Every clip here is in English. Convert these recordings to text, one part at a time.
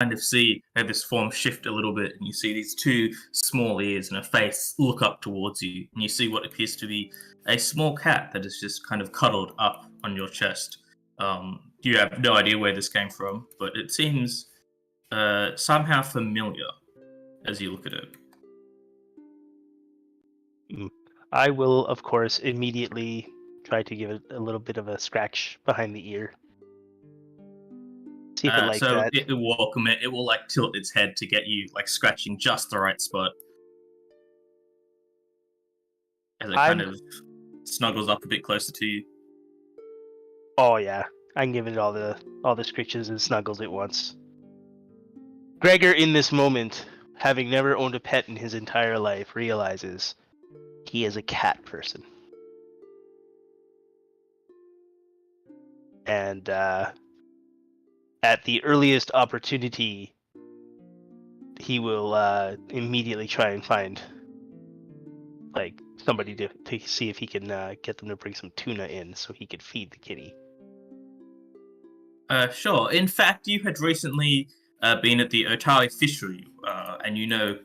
kind of see this form shift a little bit, and you see these two small ears and a face look up towards you, and you see what appears to be a small cat that is just kind of cuddled up on your chest. You have no idea where this came from, but it seems somehow familiar as you look at it. I will, of course, immediately try to give it a little bit of a scratch behind the ear. See if it likes so that. it will welcome it. It will like tilt its head to get you like scratching just the right spot. As it kind of snuggles up a bit closer to you. Oh yeah, I can give it all the scritches and snuggles at once. Gregor, in this moment, having never owned a pet in his entire life, realizes he is a cat person. And at the earliest opportunity, he will immediately try and find like somebody to see if he can get them to bring some tuna in so he could feed the kitty. Sure. In fact, you had recently been at the Otari fishery, and you know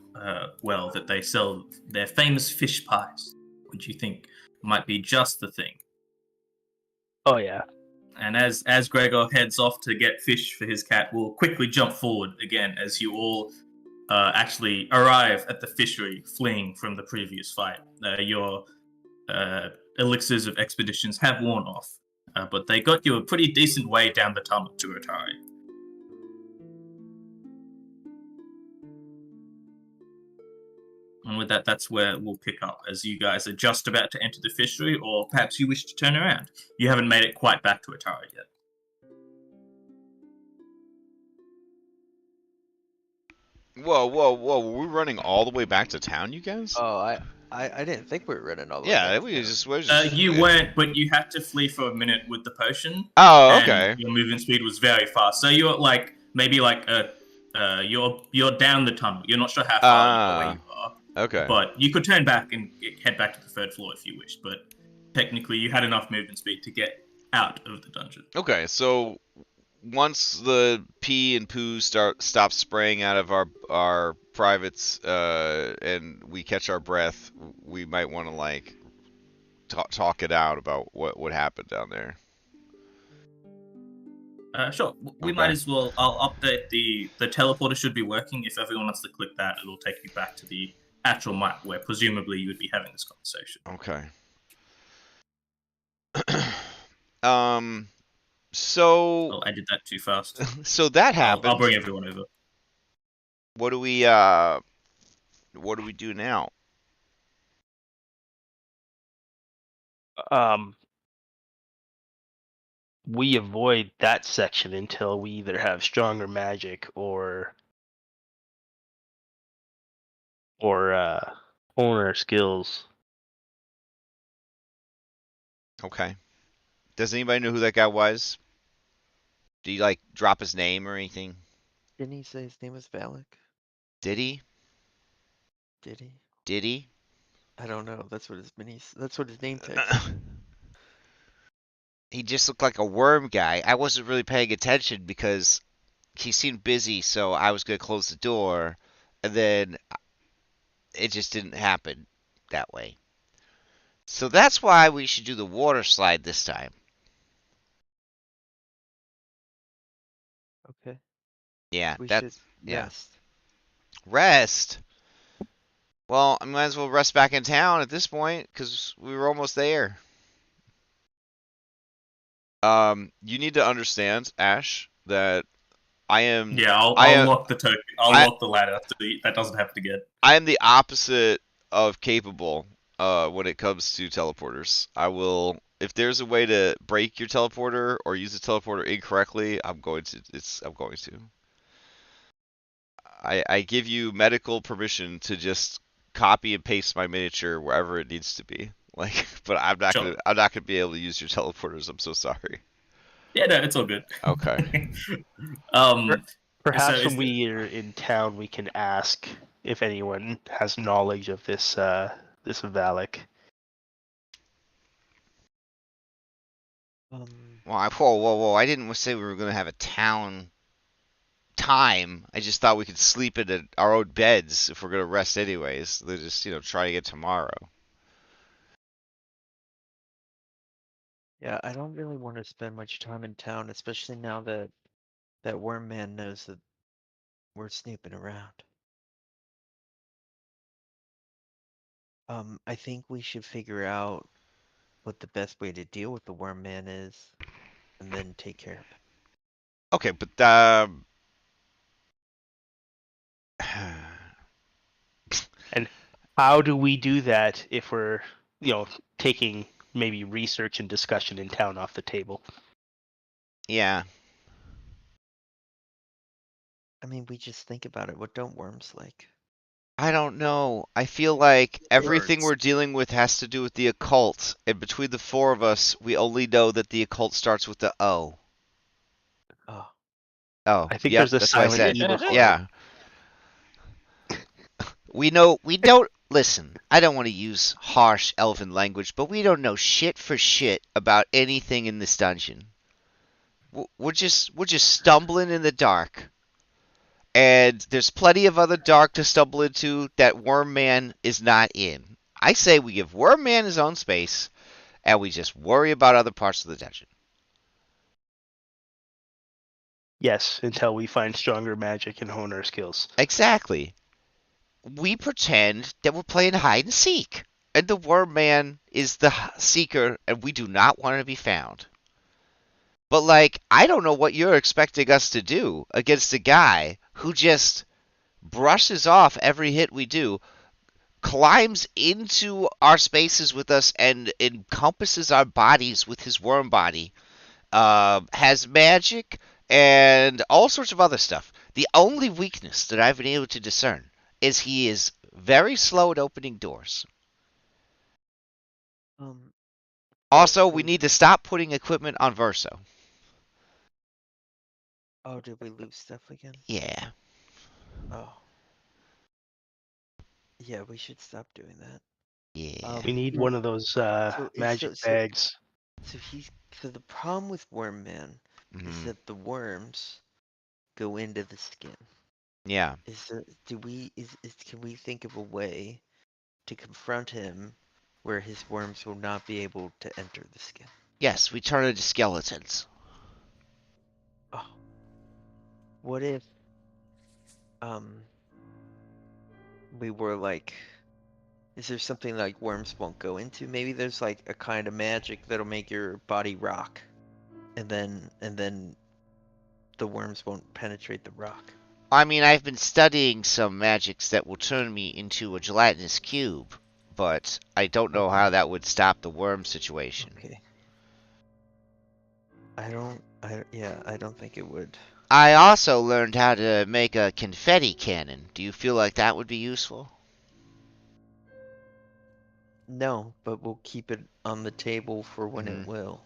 well that they sell their famous fish pies, which you think might be just the thing. Oh yeah. And as Gregor heads off to get fish for his cat, we'll quickly jump forward again as you all actually arrive at the fishery, fleeing from the previous fight. Your elixirs of expeditions have worn off, but they got you a pretty decent way down the tunnel to Otari. And with that, that's where we'll pick up, as you guys are just about to enter the fishery, or perhaps you wish to turn around. You haven't made it quite back to Otari yet. Whoa, whoa, whoa! Were we running all the way back to town, you guys? Oh, I didn't think we were running all the way. Yeah, back we to just, you weren't, but you had to flee for a minute with the potion. Oh, okay. And your movement speed was very fast, so you're like maybe like you're down the tunnel. You're not sure how far away you are. Okay. But you could turn back and head back to the third floor if you wished. But technically, you had enough movement speed to get out of the dungeon. Okay, so once the pee and poo stop spraying out of our privates, and we catch our breath, we might want to like talk it out about what happened down there. Sure. We might as well. I'll update the teleporter should be working. If everyone wants to click that, it'll take you back to the actual map where presumably you would be having this conversation. Okay. So I did that too fast. So that happened. I'll bring everyone over. What do we do now? We avoid that section until we either have stronger magic or hone our skills. Okay. Does anybody know who that guy was? Did he like drop his name or anything? Didn't he say his name was Valak? Did he? Did he? Did he? I don't know. That's what his name tag. He just looked like a worm guy. I wasn't really paying attention because he seemed busy, so I was gonna close the door, and then it just didn't happen that way. So that's why we should do the water slide this time. Okay. Yeah, We that's should rest. Rest. Well, I might as well rest back in town at this point because we were almost there. You need to understand, Ash, that I am. Yeah, I'll lock the token. I'll lock the ladder so that doesn't have to get. I am the opposite of capable when it comes to teleporters. I will, if there's a way to break your teleporter or use the teleporter incorrectly, I'm going to. I give you medical permission to just copy and paste my miniature wherever it needs to be. Like, but I'm not gonna be able to use your teleporters. I'm so sorry. Yeah, no, it's all good. Okay. Perhaps when we are in town, we can ask if anyone has knowledge of this Valak. Well, whoa! I didn't say we were gonna have a town time. I just thought we could sleep in our own beds if we're gonna rest anyways. They're just, try again tomorrow. Yeah, I don't really want to spend much time in town, especially now that that worm man knows that we're snooping around. I think we should figure out what the best way to deal with the worm man is, and then take care of it. Okay, but And how do we do that if we're, taking maybe research and discussion in town off the table? yeah. I mean, we just think about it. What don't worms like? I don't know. I feel like everything Words. we're dealing with has to do with the occult, and between the four of us, we only know that the occult starts with the O. Oh, Oh, I think yep, there's a that's what I silent said. E before it. Yeah. We don't listen. I don't want to use harsh elven language, but we don't know shit for shit about anything in this dungeon. We're just stumbling in the dark. And there's plenty of other dark to stumble into that Worm Man is not in. I say we give Worm Man his own space, and we just worry about other parts of the dungeon. Yes, until we find stronger magic and hone our skills. Exactly. We pretend that we're playing hide and seek, and the Worm Man is the seeker, and we do not want to be found. But, like, I don't know what you're expecting us to do against a guy who just brushes off every hit we do, climbs into our spaces with us, and encompasses our bodies with his worm body, has magic, and all sorts of other stuff. The only weakness that I've been able to discern is he is very slow at opening doors. Also, we so- need to stop putting equipment on Verso. oh, did we lose stuff again? Yeah. Oh. Yeah, we should stop doing that. Yeah. We need Yeah. one of those magic bags. So the problem with Worm Man is Mhm. that the worms go into the skin. Yeah. Can we think of a way to confront him where his worms will not be able to enter the skin? Yes, we turn into skeletons. Oh. What if we were like, is there something like worms won't go into? Maybe there's like a kind of magic that'll make your body rock, and then the worms won't penetrate the rock. I mean, I've been studying some magics that will turn me into a gelatinous cube, but I don't know how that would stop the worm situation. Okay. I don't think it would. I also learned how to make a confetti cannon. Do you feel like that would be useful? No, but we'll keep it on the table for when it will.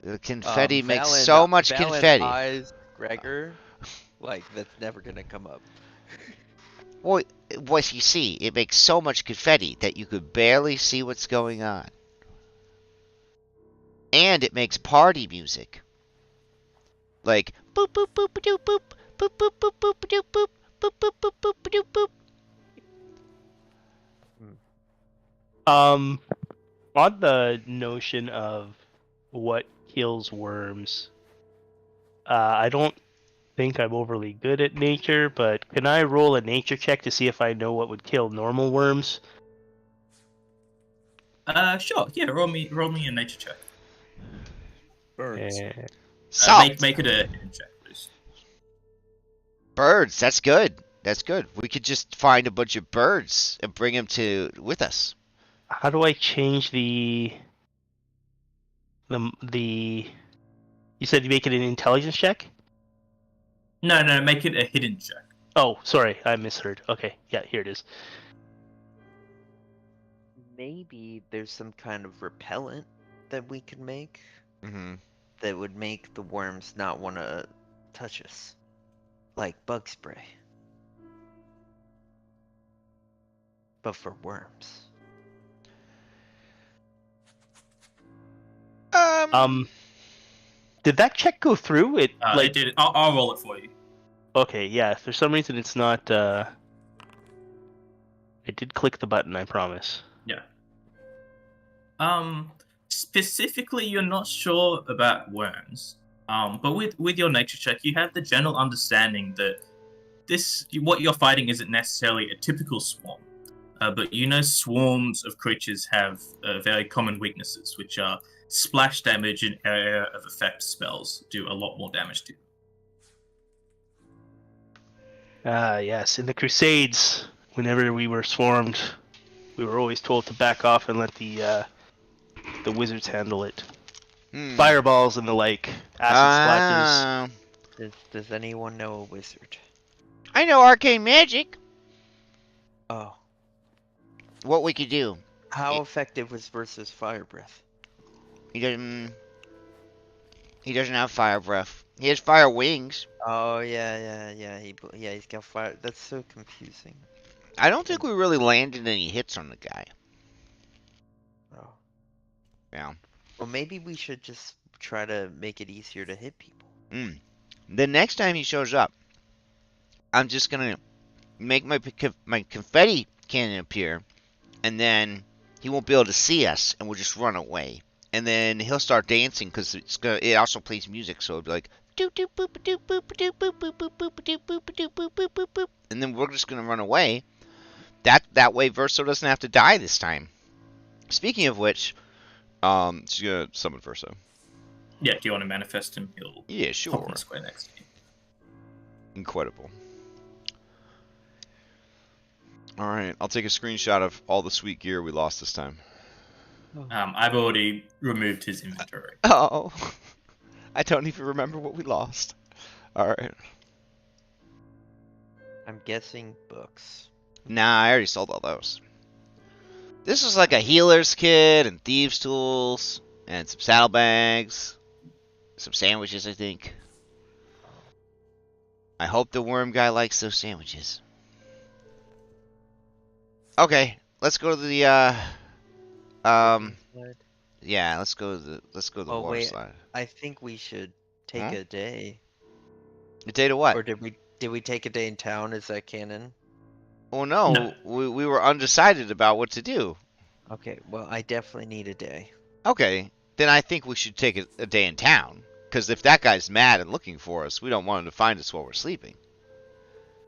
The confetti makes Valen, so much Valen confetti. eyes Gregor, like that's never gonna come up. Well, what you see, it makes so much confetti that you could barely see what's going on. And it makes party music. Like boop boop boop doop boop boop boop boop boop doop boop boop boop boop boop doop boop. On the notion of what kills worms, I don't think I'm overly good at nature, but can I roll a nature check to see if I know what would kill normal worms? Sure. Yeah, roll me a nature check. Birds. Salt. Make it a hidden check, please. Birds. That's good. That's good. We could just find a bunch of birds and bring them with us. How do I change the? You said you make it an intelligence check? No, make it a hidden check. Oh, sorry, I misheard. Okay, yeah, here it is. Maybe there's some kind of repellent that we could make that would make the worms not want to touch us, like bug spray, but for worms. Did that check go through? It did. I'll roll it for you. Okay, yeah. For some reason, it's not. I did click the button. I promise. Yeah. Specifically, you're not sure about worms. But with your nature check, you have the general understanding that what you're fighting isn't necessarily a typical swarm. But you know swarms of creatures have very common weaknesses, which are splash damage and area of effect spells do a lot more damage to you. Yes. In the Crusades, whenever we were swarmed, we were always told to back off and let the wizards handle it. Fireballs and the like, acid splashes. Does anyone know a wizard? I know arcane magic. Oh. What we could do. How effective was versus fire breath? He doesn't have fire breath. He has fire wings. Oh yeah. He's got fire. That's so confusing. I don't think we really landed any hits on the guy. Oh. Yeah. Well, maybe we should just try to make it easier to hit people. The next time he shows up, I'm just gonna make my confetti cannon appear, and then he won't be able to see us, and we'll just run away. And then he'll start dancing because it also plays music, so it'll be like doop doop boop doop boop doop boop boop boop boop doop boop doop boop boop boop boop, and then we're just gonna run away. That way, Verso doesn't have to die this time. Speaking of which, she's gonna summon Verso. Yeah, do you want to manifest him? He'll Yeah, sure. pop in the square next to you. Incredible. All right, I'll take a screenshot of all the sweet gear we lost this time. I've already removed his inventory. Oh, I don't even remember what we lost. All right. I'm guessing books. Nah, I already sold all those. This was like a healer's kit and thieves' tools and some saddlebags, some sandwiches, I think. I hope the worm guy likes those sandwiches. Okay, let's go to the yeah, let's go to the Oh, water wait. slide. I think we should take a day. A day to what? Or did we take a day in town? Is that canon? Oh no, No. we were undecided about what to do. Okay, well, I definitely need a day. Okay, then I think we should take a day in town. Because if that guy's mad and looking for us, we don't want him to find us while we're sleeping.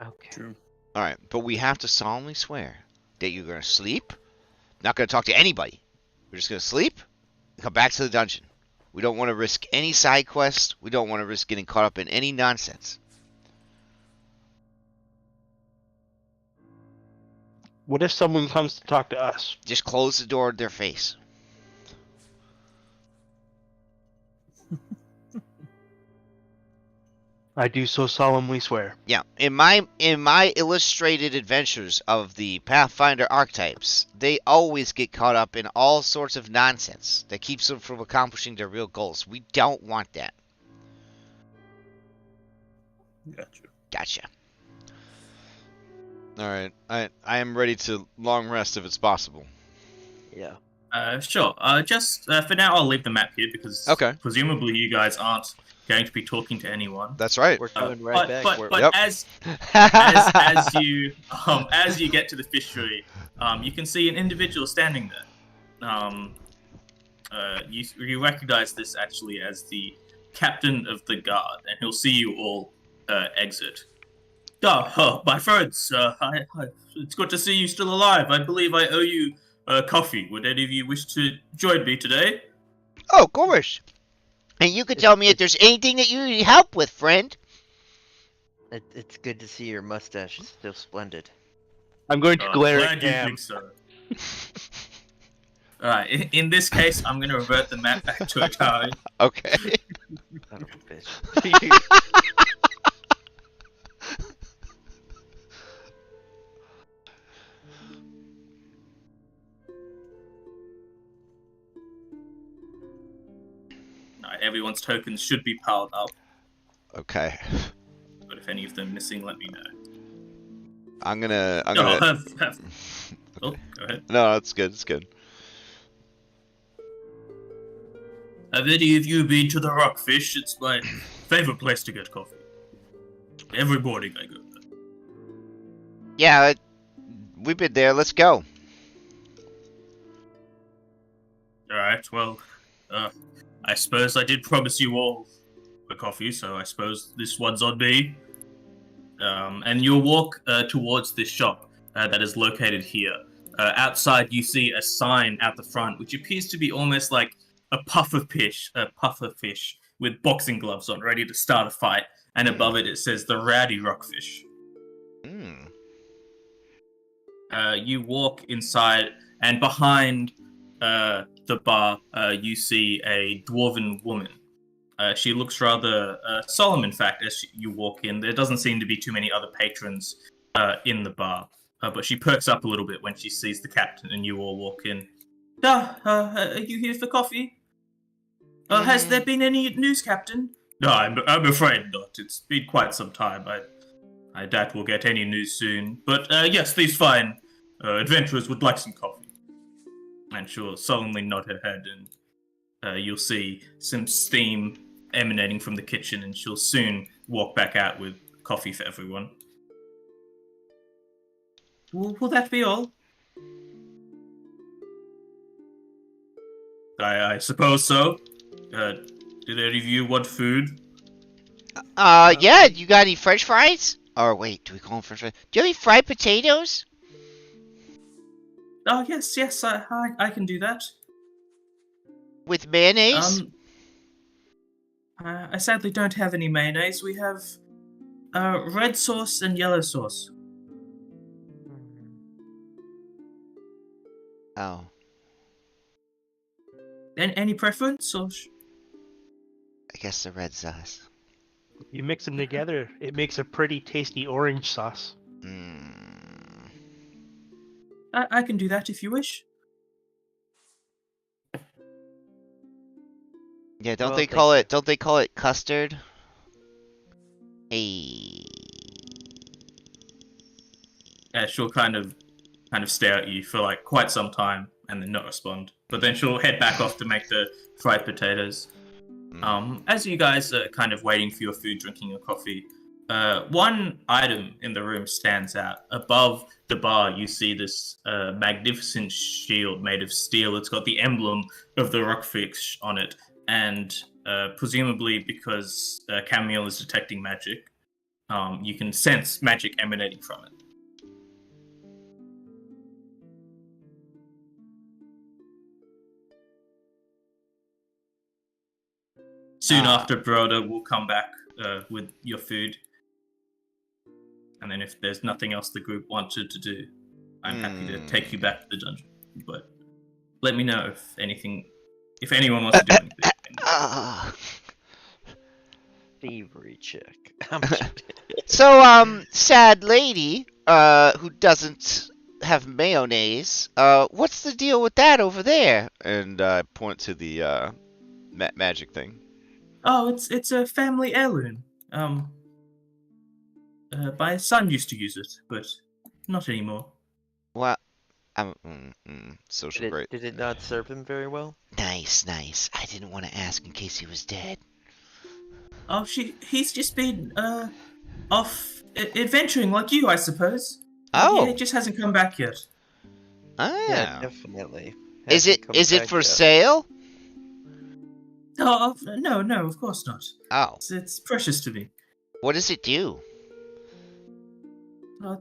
Okay. True. Alright, but we have to solemnly swear that you're going to sleep, not going to talk to anybody. We're just going to sleep and come back to the dungeon. We don't want to risk any side quests. We don't want to risk getting caught up in any nonsense. What if someone comes to talk to us? Just close the door in their face. I do so solemnly swear. Yeah, in my illustrated adventures of the Pathfinder archetypes, they always get caught up in all sorts of nonsense that keeps them from accomplishing their real goals. We don't want that. Gotcha. Alright, I am ready to long rest if it's possible. Yeah. Sure. Just for now, I'll leave the map here because presumably you guys aren't going to be talking to anyone. That's right. We're coming right back. But Yep. as you get to the fishery, you can see an individual standing there. You recognize this actually as the captain of the guard, and he'll see you all exit. My friends, it's good to see you still alive. I believe I owe you coffee. Would any of you wish to join me today? Oh, of course. And you could tell me if there's anything that you need help with, friend. It's good to see your mustache is still splendid. I'm going to glare Glad at you Cam. think so. Alright, in this case, I'm going to revert the map back to Otari. Okay. Son of a bitch. Everyone's tokens should be piled up, Okay. but if any of them missing, let me know. I'm gonna. Oh, go ahead. No, it's good. It's good. Have any of you been to the Rockfish? It's my favorite place to get coffee. Every morning I go there. Yeah, we've been there. Let's go. Alright, well, I suppose I did promise you all a coffee, so I suppose this one's on me. And you'll walk towards this shop that is located here. Outside, you see a sign out the front, which appears to be almost like a puffer fish with boxing gloves on, ready to start a fight. And above it, it says the Rowdy Rockfish. Hmm. You walk inside, and behind the bar, you see a dwarven woman. She looks rather solemn, in fact, as you walk in. There doesn't seem to be too many other patrons in the bar, but she perks up a little bit when she sees the captain and you all walk in. Are you here for coffee? Has there been any news, Captain? No, I'm afraid not. It's been quite some time. I doubt we'll get any news soon. But yes, these fine adventurers would like some coffee. And she'll solemnly nod her head, and you'll see some steam emanating from the kitchen, and she'll soon walk back out with coffee for everyone. Will that be all? I suppose so. Did any of you want food? Yeah, you got any french fries? Or wait, do we call them french fries? Do you have any fried potatoes? Oh, yes, I can do that. With mayonnaise? I sadly don't have any mayonnaise. We have red sauce and yellow sauce. Oh. Any preference? Or I guess the red sauce. You mix them together, it makes a pretty tasty orange sauce. I can do that if you wish. Yeah, don't Well, they call it custard? Hey. She'll kind of stare at you for like quite some time and then not respond. But then she'll head back off to make the fried potatoes. As you guys are kind of waiting for your food, drinking your coffee, one item in the room stands out. Above the bar, you see this magnificent shield made of steel. It's got the emblem of the rockfish on it, and presumably because Camille is detecting magic, you can sense magic emanating from it. Soon after, Broda will come back with your food. And then if there's nothing else the group wanted to do, I'm happy to take you back to the dungeon. But let me know if anyone wants to do anything. Thievery check. So, sad lady, who doesn't have mayonnaise, what's the deal with that over there? And I point to the magic thing. Oh, it's a family heirloom. My son used to use it, but not anymore. What? Social great. Did it not serve him very well? Nice. I didn't want to ask in case he was dead. Oh, he's just been off adventuring like you, I suppose. Oh. Yeah, it just hasn't come back yet. Yeah, definitely. Is it for yet. sale? Oh, no, of course not. Oh. It's precious to me. What does it do? Well,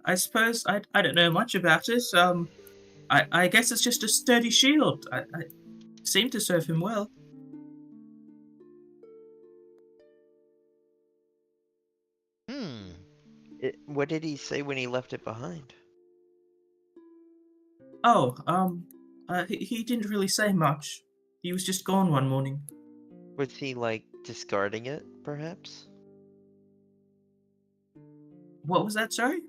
I suppose I don't know much about it. I guess it's just a sturdy shield. I seem to serve him well. What did he say when he left it behind? Oh, he didn't really say much. He was just gone one morning. Was he, like, discarding it, perhaps? What was that, sorry?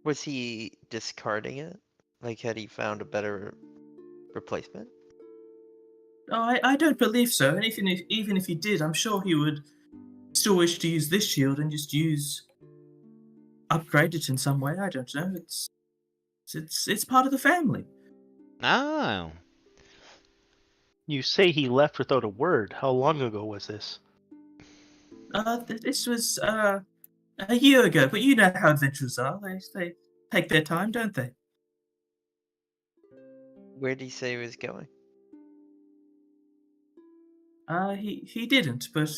Was he discarding it? Like, had he found a better replacement? Oh, I don't believe so. And even if he did, I'm sure he would still wish to use this shield and just upgrade it in some way. I don't know. It's part of the family. Oh. You say he left without a word. How long ago was this? This was A year ago, but you know how adventurers are. They take their time, don't they? Where did he say he was going? He didn't, but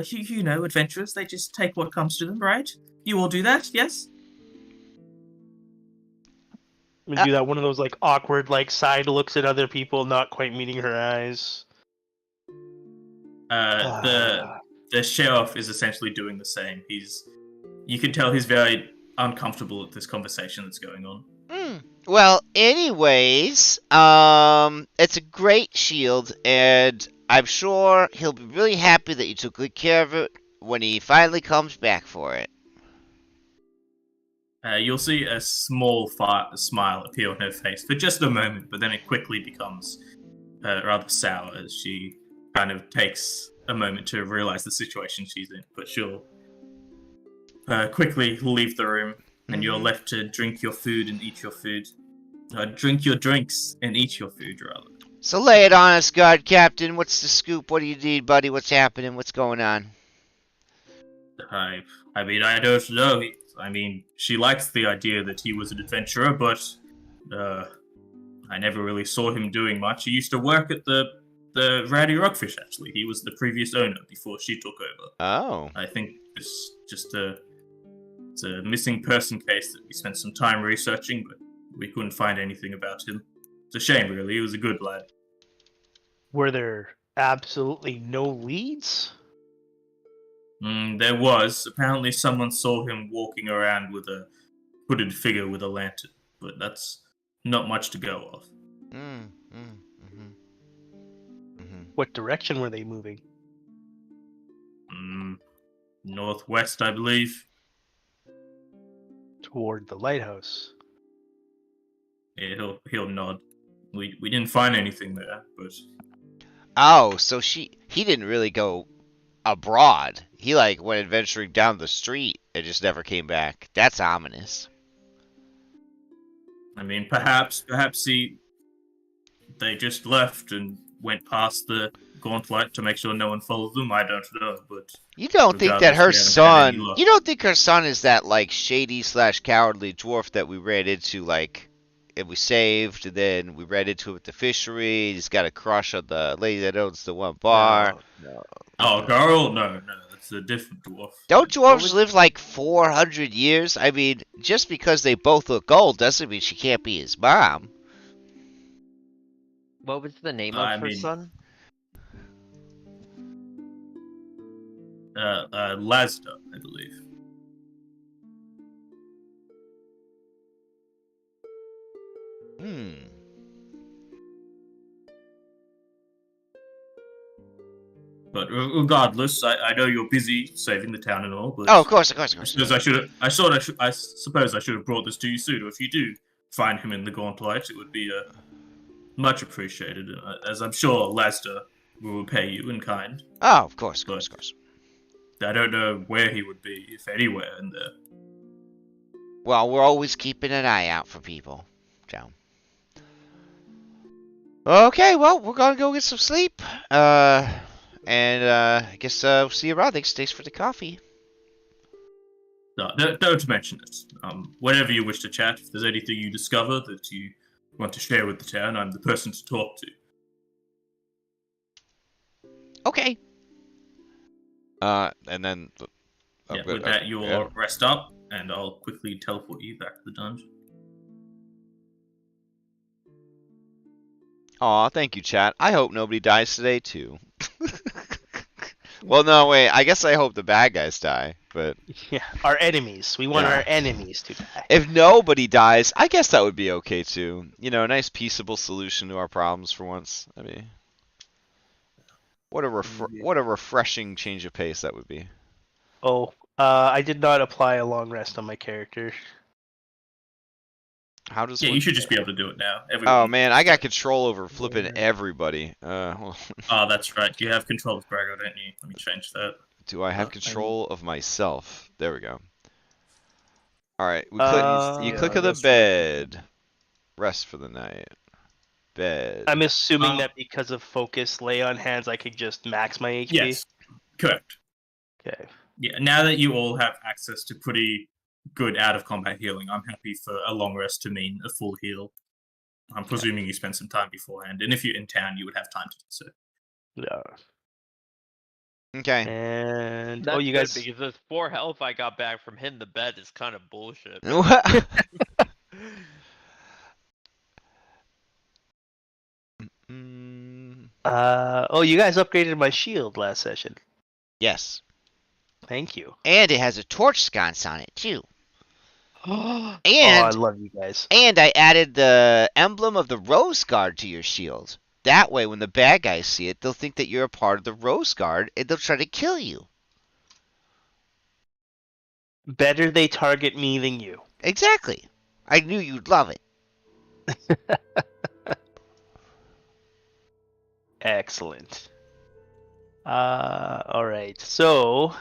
you know, adventurers, they just take what comes to them, right? You all do that, yes? We do that one of those like awkward like side looks at other people, not quite meeting her eyes. The sheriff is essentially doing the same. You can tell he's very uncomfortable at this conversation that's going on. Well, anyways, it's a great shield, and I'm sure he'll be really happy that you took good care of it when he finally comes back for it. You'll see a small smile appear on her face for just a moment, but then it quickly becomes rather sour as she kind of takes a moment to realize the situation she's in. But she'll quickly leave the room, and you're left to drink your food and eat your food. Drink your drinks and eat your food, rather. So lay it on us, Guard Captain. What's the scoop? What do you need, buddy? What's happening? What's going on? I mean, I don't know. I mean, she likes the idea that he was an adventurer, but I never really saw him doing much. He used to work at the Ratty Rockfish, actually. He was the previous owner before she took over. Oh. I think it's just it's a missing person case that we spent some time researching, but we couldn't find anything about him. It's a shame, really. He was a good lad. Were there absolutely no leads? There was. Apparently someone saw him walking around with a hooded figure with a lantern, but that's not much to go off. What direction were they moving? Northwest, I believe. Toward the lighthouse. Yeah, he'll nod. We didn't find anything there, but... Oh, so he didn't really go abroad. He like went adventuring down the street and just never came back. That's ominous. I mean, perhaps they just left and went past the Gauntlight to make sure no one followed them. I don't know, but you don't think that her son? You don't think her son is that like shady/cowardly dwarf that we ran into, like, and we saved, and then we ran into him at the fishery. He's got a crush on the lady that owns the one bar. No. Oh, girl, no, that's a different dwarf. Don't dwarves live like 400 years? I mean, just because they both look old doesn't mean she can't be his mom. What was the name of her son? Lazda, I believe. But regardless, I know you're busy saving the town and all. But of course. I suppose I should have brought this to you sooner. If you do find him in the Gauntlight, it would be much appreciated, as I'm sure Lazda will repay you in kind. Oh, of course. I don't know where he would be, if anywhere in there. Well, we're always keeping an eye out for people, so. Okay, well, we're gonna go get some sleep. And I guess we'll see you around. Thanks for the coffee. No, don't mention it. Whenever you wish to chat, if there's anything you discover that you want to share with the town, I'm the person to talk to. Okay. And then... with that, you'll rest up, and I'll quickly teleport you back to the dungeon. Aw, thank you, chat. I hope nobody dies today, too. Well, no, wait. I guess I hope the bad guys die, but... Yeah, our enemies. We want our enemies to die. If nobody dies, I guess that would be okay, too. You know, a nice peaceable solution to our problems for once. I mean... What a refreshing change of pace that would be. Oh, I did not apply a long rest on my character. How does? Yeah, you should just be able to do it now. Oh man, I got control over flipping everybody. Oh, that's right. You have control of Brago, don't you? Let me change that. Do I have control of myself? There we go. All right, you click on the bed. Rest for the night. Bed. I'm assuming that because of focus, lay on hands, I could just max my HP. Yes, correct. Okay. Yeah, now that you all have access to pretty good out of combat healing, I'm happy for a long rest to mean a full heal. I'm presuming you spent some time beforehand, and if you're in town, you would have time to do so. Yeah. Okay. And That's you good, guys. because this 4 health I got back from hitting the bed is kind of bullshit. Mm, You guys upgraded my shield last session. yes. Thank you. And it has a torch sconce on it too. I And love you guys. and I added the emblem of the Rose Guard to your shield. That way, when the bad guys see it, they'll think that you're a part of the Rose Guard, and they'll try to kill you. Better they target me than you. Exactly. I knew you'd love it. Excellent. All right. So,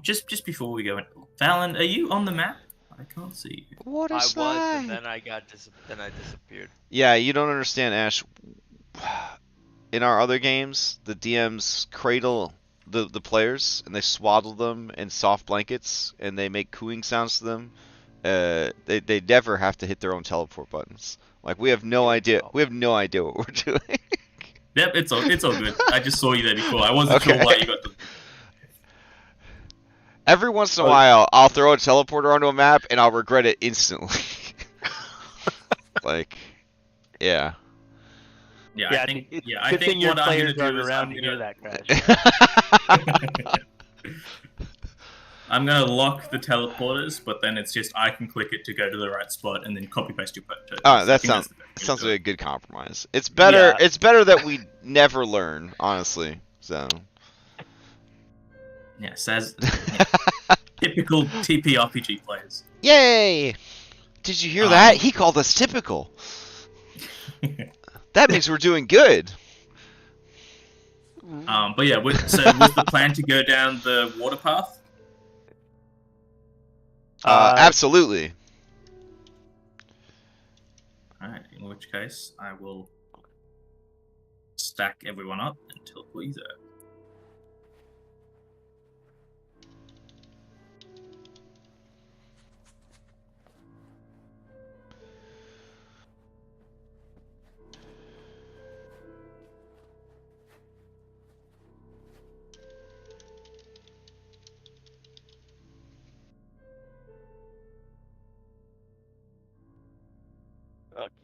Just before we go in, Valen, are you on the map? I can't see you. What a I was, slide. and then I disappeared. Yeah, you don't understand, Ash. In our other games, the DMs cradle the players, and they swaddle them in soft blankets, and they make cooing sounds to them. They never have to hit their own teleport buttons. Like, we have no idea. We have no idea what we're doing. Yep, it's all good. I just saw you there before. I wasn't sure why you got the. Every once in a while, I'll throw a teleporter onto a map, and I'll regret it instantly. Like, yeah. Yeah, I think. Yeah, I good think thing your what I'm players gonna aren't do is around I'm to hear gonna, that crash. I'm gonna lock the teleporters, but then it's just I can click it to go to the right spot and then copy paste your tokens. Oh, that sounds like a good compromise. It's better. Yeah. It's better that we never learn, honestly. So. Yes, as typical TP RPG players. Yay! Did you hear that? He called us typical. That means we're doing good. But yeah, so was the plan to go down the water path? Absolutely. Alright, in which case I will stack everyone up and teleport you there.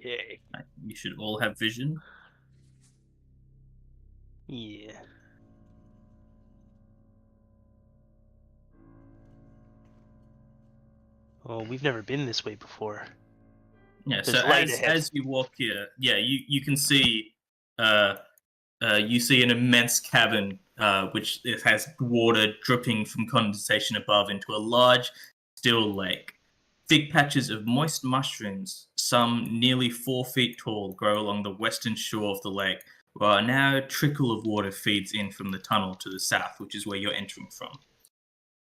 Okay. You should all have vision. Yeah. Oh, we've never been this way before. Yeah, There's so light ahead. as you walk here, yeah, you can see you see an immense cavern which it has water dripping from condensation above into a large still lake. Thick patches of moist mushrooms, some nearly 4 feet tall, grow along the western shore of the lake, while now a trickle of water feeds in from the tunnel to the south, which is where you're entering from.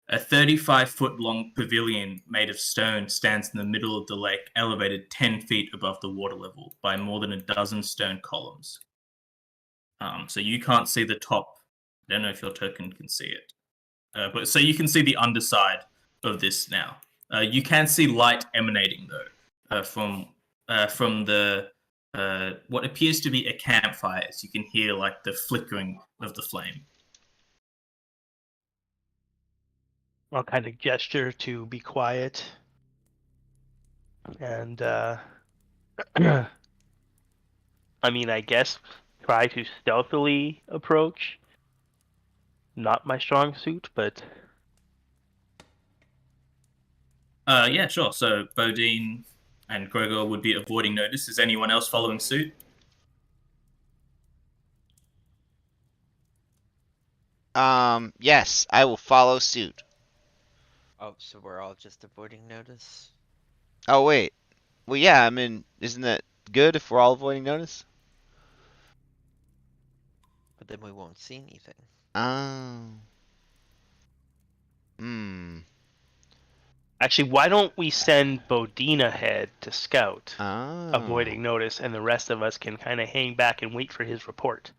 A 35-foot-long pavilion made of stone stands in the middle of the lake, elevated 10 feet above the water level by more than a dozen stone columns. So you can't see the top. I don't know if your token can see it. But so you can see the underside of this now. You can see light emanating, though, from the what appears to be a campfire. So you can hear like the flickering of the flame. I'll kind of gesture to be quiet. And, I mean, I guess try to stealthily approach. Not my strong suit, but... Yeah, sure. So Bodine and Gregor would be avoiding notice. Is anyone else following suit? Yes, I will follow suit. Oh, so we're all just avoiding notice? Oh, wait. Well, yeah, I mean, isn't that good if we're all avoiding notice? But then we won't see anything. Oh. Actually, why don't we send Bodine ahead to scout, Oh. avoiding notice, and the rest of us can kind of hang back and wait for his report.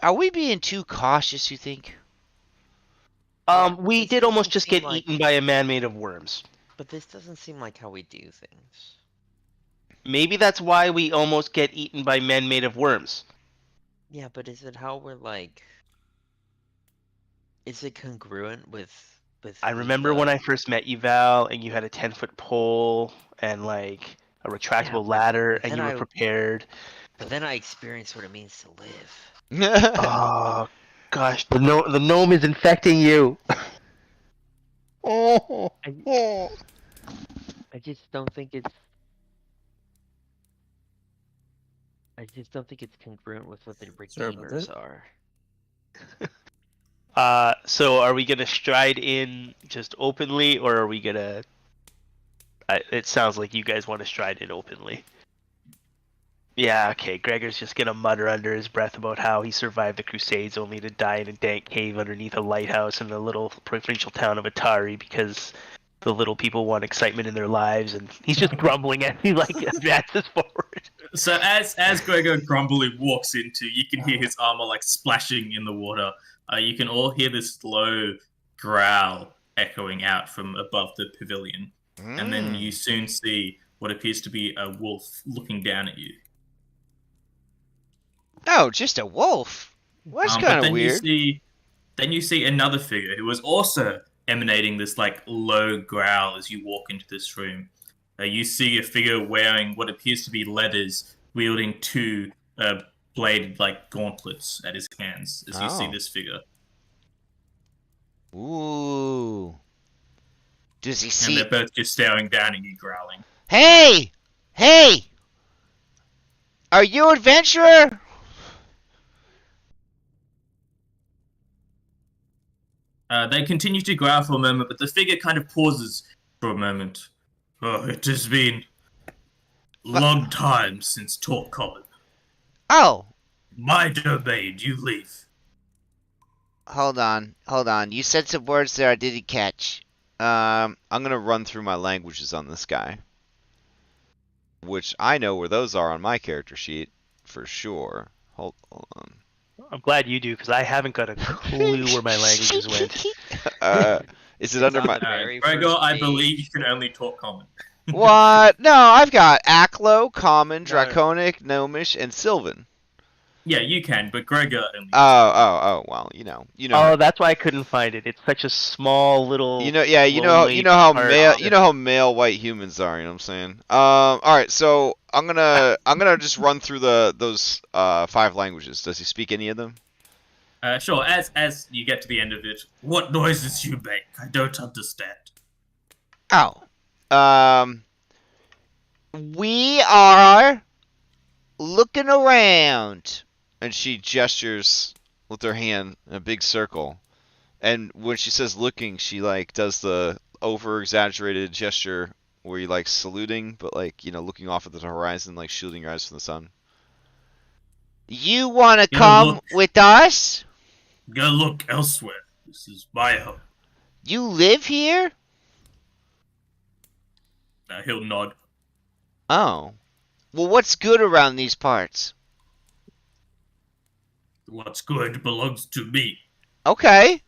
Are we being too cautious, you think? We This did almost doesn't just seem get like- eaten by a man made of worms. But this doesn't seem like how we do things. Maybe that's why we almost get eaten by men made of worms. Yeah, but is it how we're like? Is it congruent with I remember when I first met you, Val, and you had a 10-foot pole and like a retractable ladder, but and then you were I- prepared. But then I experienced what it means to live. Oh gosh, the gnome is infecting you. Oh. I just don't think it's. I just don't think it's congruent with what the Sorry about redeemers that. are. So are we gonna stride in just openly, or are we gonna? It sounds like you guys want to stride in openly. Yeah, okay. Gregor's just gonna mutter under his breath about how he survived the Crusades only to die in a dank cave underneath a lighthouse in the little provincial town of Otari because the little people want excitement in their lives, and he's just grumbling as he like advances forward. So as Gregor grumbly walks into, you can hear his armor like splashing in the water. You can all hear this low growl echoing out from above the pavilion, and then you soon see what appears to be a wolf looking down at you. Oh, just a wolf. Well, that's But kind of then weird. then you see another figure who was also emanating this like low growl as you walk into this room. You see a figure wearing what appears to be leathers, wielding two bladed like gauntlets at his hands as you see Oh. this figure. Ooh. Does he And see? they're both just staring down at you, growling. Hey! Hey! Are you an adventurer? They continue to growl for a moment, but the figure kind of pauses for a moment. Oh, it has been a long time since talk common. Oh, My domain, you leave. hold on. You said some words there I didn't catch. I'm gonna run through my languages on this guy, which I know where those are on my character sheet for sure. Hold on. I'm glad you do because I haven't got a clue where my languages went. Is it under on my? the very Gregor, first I page. believe you can only talk common. What? No, I've got Aklo, Common, No. Draconic, Gnomish, and Sylvan. Yeah, you can, but Gregor only. Oh. Well, you know. Oh, that's why I couldn't find it. It's such a small little. You know lonely how part male, of it. male white humans are. You know what I'm saying? All right. So I'm gonna just run through those 5 languages. Does he speak any of them? Sure, as you get to the end of it, what noises you make? I don't understand. Oh. We are looking around, and she gestures with her hand in a big circle. And when she says looking, she like does the over exaggerated gesture where you like saluting, but like, looking off at the horizon, like shielding your eyes from the sun. You want to Yeah, come look. with us? Go look elsewhere. This is my home. You live here? He'll nod. Oh. Well, what's good around these parts? What's good belongs to me. Okay.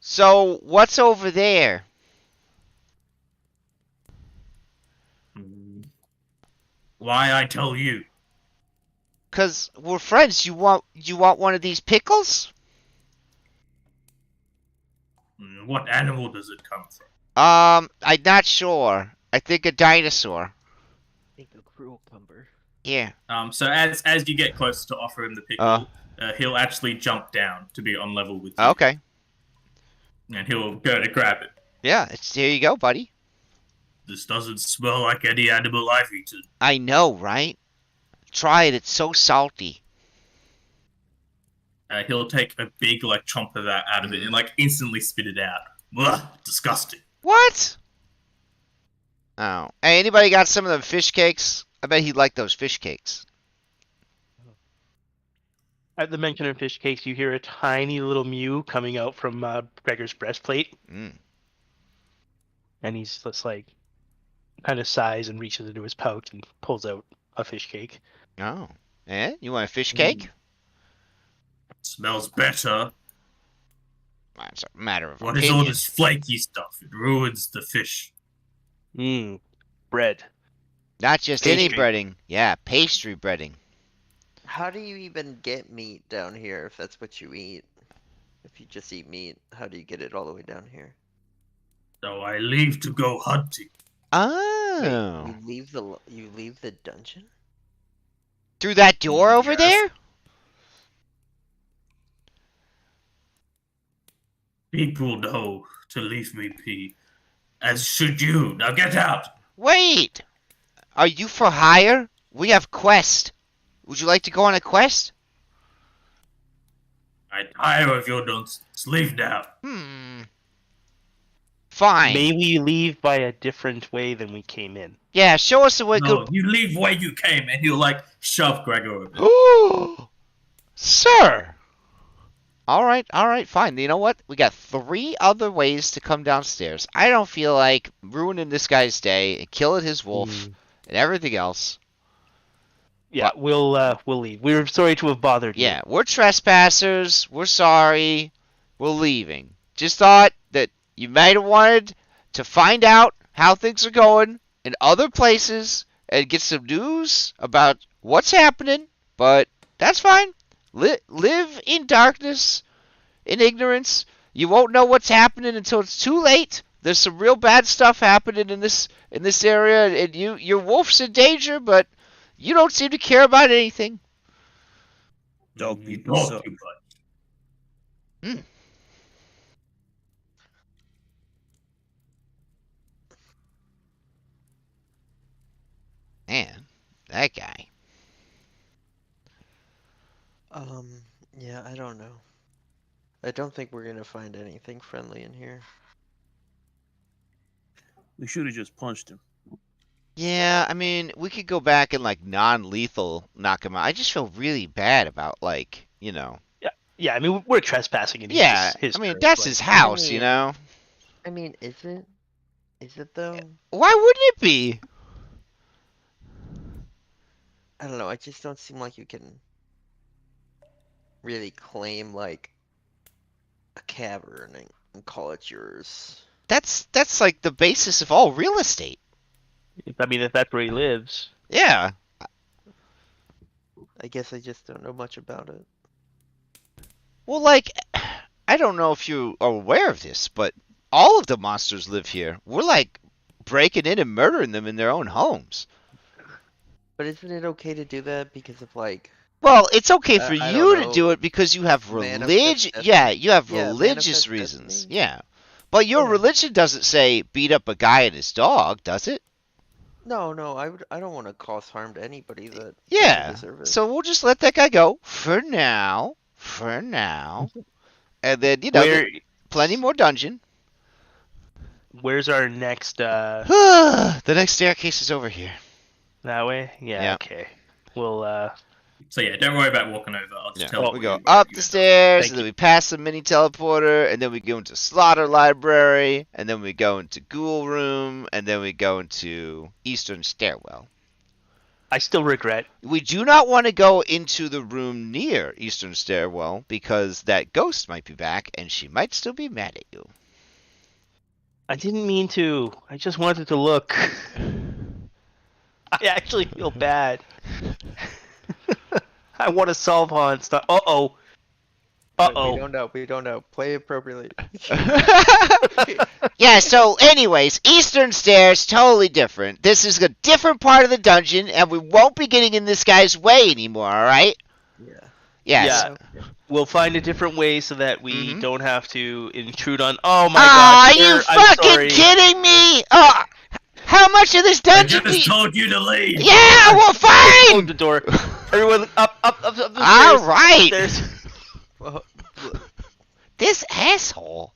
So, what's over there? Why I tell you? 'Cause we're friends. You want one of these pickles? What animal does it come from? I'm not sure. I think a dinosaur. I think a cruel cumber. Yeah. So as you get closer to offer him the pickle, he'll actually jump down to be on level with you. Okay. And he'll go to grab it. Yeah, here you go, buddy. This doesn't smell like any animal I've eaten. I know, right? Try it. It's so salty. He'll take a big chomp of that out of it and instantly spit it out. Ugh, disgusting. What? Oh. Hey, anybody got some of them fish cakes? I bet he'd like those fish cakes. At the mention of fish cakes, you hear a tiny little mew coming out from Gregor's breastplate, Mm. and he's just kind of sighs and reaches into his pouch and pulls out a fish cake. Oh. You want a fish cake? Smells better. It's a matter of What is opinion. all this flaky stuff? It ruins the fish. Bread. Not just any Pastry. breading. Yeah, pastry breading. How do you even get meat down here if that's what you eat? If you just eat meat, how do you get it all the way down here? So I leave to go hunting. Oh. Wait, you leave the dungeon? Through that door over Yes. there? People know to leave me be. As should you. Now get out. Wait! Are you for hire? We have quest. Would you like to go on a quest? I tire of your nonsense. Leave now. Fine. May we leave by a different way than we came in? Yeah, show us the way. No, you leave where you came, and he'll like shove Gregor a bit. Ooh, sir. All right, fine. You know what? We got 3 other ways to come downstairs. I don't feel like ruining this guy's day and killing his wolf and everything else. Yeah, we'll leave. We're sorry to have bothered you. Yeah, we're trespassers. We're sorry. We're leaving. Just thought that you might have wanted to find out how things are going in other places and get some news about what's happening, but that's fine. Live in darkness, in ignorance. You won't know what's happening until it's too late. There's some real bad stuff happening in this area, and your wolf's in danger, but you don't seem to care about anything. Dog You people talk suck. too much. Man, that guy. Yeah, I don't know. I don't think we're gonna find anything friendly in here. We should have just punched him. Yeah, I mean, we could go back and like non-lethal knock him out. I just feel really bad about like, you know. Yeah, I mean, we're trespassing in Yeah, his I mean, turf, that's but- his house, I you mean- know. I mean, is it? Is it though? Why wouldn't it be? I don't know. I just don't seem like you can really claim like a cavern and call it yours. That's like the basis of all real estate. I mean, if that's where he lives. Yeah. I guess I just don't know much about it. Well, like, I don't know if you are aware of this, but all of the monsters live here. We're like breaking in and murdering them in their own homes. But isn't it okay to do that because of like? Well, it's okay for I you don't to know. do it because you have Manifest religion. destiny? Yeah, you have Yeah, religious manifest reasons. destiny? Yeah. But your Yeah. religion doesn't say beat up a guy and his dog, does it? No, I don't want to cause harm to anybody that doesn't Yeah. deserve it. So we'll just let that guy go for now. For now. And then, you know, Where, plenty more dungeon. where's our next, The next staircase is over here. that way? Yeah, Yeah. okay. We'll, So yeah, don't worry about walking over. I'll just Yeah. tell We you go where up you the go. stairs, Thank and then you. we pass the mini teleporter, and then we go into Slaughter Library, and then we go into Ghoul Room, and then we go into Eastern Stairwell. I still regret. We do not want to go into the room near Eastern Stairwell, because that ghost might be back, and she might still be mad at you. I didn't mean to. I just wanted to look. I actually feel bad. I want to solve on stuff. Uh-oh. We Uh-oh. don't know. We don't know. Play appropriately. Yeah, so anyways, Eastern Stairs, totally different. This is a different part of the dungeon, and we won't be getting in this guy's way anymore, alright? Yeah. Yes. Yeah. We'll find a different way so that we Mhm. don't have to intrude on. Oh my Ah, god. are you I'm fucking sorry. kidding me? How much of this I dungeon do just you... told you to leave. Yeah, well, Close fine! the door. Everyone, up the stairs. Alright! Stairs. Well, This asshole.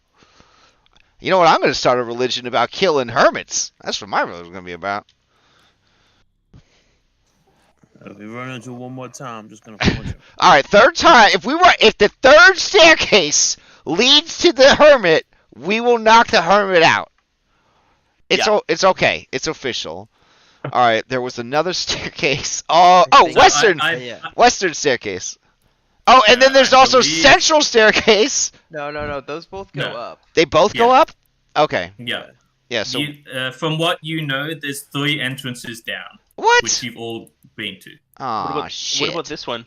You know what? I'm going to start a religion about killing hermits. That's what my religion's going to be about. If we run into it one more time, I'm just gonna punch him. Alright, third time. If the third staircase leads to the hermit, we will knock the hermit out. It's okay. It's official. Alright, there was another staircase. Oh, think- western. I- yeah. Western staircase. Oh, and then there's I also believe- central staircase. No. Those both go No. up. They both go Yeah. up? Okay. Yeah. Yeah, so From what you know, there's 3 entrances down, what? which you've all been to. Aw, What shit. about this one?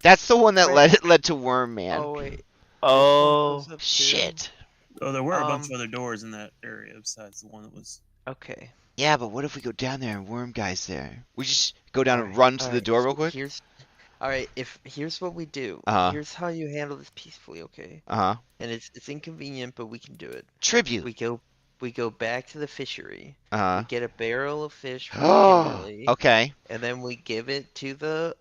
That's the one that Wait. led to Worm Man. Oh wait. Oh, Goes up too. Shit. Oh, there were a bunch Um, of other doors in that area besides the one that was. Okay. Yeah, but what if we go down there and Worm Guy's there? We just go down and Alright, run to the alright, door real so quick? Alright, here's what we do. Uh-huh. Here's how you handle this peacefully, okay? Uh-huh. And it's inconvenient, but we can do it. Tribute. We go back to the fishery. Uh-huh. We get a barrel of fish from Oh, Kimberly, okay. and then we give it to the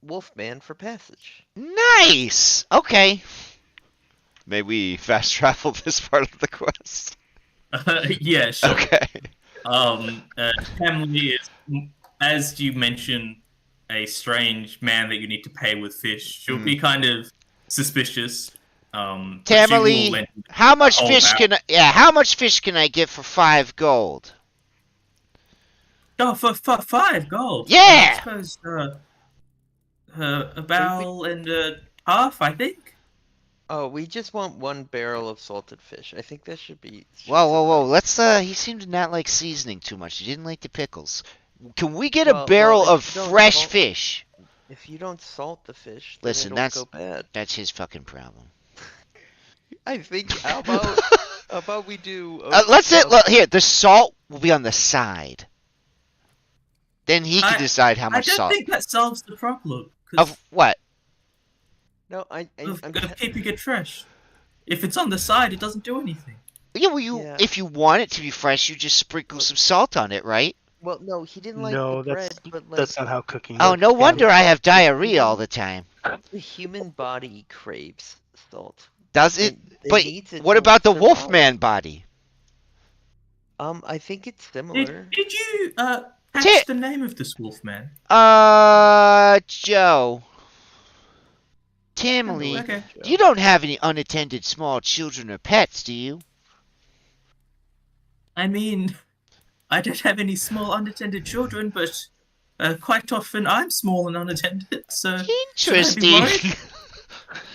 Wolfman for passage. Nice! Okay. May we fast travel this part of the quest? Yeah, sure. Okay. Family is, as you mentioned, a strange man that you need to pay with fish. She'll be kind of suspicious. But she will Tamily, lend- how much Oh, fish wow. can how much fish can I get for 5 gold? Oh, for 5 gold. Yeah! I suppose a barrel and a half, I think. Oh, we just want 1 barrel of salted fish. I think that should be. Whoa. suffice. Let's he seemed to not like seasoning too much. He didn't like the pickles. Can we get Well, a barrel if of you don't fresh salt- fish? If you don't salt the fish, then Listen, it'll that's- go bad. That's his fucking problem. I think. How about we do? Look, here, the salt will be on the side. Then he can decide how I much don't salt. think that solves the problem. 'Cause Of what? No, of I'm. keeping it fresh. If it's on the side, it doesn't do anything. Yeah, well, Yeah. if you want it to be fresh, you just sprinkle some salt on it, right? Well, no, he didn't like no, the that's bread, but like that's not how cooking Oh, works. no Cam. wonder I have diarrhea all the time. the human body craves salt. Does it? It But needs it what to about the survive. Wolfman body? I think it's similar. Did you catch Ti- the name of this wolf man? Joe. Tamily, Okay. you don't have any unattended small children or pets, do you? I mean, I don't have any small unattended children, but quite often I'm small and unattended, so... should I be Interesting. worried?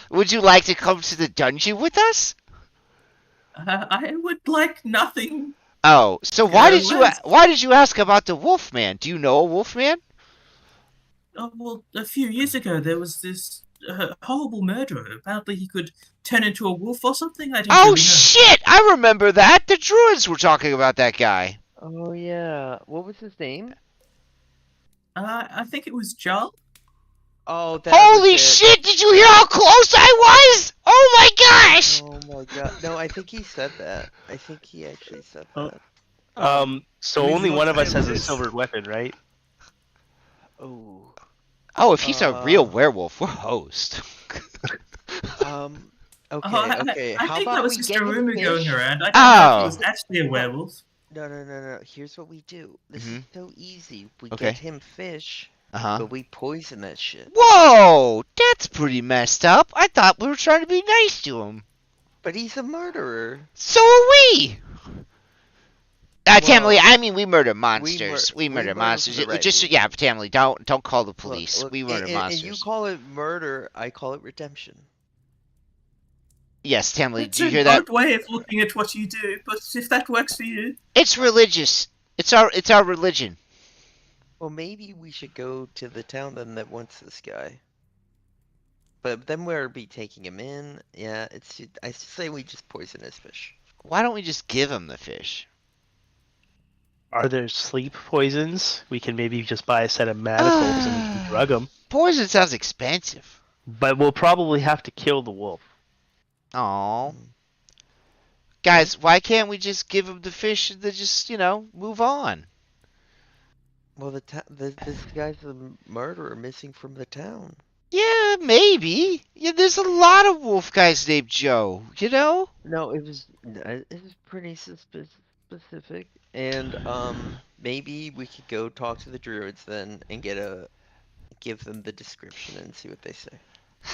Would you like to come to the dungeon with us? I would like nothing. Oh, so why did you let's- why did you ask about the Wolfman? Do you know a Wolfman? Oh, well, a few years ago there was this horrible murderer. Apparently he could turn into a wolf or something. I don't Oh really know. shit! I remember that. The Druids were talking about that guy. Oh yeah, what was his name? I think it was Jarl. Oh, that Holy was it. shit! Did you hear how close I was? Oh my gosh! Oh my god. No, I think he said that. I think he actually said Oh. that. So I mean, only you one know of us what has time a it is? silvered weapon, right? Oh. Oh, if he's a real Uh, werewolf, we're host. Okay, Oh, I okay. How think about that was we just get a him rumor going fish? around. I don't know if he was Oh. actually a werewolf. No. Here's what we do. This is so easy. We Okay. get him fish, Uh-huh. but we poison that shit. Whoa! That's pretty messed up. I thought we were trying to be nice to him. But he's a murderer. So are we! Tamily, Well, I mean we murder monsters. We murder murder for monsters. the right Just reason. yeah, Tamily, don't call the Look, police. look, We murder and monsters. you call it murder, I call it redemption. Yes, Tamily, It's do you an hear that? odd way of looking at what you do, but if that works for you, It's religious. It's our religion. Well, maybe we should go to the town then that wants this guy. But then we'll be taking him in. Yeah, I say we just poison his fish. Why don't we just give him the fish? Are there sleep poisons? We can maybe just buy a set of manacles and we can drug them. Poison sounds expensive. But we'll probably have to kill the wolf. Aww. Guys, why can't we just give him the fish and then just, move on? Well, this guy's a murderer missing from the town. Yeah, maybe. Yeah, there's a lot of wolf guys named Joe, No, it was pretty specific, and maybe we could go talk to the druids then and give them the description and see what they say.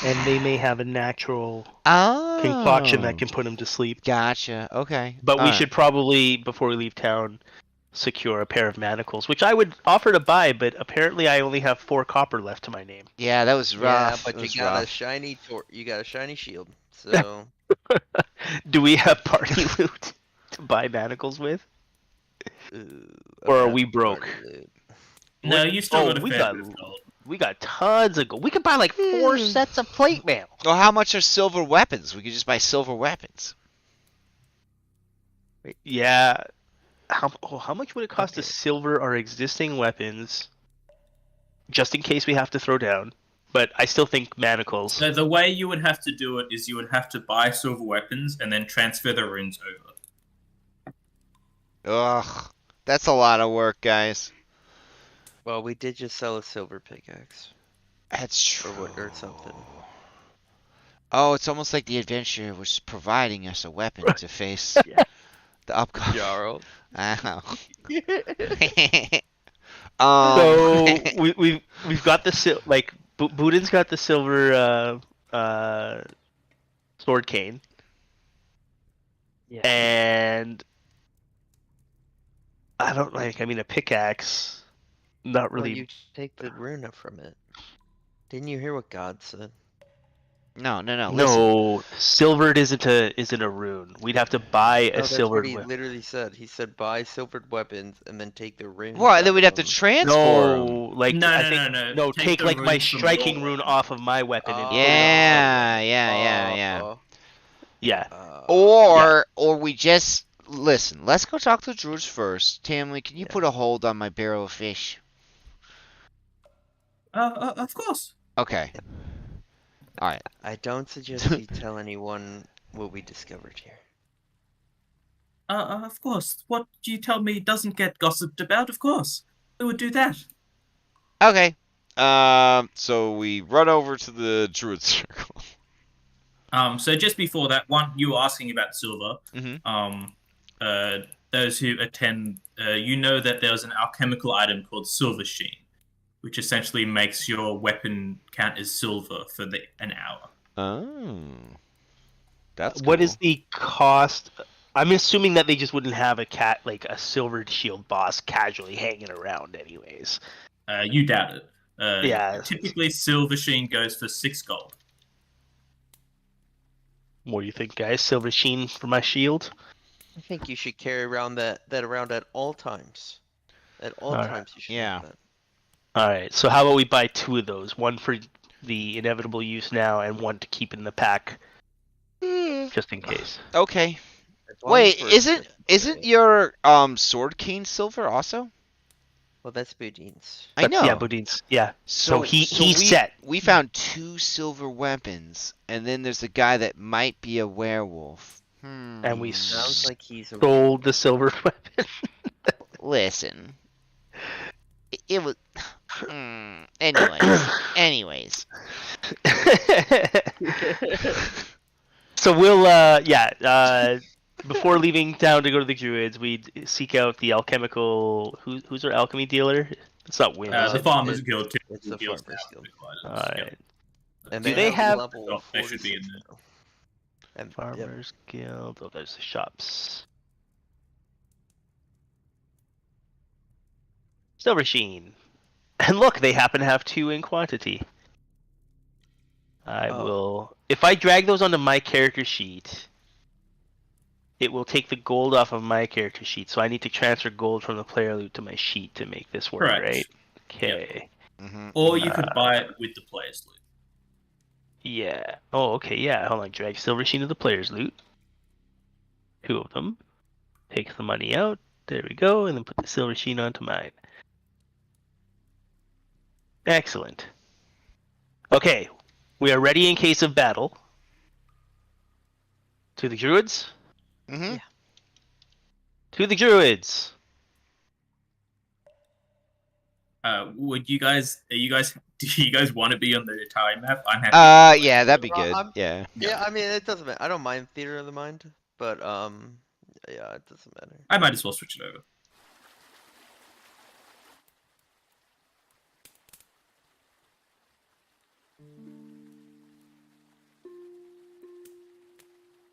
And they may have a natural Oh. concoction that can put him to sleep. Gotcha. Okay. But we Alright. should probably, before we leave town, secure a pair of manacles, which I would offer to buy, but apparently I only have 4 copper left to my name. Yeah, that was Yeah, rough. but It you was got a rough. shiny you got a shiny shield. So Do we have party loot to buy manacles with? Or are we broke? No, you still got a we fair got bit of gold. we got tons of gold. We could buy like 4 sets of plate mail. Well, how much are silver weapons? We could just buy silver weapons. Yeah. How much would it cost to Okay. silver our existing weapons, just in case we have to throw down? But I still think manacles. So the way you would have to do it is you would have to buy silver weapons and then transfer the runes over. Ugh, that's a lot of work, guys. Well, we did just sell a silver pickaxe That's true. or something. Oh, it's almost like the adventurer was providing us a weapon to face Yeah. the upcoming. Jarl. Ow. So we've got the Budin's got the silver sword cane. Yeah. And I don't I mean a pickaxe. Not Well, really. you take the rune up from it. Didn't you hear what God said? No. Listen. No, silvered isn't a rune. We'd have to buy No, a that's silvered what he weapon. literally said. He said buy silvered weapons and then take the rune. Well, then we'd have to transform. No, like No, I no, think no. no, Take take the like my runes from striking your rune weapon. off of my weapon and put it on. Yeah. Yeah. Or we just listen. Let's go talk to the druids first. Tamlin, can you put a hold on my barrel of fish? Of course. Okay. All right. I don't suggest you tell anyone what we discovered here. Of course. What you tell me doesn't get gossiped about, of course. Who would do that? Okay. So we run over to the druid circle. So just before that, one you were asking about silver. Mm-hmm. Those who attend, you know that there's an alchemical item called silver sheen, which essentially makes your weapon count as silver for an hour. Oh. That's What cool. is the cost? I'm assuming that they just wouldn't have a silvered shield boss casually hanging around anyways. You doubt it. Yeah. Typically, silver sheen goes for 6 gold. What do you think, guys? Silver sheen for my shield? I think you should carry around that around at all times. At all Alright. times you should Yeah. have that. Alright, so how about we buy 2 of those? One for the inevitable use now and one to keep in the pack. Just in case. Okay. As long Wait, as we're- isn't your sword cane silver also? Well, that's Boudin's. I know. Yeah, Boudin's. Yeah. So he's we, set. We found 2 silver weapons, and then there's a guy that might be a werewolf. And we Sounds like he's a sold the silver weapon. Listen. It was. Anyways. So we'll before leaving town to go to the druids, we seek out the alchemical. Who's our alchemy dealer? It's not Win. is The it? Farmers Guild. It's the Guilds Farmers have Guild. items. Alright. And Do they have- level Oh, they should be in 46 there. now. And, Farmers Guild. Oh, there's the shops. Silver Sheen. And look, they happen to have 2 in quantity. I Oh. will. If I drag those onto my character sheet, it will take the gold off of my character sheet. So I need to transfer gold from the player loot to my sheet to make this work, Correct. right? Okay. Mm-hmm. Or you could buy it with the player's loot. Yeah. Oh, okay. Yeah. Hold on. Drag Silver Sheen to the player's loot. 2 of them. Take the money out. There we go. And then put the Silver Sheen onto mine. Excellent. Okay. We are ready in case of battle. To the druids? Mm-hmm. To the druids! Do you guys want to be on the Otari map? I'm happy. Yeah, that'd be Well, good. I'm- Yeah. Yeah, I mean it doesn't matter. I don't mind theater of the mind, but yeah, it doesn't matter. I might as well switch it over.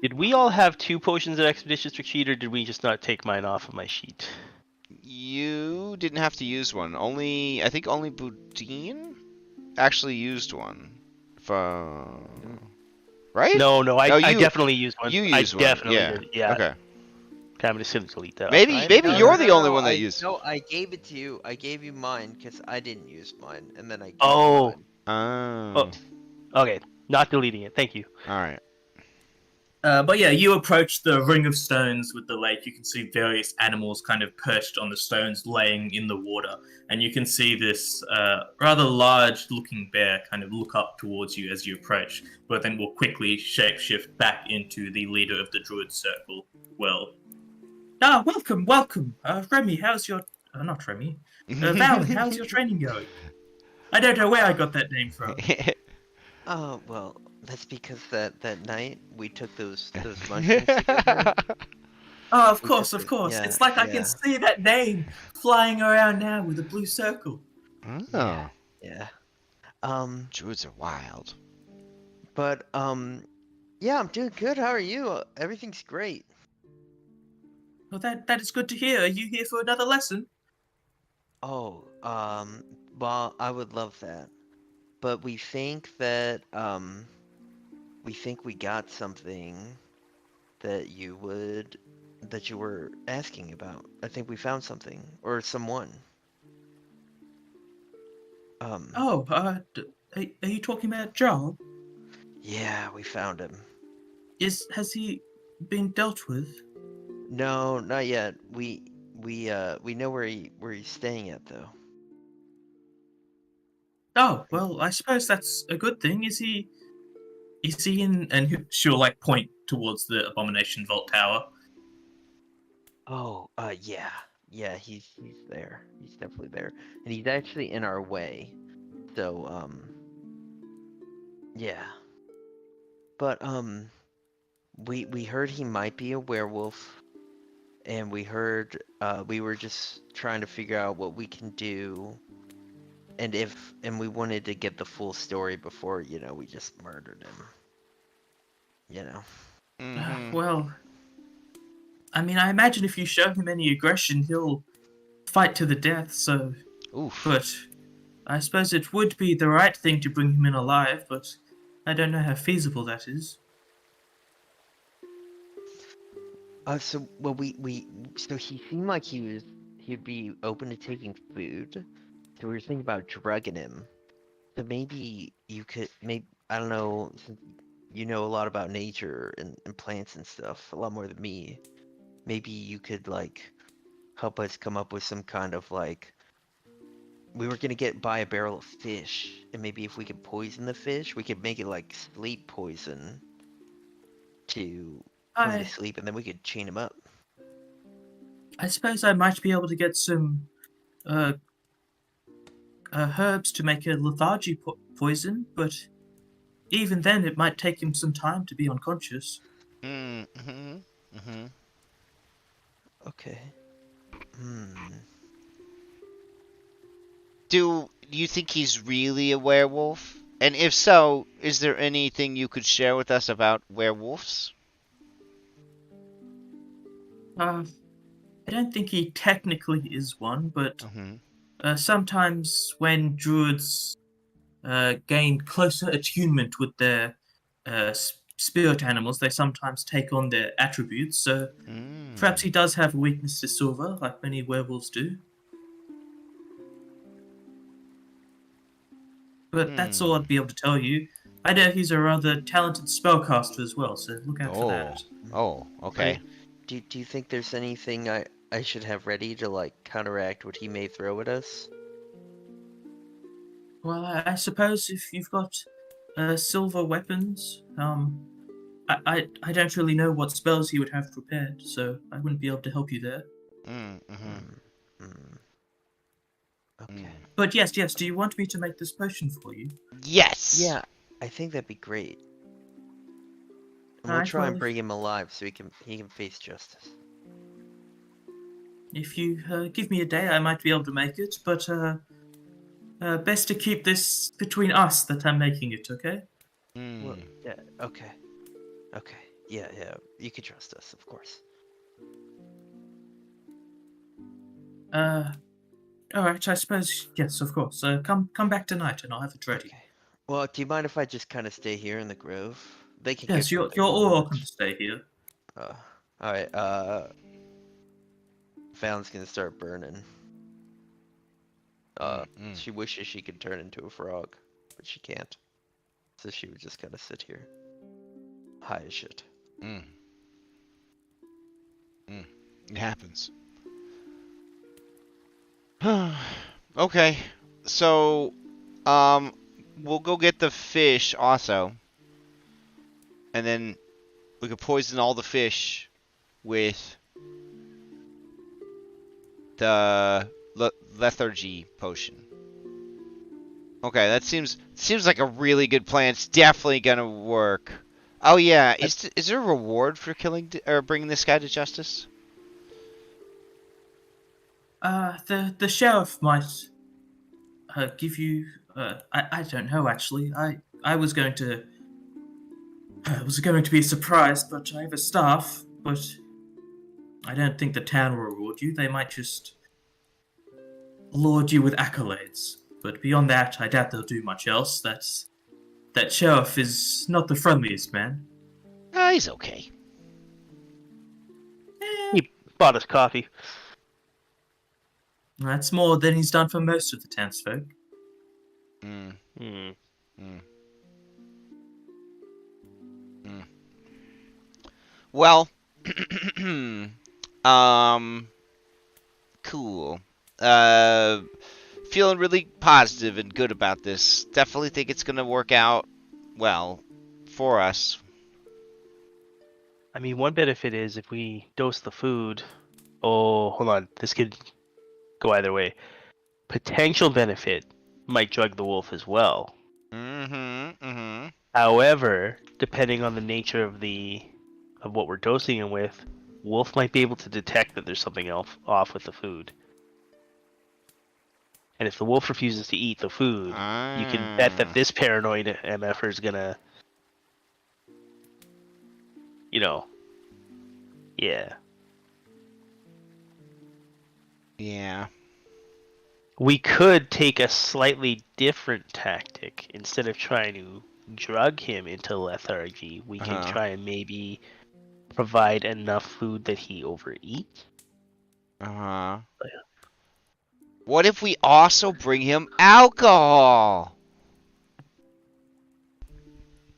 Did we all have 2 potions of expeditious retreat, or did we just not take mine off of my sheet? You didn't have to use one. I think only Boudin actually used one. Right? No, I you definitely used one. you I used one. definitely Yeah. did. Yeah. Okay. I'm just gonna delete that. Maybe No, you're no, the no, only no, one that I, used. no, I gave it to you. I gave you mine because I didn't use mine, and then I gave you Oh. mine. Oh. Okay. Not deleting it. Thank you. All right. But yeah, you approach the ring of stones with the lake. You can see various animals kind of perched on the stones, laying in the water. And you can see this rather large-looking bear kind of look up towards you as you approach, but then will quickly shapeshift back into the leader of the druid circle. Well, welcome. Remy, how's your... not Remy. Valen, how's your training going? I don't know where I got that name from. Oh, well, that's because that night we took those mushrooms together. Oh, of We course, took of it. course. Yeah, It's like I can yeah. see that name flying around now with a blue circle. Oh. Yeah. Druids are wild. But yeah, I'm doing good. How are you? Everything's great. Well, that is good to hear. Are you here for another lesson? Oh, well, I would love that. But we think that we got something that you were asking about. I think we found something or someone. Oh, are you talking about Joel? Yeah, we found him. Has he been dealt with? No, not yet. We know where he's staying at though. Oh, well, I suppose that's a good thing. Is he in? And she'll like point towards the Abomination Vault Tower. Oh, yeah. Yeah, he's there. He's definitely there. And he's actually in our way. So, yeah. But, we heard he might be a werewolf. And we heard, we were just trying to figure out what we can do. And we wanted to get the full story before, we just murdered him. Mhm. Well, I mean, I imagine if you show him any aggression, he'll fight to the death. So, Oof. but I suppose it would be the right thing to bring him in alive. But I don't know how feasible that is. So well, so he seemed like he'd be open to taking food. So we were thinking about drugging him. So maybe you could, I don't know, since you know a lot about nature and plants and stuff, a lot more than me. Maybe you could like help us come up with some kind of like. We were gonna buy a barrel of fish, and maybe if we could poison the fish, we could make it like sleep poison to put him to I sleep, and then we could chain him up. suppose I might be able to get some uh, herbs to make a lethargy poison, but even then, it might take him some time to be unconscious. Mhm. Mhm. Okay. Do you think he's really a werewolf? And if so, is there anything you could share with us about werewolves? I don't think he technically is one, but Mhm. sometimes when druids gain closer attunement with their spirit animals, they sometimes take on their attributes. So perhaps he does have a weakness to silver, like many werewolves do. But that's all I'd be able to tell you. I know he's a rather talented spellcaster as well, so look out for that. Oh, okay. Do you think there's anything I should have ready to like counteract what he may throw at us? Well, I suppose if you've got silver weapons, I don't really know what spells he would have prepared, so I wouldn't be able to help you there. Okay. But yes, do you want me to make this potion for you? Yes. Yeah, I think that'd be great. And we'll Alright, try and well, bring him alive so he can face justice. If you give me a day, I might be able to make it, but best to keep this between us that I'm making it, okay? Well, yeah, okay. Okay. Yeah, you can trust us, of course. All right. I suppose yes, of course. Come back tonight, and I'll have it ready. Okay. Well, do you mind if I just kind of stay here in the grove? They can Yes, get you're moving all on welcome it. to stay here. All right. Fallon's gonna start burning. She wishes she could turn into a frog, but she can't. So she would just kind of sit here, high as shit. It happens. Okay, so we'll go get the fish also, and then we could poison all the fish with the lethargy potion. Okay, that seems like a really good plan. It's definitely gonna work. Oh yeah, is there a reward for killing or bringing this guy to justice? The sheriff might give you. I don't know actually. I was going to. It was going to be a surprise, but I have a staff. But I don't think the town will reward you. They might just lord you with accolades. But beyond that, I doubt they'll do much else. That sheriff is not the friendliest man. He's okay. He bought us coffee. That's more than he's done for most of the townsfolk. Well, cool. Feeling really positive and good about this. Definitely think it's gonna work out well for us. I mean, one benefit is if we dose the food. Oh, hold on. This could go either way. Potential benefit might drug the wolf as well. However, depending on the nature of what we're dosing him with, wolf might be able to detect that there's something else off with the food. And if the wolf refuses to eat the food, you can bet that this paranoid MFer is gonna, yeah. Yeah. We could take a slightly different tactic. Instead of trying to drug him into lethargy, we can try and maybe provide enough food that he overeats. What if we also bring him alcohol?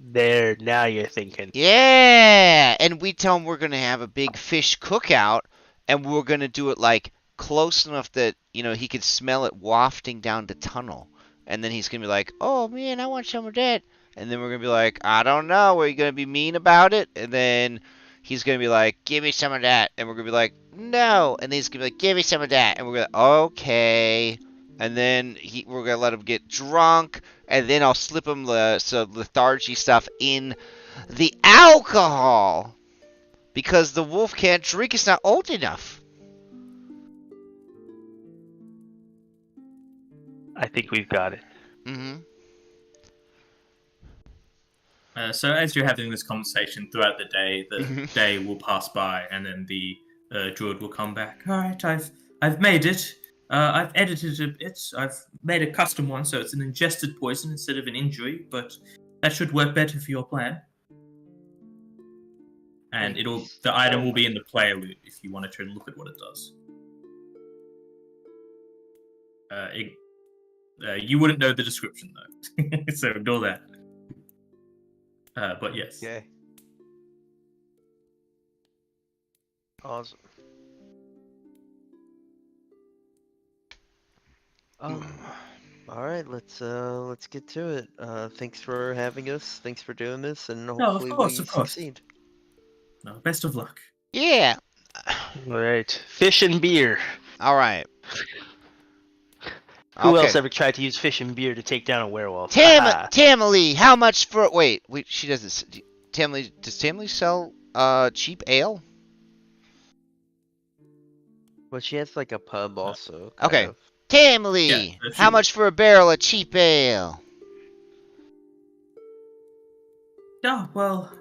There, now you're thinking. Yeah, and we tell him we're gonna have a big fish cookout, and we're gonna do it like close enough that he could smell it wafting down the tunnel, and then he's gonna be like, "Oh man, I want some of that," and then we're gonna be like, "I don't know, are you gonna be mean about it?" And then he's gonna be like, "Give me some of that," and we're gonna be like, "No," and then he's gonna be like, "Give me some of that," and we're gonna okay. And then we're gonna let him get drunk, and then I'll slip him some lethargy stuff in the alcohol because the wolf can't drink; it's not old enough. I think we've got it. So as you're having this conversation throughout the day, the day will pass by, and then the druid will come back. All right, I've made it. I've edited it a bit. I've made a custom one, so it's an ingested poison instead of an injury, but that should work better for your plan. And the item will be in the player loot if you wanted to look at what it does. You wouldn't know the description though, so ignore that. But yes. Okay. Awesome. All right, let's get to it. Thanks for having us. Thanks for doing this, and hopefully we succeed. No, best of luck. Yeah. All right, fish and beer. All right. Who else ever tried to use fish and beer to take down a werewolf? Tamily, how much for? Wait, she does this. Tamily, does Tamily sell cheap ale? Well, she has like a pub also. Okay. Tamily, how much for a barrel of cheap ale? Oh, well,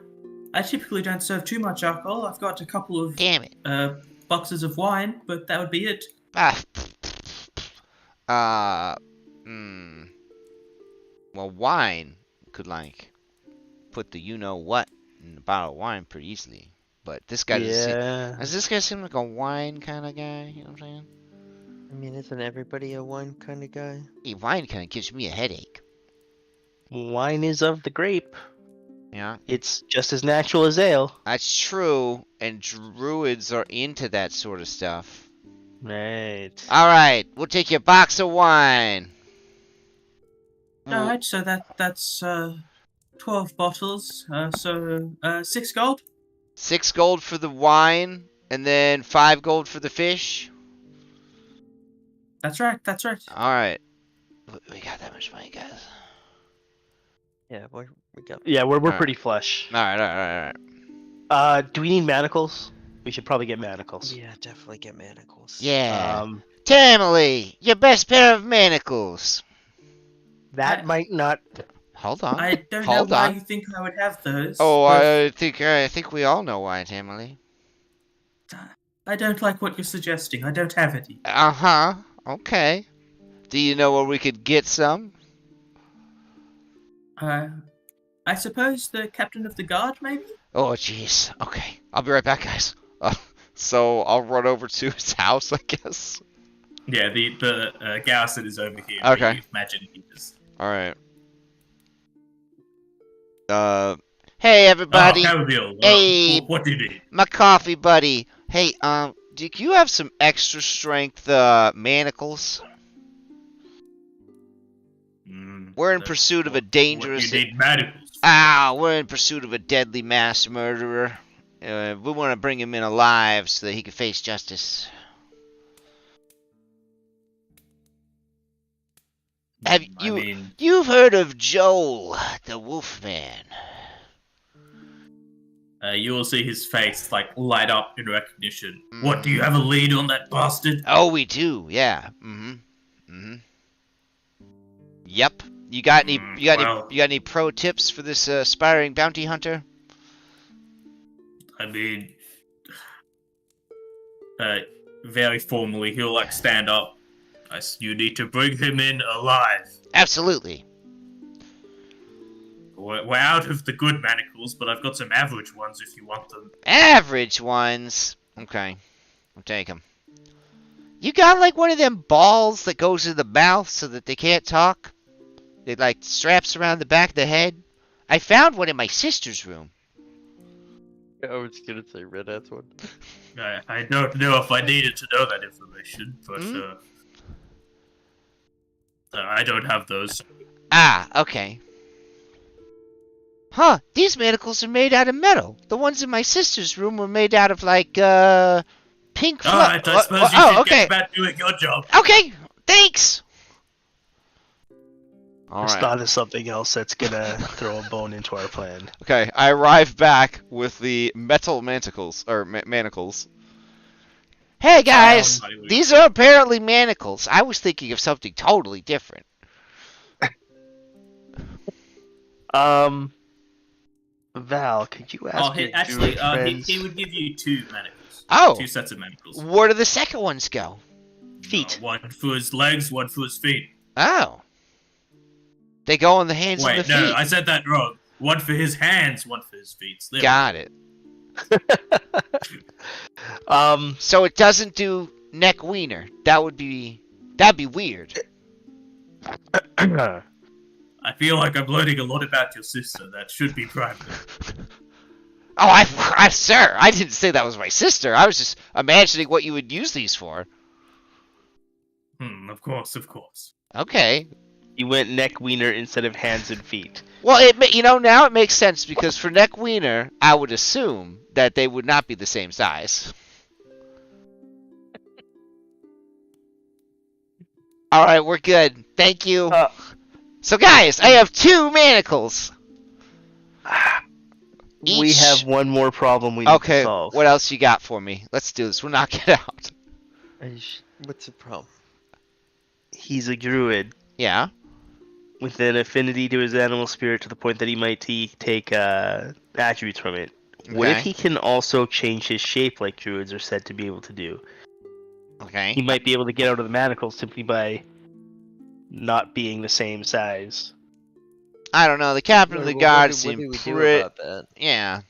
I typically don't serve too much alcohol. I've got a couple of boxes of wine, but that would be it. Well, wine could like put the you know what in a bottle of wine pretty easily. But this guy does this guy seem like a wine kind of guy? You know what I'm saying? I mean, isn't everybody a wine kind of guy? Hey, wine kind of gives me a headache. Wine is of the grape. Yeah, It's just as natural as ale. that's true. And druids are into that sort of stuff. Right. All right, we'll take your box of wine. Alright, so that's 12 bottles, so 6 gold? 6 gold for the wine, and then 5 gold for the fish. That's right. All right, we got that much money, guys. Yeah, we got. Yeah, we're Alright. pretty flush. All right. Do we need manacles? We should probably get manacles. Yeah, definitely get manacles. Yeah. Um, Tamily, your best pair of manacles. that might not. Hold on. I don't know Hold why on. you think I would have those. Oh, but I think we all know why, Tamily. I don't like what you're suggesting. I don't have any. Uh-huh. Okay. Do you know where we could get some? I suppose the captain of the guard, maybe? Oh, jeez. Okay. I'll be right back, guys. So I'll run over to his house, I guess. Yeah, the gaslit is over here. Okay. You imagine he just... All right. Hey, everybody. Oh, Cavill, Hey. what do you need? My coffee buddy. Hey, do you have some extra strength, manacles? We're in pursuit of a dangerous... You need manacles. We're in pursuit of a deadly mass murderer. We want to bring him in alive so that he can face justice. You've heard of Joel, the Wolfman? You will see his face like light up in recognition. What, do you have a lead on that bastard? Oh, we do. Yeah. Yep. You got any pro tips for this aspiring bounty hunter? I mean, very formally, he'll like stand up. You need to bring him in alive. Absolutely. We're out of the good manacles, but I've got some average ones if you want them. Average ones? Okay. I'll take them. You got like one of them balls that goes in the mouth so that they can't talk? It like straps around the back of the head? I found one in my sister's room. I was gonna say Red Hat's one. I don't know if I needed to know that information, but I don't have those. Okay. Huh, these manacles are made out of metal. The ones in my sister's room were made out of like, pink Alright, I suppose you should get back doing your job. Okay, thanks! Just thought of something else that's gonna throw a bone into our plan. Okay, I arrive back with the metal manacles, manacles. Hey guys, these are apparently manacles. I was thinking of something totally different. Val, could you ask he would give you 2 manacles. Oh. 2 sets of manacles. Where do the second ones go? Feet. One for his legs, one for his feet. Oh. They go on the hands and the feet. Wait, no, I said that wrong. One for his hands, one for his feet. Got it. So it doesn't do neck wiener. That'd be weird. I feel like I'm learning a lot about your sister. That should be private. Oh, sir, I didn't say that was my sister. I was just imagining what you would use these for. Of course. Okay. You went neck wiener instead of hands and feet. Well, now it makes sense because for neck wiener, I would assume that they would not be the same size. All right, we're good. Thank you. So, guys, I have 2 manacles. We have one more problem we need to solve. What else you got for me? Let's do this. We'll knock it out. What's the problem? He's a druid. Yeah. With an affinity to his animal spirit to the point that he might take attributes from it. What if he can also change his shape like druids are said to be able to do? Okay. He might be able to get out of the manacles simply by not being the same size. I don't know. The captain of the guard What seemed do we do pretty. about that? Yeah.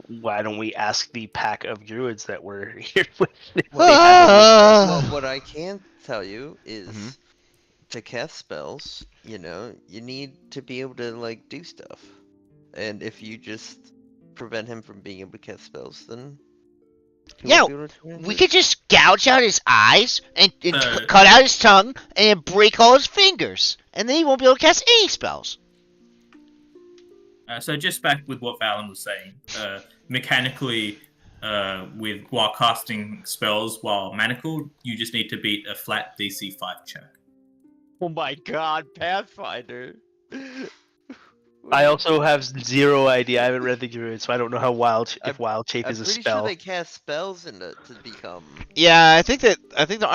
Why don't we ask the pack of druids that were here with Ah! Well, what I can tell you is Mhm. to cast spells, you need to be able to like do stuff. And if you just prevent him from being able to cast spells, then he Yeah, won't be able to do anything. we could just gouge out his eyes and Uh, cut out his tongue and break all his fingers, and then he won't be able to cast any spells. So just back with what Valen was saying, mechanically, while casting spells while manacled, you just need to beat a flat DC 5 check. Oh my god, Pathfinder. I also have zero idea. I haven't read the druid, so I don't know how wild shape I'm is a pretty spell. sure they cast spells to become. Yeah, I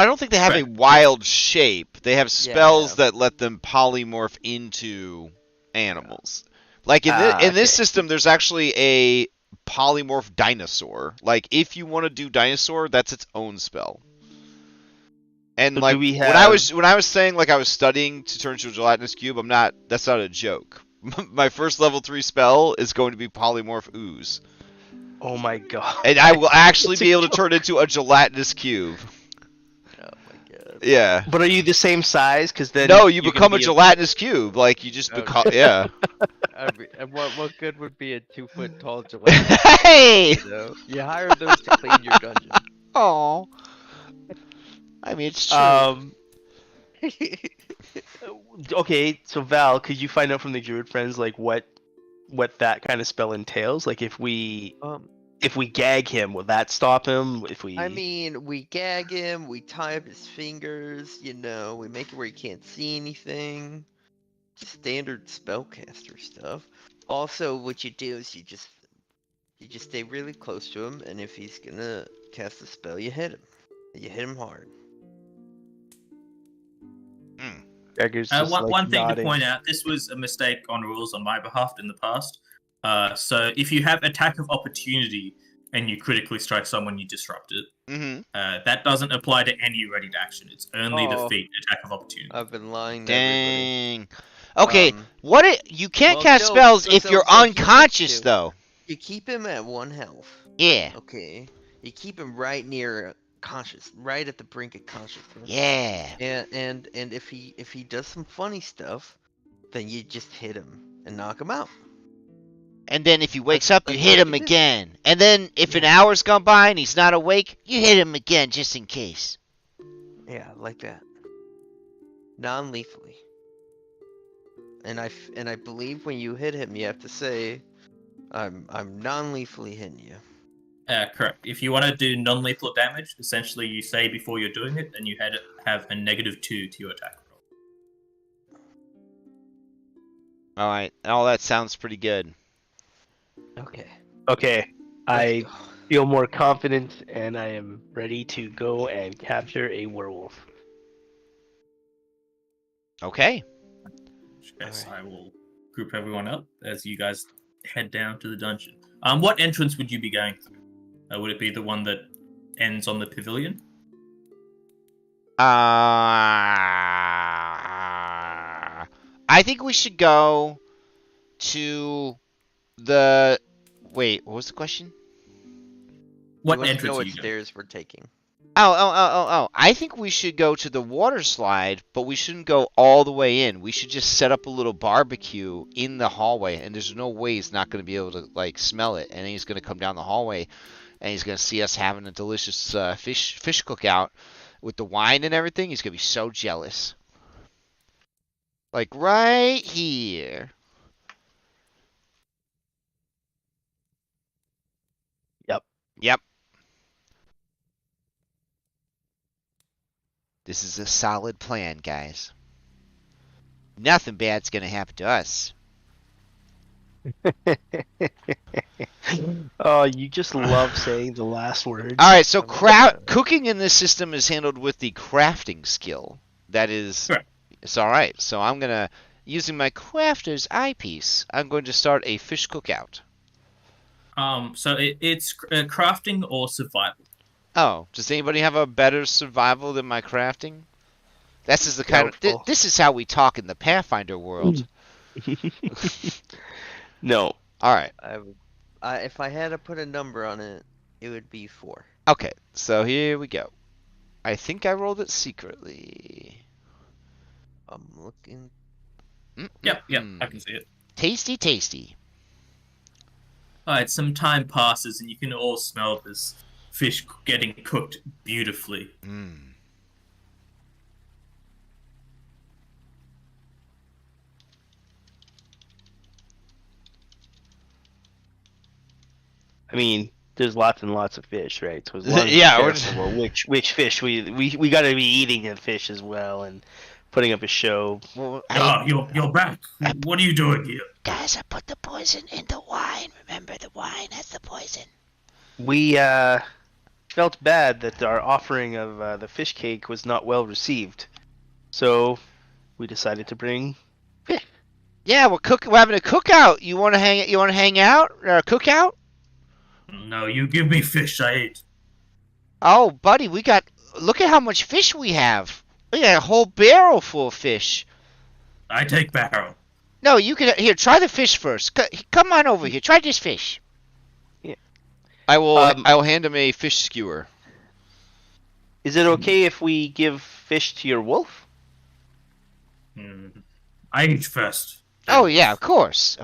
don't think they have a Right. wild shape. They have spells Yeah. that let them polymorph into animals. Like in Ah, this okay. system, there's actually a polymorph dinosaur. Like if you want to do dinosaur, that's its own spell. And So do like we when I was saying like I was studying to turn into a gelatinous cube, that's not a joke. My first level 3 spell is going to be polymorph ooze. Oh my god. And I will actually It's a be able to joke. turn into a gelatinous cube. Oh my god. Yeah. But are you the same size? Because then No, you you're become gonna a be gelatinous cube. Like you just Okay. become. Yeah. And what good would be a 2-foot tall gelatinous? Hey. You hire those to clean your dungeon. Oh. I mean, it's true. Okay, so Val, could you find out from the druid friends like what that kind of spell entails? Like if we gag him, will that stop him? If we I mean, we gag him, we tie up his fingers, we make it where he can't see anything. Just standard spellcaster stuff. Also, what you do is you just stay really close to him, and if he's gonna cast a spell, you hit him. You hit him hard. Gregor's just One thing nodding. to point out, this was a mistake on rules on my behalf in the past. So if you have attack of opportunity and you critically strike someone, you disrupt it. Mm-hmm. That doesn't apply to any readied action. It's only the Oh. feat attack of opportunity. I've been lying to everybody. Dang. Okay. You can't well, cast so- spells so- if so- you're so here's what you unconscious, do. though. You keep him at 1 health. Yeah. Okay. You keep him right near conscious, right at the brink of consciousness. Yeah. And if he does some funny stuff, then you just hit him and knock him out. And then if he wakes That's- up, you that's hit what him you do. again. And then if an hour's gone by and he's not awake, you hit him again just in case. Yeah, like that. Non-lethally. And I believe when you hit him, you have to say, "I'm non-lethally hitting you." Correct. If you want to do non-lethal damage, essentially you say before you're doing it, and you have a -2 to your attack roll. All right. All that sounds pretty good. Okay. Okay, I Let's go. feel more confident, and I am ready to go and capture a werewolf. Okay. Yes, Alright. I will group everyone up as you guys head down to the dungeon. What entrance would you be going through? Would it be the one that ends on the pavilion? I think we should go to the. Wait, what was the question? What He wants to entrance know are what you going? stairs we're taking. Oh. I think we should go to the water slide, but we shouldn't go all the way in. We should just set up a little barbecue in the hallway, and there's no way he's not going to be able to, like, smell it. And then he's going to come down the hallway, and he's going to see us having a delicious fish cookout with the wine and everything. He's going to be so jealous. Like, right here. Yep. This is a solid plan, guys. Nothing bad's gonna happen to us. Oh, you just love saying the last word. Alright, so Oh, cooking in this system is handled with the crafting skill. That is... Correct. It's alright, so I'm gonna... Using my crafter's eyepiece, I'm going to start a fish cookout. So it's crafting or survival. Oh, does anybody have a better survival than my crafting? This is the kind of Doubtful. this is how we talk in the Pathfinder world. No. All right. If I had to put a number on it, it would be 4. Okay. So here we go. I think I rolled it secretly. I'm looking. Yep, I can see it. Tasty, tasty. Alright, some time passes and you can all smell this fish getting cooked beautifully. Mm. I mean, there's lots and lots of fish, right? So as long as Yeah, we're we're careful about which fish we got to be eating the fish as well and putting up a show. Well, You're back. What are you doing here? guys, I put the poison in the wine. Remember, the wine has the poison. We felt bad that our offering of the fish cake was not well received, so we decided to bring fish. Yeah, we're having a cookout. You want to hang out? Cookout? No, you give me fish, I eat. Oh, buddy, look at how much fish we have. We got a whole barrel full of fish. I take barrel. No, you can here. Try the fish first. Come on over here. Try this fish. Yeah. I will hand him a fish skewer. Is it okay if we give fish to your wolf? I eat first. Oh yeah, of course.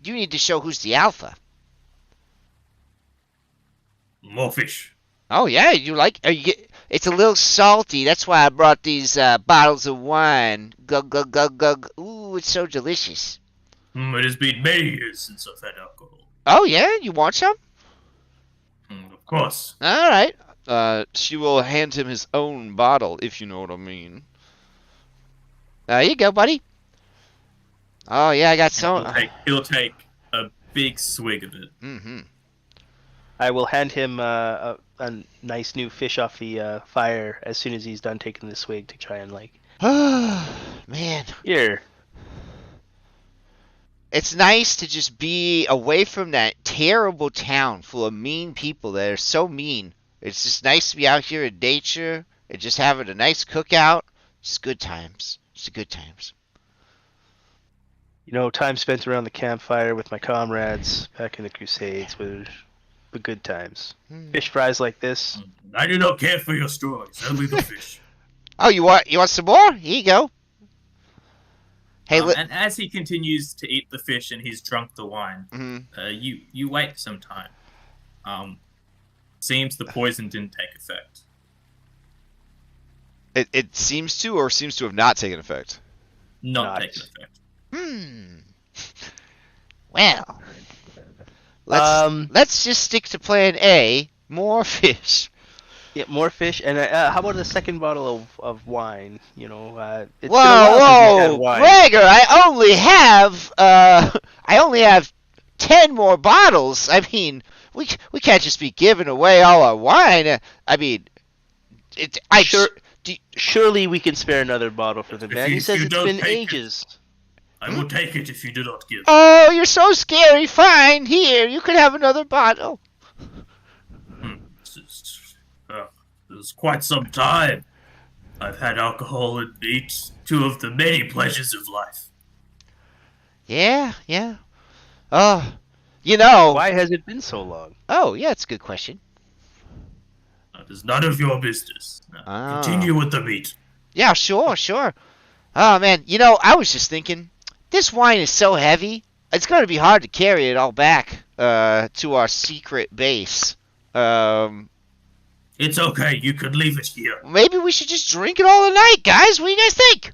You need to show who's the alpha. More fish. Oh yeah, it's a little salty. That's why I brought these bottles of wine. Gug gug gug gug. Ooh, it's so delicious. It has been many years since I've had alcohol. Oh yeah, you want some? Of course. All right. She will hand him his own bottle, if you know what I mean. There you go, buddy. Oh yeah, I got some. He'll take a big swig of it. Mm-hmm. I will hand him a nice new fish off the fire as soon as he's done taking the swig to try and Man. Here. It's nice to just be away from that terrible town full of mean people that are so mean. It's just nice to be out here in nature and just having a nice cookout. Just good times. Just good times. You know, time spent around the campfire with my comrades back in the Crusades were good times. Fish fries like this. I do not care for your stories, only the fish. Oh, you want some more? Here you go. Hey, and as he continues to eat the fish and he's drunk the wine, you wait some time. Seems the poison didn't take effect. It seems to, or seems to have not taken effect. Not taken effect. Well, let's just stick to plan A. More fish. Yeah, more fish. And how about a second bottle of wine? You know, it's been a Whoa, while since we've had wine. Gregor! I only have 10 more bottles. I mean, we can't just be giving away all our wine. I mean, surely we can spare another bottle for the man. He says it's been ages. I will take it if you do not give. Oh, you're so scary. Fine, here, you can have another bottle. It's quite some time. I've had alcohol and meat, two of the many pleasures of life. Yeah. Oh, you know. Why has it been so long? Oh, yeah, it's a good question. That is none of your business. Now, continue with the meat. Yeah, sure. Oh, man, you know, I was just thinking, this wine is so heavy, it's going to be hard to carry it all back to our secret base. It's okay, you could leave it here. Maybe we should just drink it all night, guys. What do you guys think?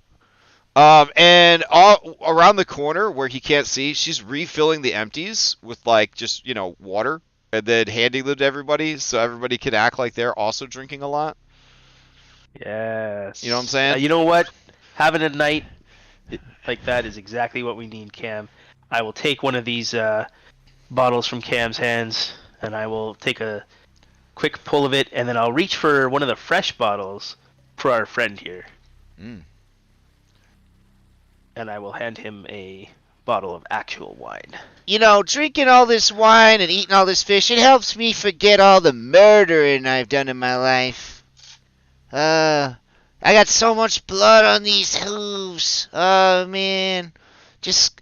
And all around the corner where he can't see, she's refilling the empties with, just, water. And then handing them to everybody so everybody can act like they're also drinking a lot. Yes. You know what I'm saying? You know what? Having a night like that is exactly what we need, Cam. I will take one of these bottles from Cam's hands, and I will take a quick pull of it, and then I'll reach for one of the fresh bottles for our friend here. And I will hand him a bottle of actual wine. You know, drinking all this wine and eating all this fish, it helps me forget all the murdering I've done in my life. I got so much blood on these hooves. Oh, man. Just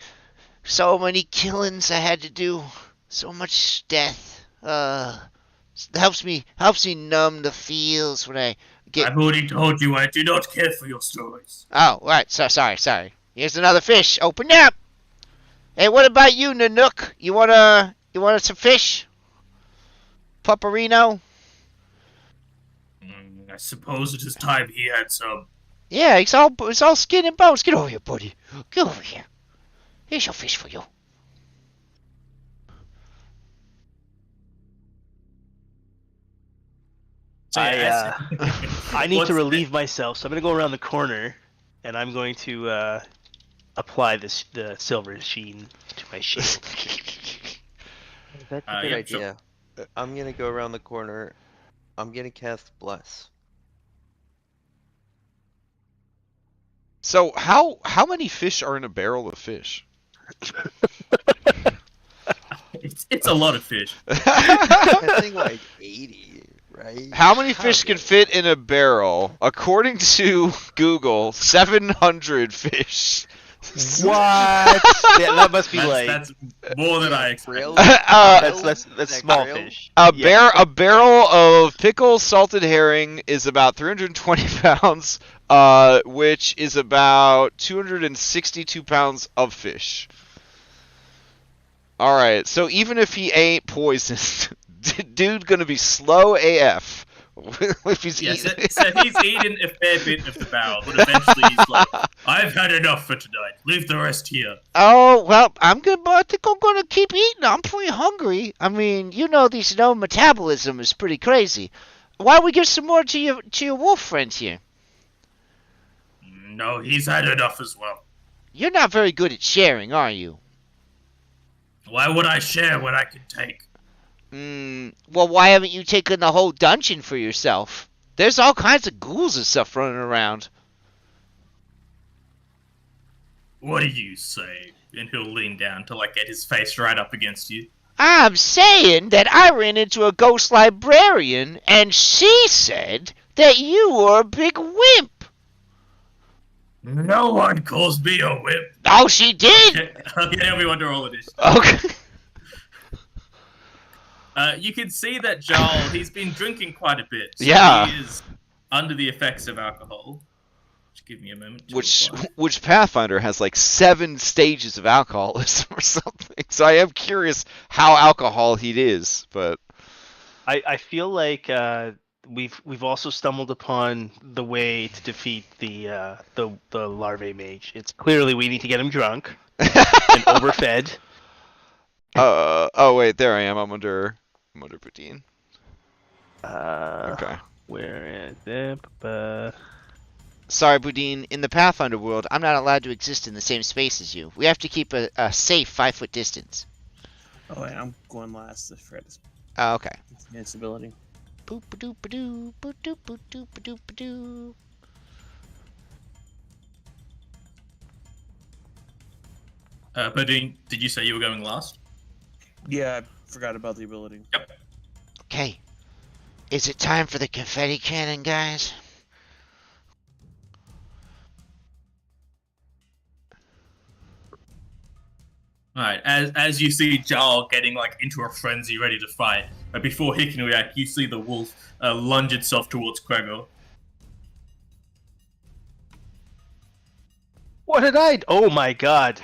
so many killings I had to do. So much death. Helps me numb the feels when I get... I've already told you I do not care for your stories. Oh, right. Sorry. Here's another fish. Open up. Hey, what about you, Nanook? You wanna some fish? Paparino? I suppose it is time he had some. Yeah, it's all skin and bones. Get over here, buddy. Get over here. Here's your fish for you. So, yeah, I need What's to relieve myself, so I'm gonna go around the corner, and I'm going to apply the silver sheen to my shield. That's a good yeah, idea. I'm gonna go around the corner. I'm gonna cast Bless. So how many fish are in a barrel of fish? It's a lot of fish. I think like 80, right? How many fish can fit in a barrel? According to Google, 700 fish. What? Yeah, that must be That's more than I expected. Really? That's small grill? fish. A barrel of pickled salted herring is about 320 pounds, which is about 262 pounds of fish. All right, so even if he ain't poisoned, dude gonna be slow AF. If he's eating. So he's eaten a fair bit of the barrel, but eventually he's like, I've had enough for tonight. Leave the rest here. Oh, well, I'm good, but I think I'm gonna keep eating. I'm pretty hungry. I mean, these metabolism is pretty crazy. Why don't we give some more to your wolf friends here? No, he's had enough as well. You're not very good at sharing, are you? Why would I share what I can take? Well, why haven't you taken the whole dungeon for yourself? There's all kinds of ghouls and stuff running around. What do you say? And he'll lean down to get his face right up against you. I'm saying that I ran into a ghost librarian, and she said that you were a big wimp. No one calls me a whip. Oh, she did? I'll get everyone to roll initiative. Okay. You can see that Joel, he's been drinking quite a bit. So Yeah. He is under the effects of alcohol. Just give me a moment. Which Pathfinder has 7 stages of alcoholism or something. So I am curious how alcohol he is, but I feel like we've also stumbled upon the way to defeat the larvae mage. It's clearly we need to get him drunk and overfed. oh wait, there I am. I'm under Boudin. Okay. Where is it? Sorry, Boudin. In the Pathfinder world, I'm not allowed to exist in the same space as you. We have to keep a safe 5-foot distance. Oh, wait, I'm going last to Fred. Oh, okay. Its ability. Boop-a-doop-a-doo, boop-doop-a-doop-a-doop-a-doo. Badine, did you say you were going last? Yeah, I forgot about the ability. Yep. Okay. Is it time for the confetti cannon, guys? Alright, as you see Joel getting into a frenzy ready to fight, but before he can react, you see the wolf lunge itself towards Gregor. What did I? Oh my god!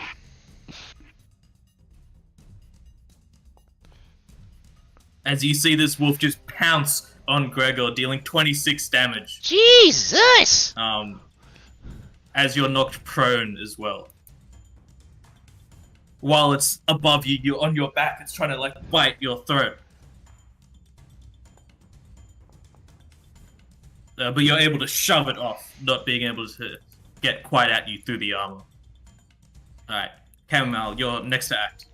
As you see this wolf just pounce on Gregor, dealing 26 damage. Jesus! As you're knocked prone as well. While it's above you, you're on your back, it's trying to bite your throat. But you're able to shove it off, not being able to get quite at you through the armor. Alright, Chamomile, you're next to act.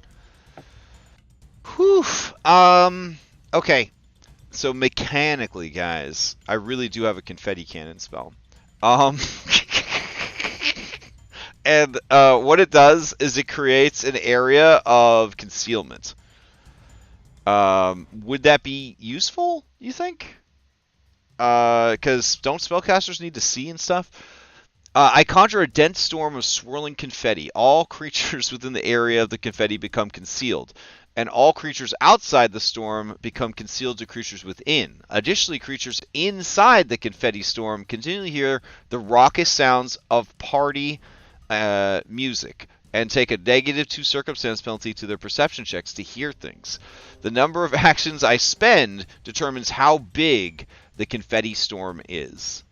Whew. Okay. So mechanically, guys, I really do have a confetti cannon spell. And what it does is it creates an area of concealment. Would that be useful, you think? Because don't spellcasters need to see and stuff? I conjure a dense storm of swirling confetti. All creatures within the area of the confetti become concealed, and all creatures outside the storm become concealed to creatures within. Additionally, creatures inside the confetti storm continually hear the raucous sounds of party music and take a -2 circumstance penalty to their perception checks to hear things. The number of actions I spend determines how big the confetti storm is.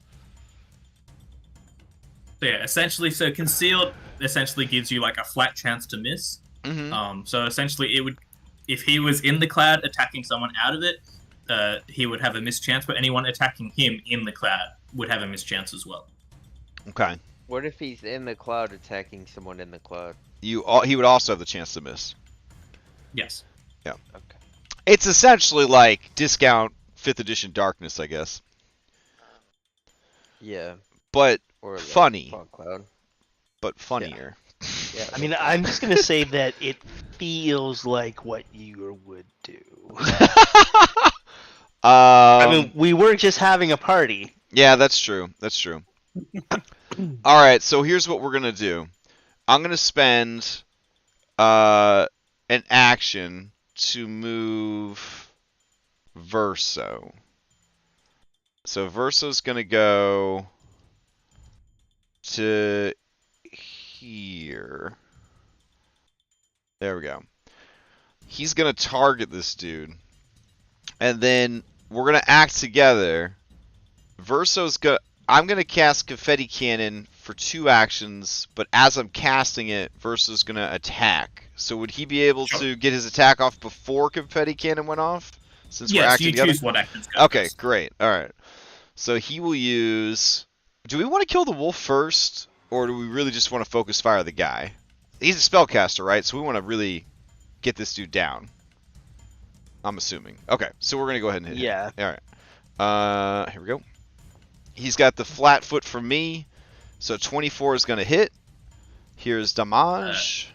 So yeah, essentially, so concealed essentially gives you like a flat chance to miss. So essentially, it would, if he was in the cloud attacking someone out of it, he would have a mischance, but anyone attacking him in the cloud would have a mischance as well. Okay. What if he's in the cloud attacking someone in the cloud? He would also have the chance to miss. Yes. Yeah. Okay. It's essentially like discount 5th edition darkness, I guess. Yeah. But Or like funny. fog cloud. But funnier. Yeah. I mean, I'm just gonna say that it feels like what you would do. I mean, we were just having a party. Yeah, that's true. That's true. All right, so here's what we're gonna do. I'm gonna spend an action to move Verso. So Verso's gonna go to here. There we go. He's gonna target this dude, and then we're gonna act together. Verso's gonna. I'm gonna cast Confetti Cannon for 2 actions, but as I'm casting it, Verso's gonna attack. So would he be able to get his attack off before Confetti Cannon went off? Since we're Yes, acting you together? choose what actions go Okay, first. great. All right. So he will use. Do we want to kill the wolf first, or do we really just want to focus fire the guy? He's a spellcaster, right? So we want to really get this dude down. I'm assuming. Okay, so we're gonna go ahead and hit him. Yeah. All right. Here we go. He's got the flat foot from me, so 24 is gonna hit. Here's damage.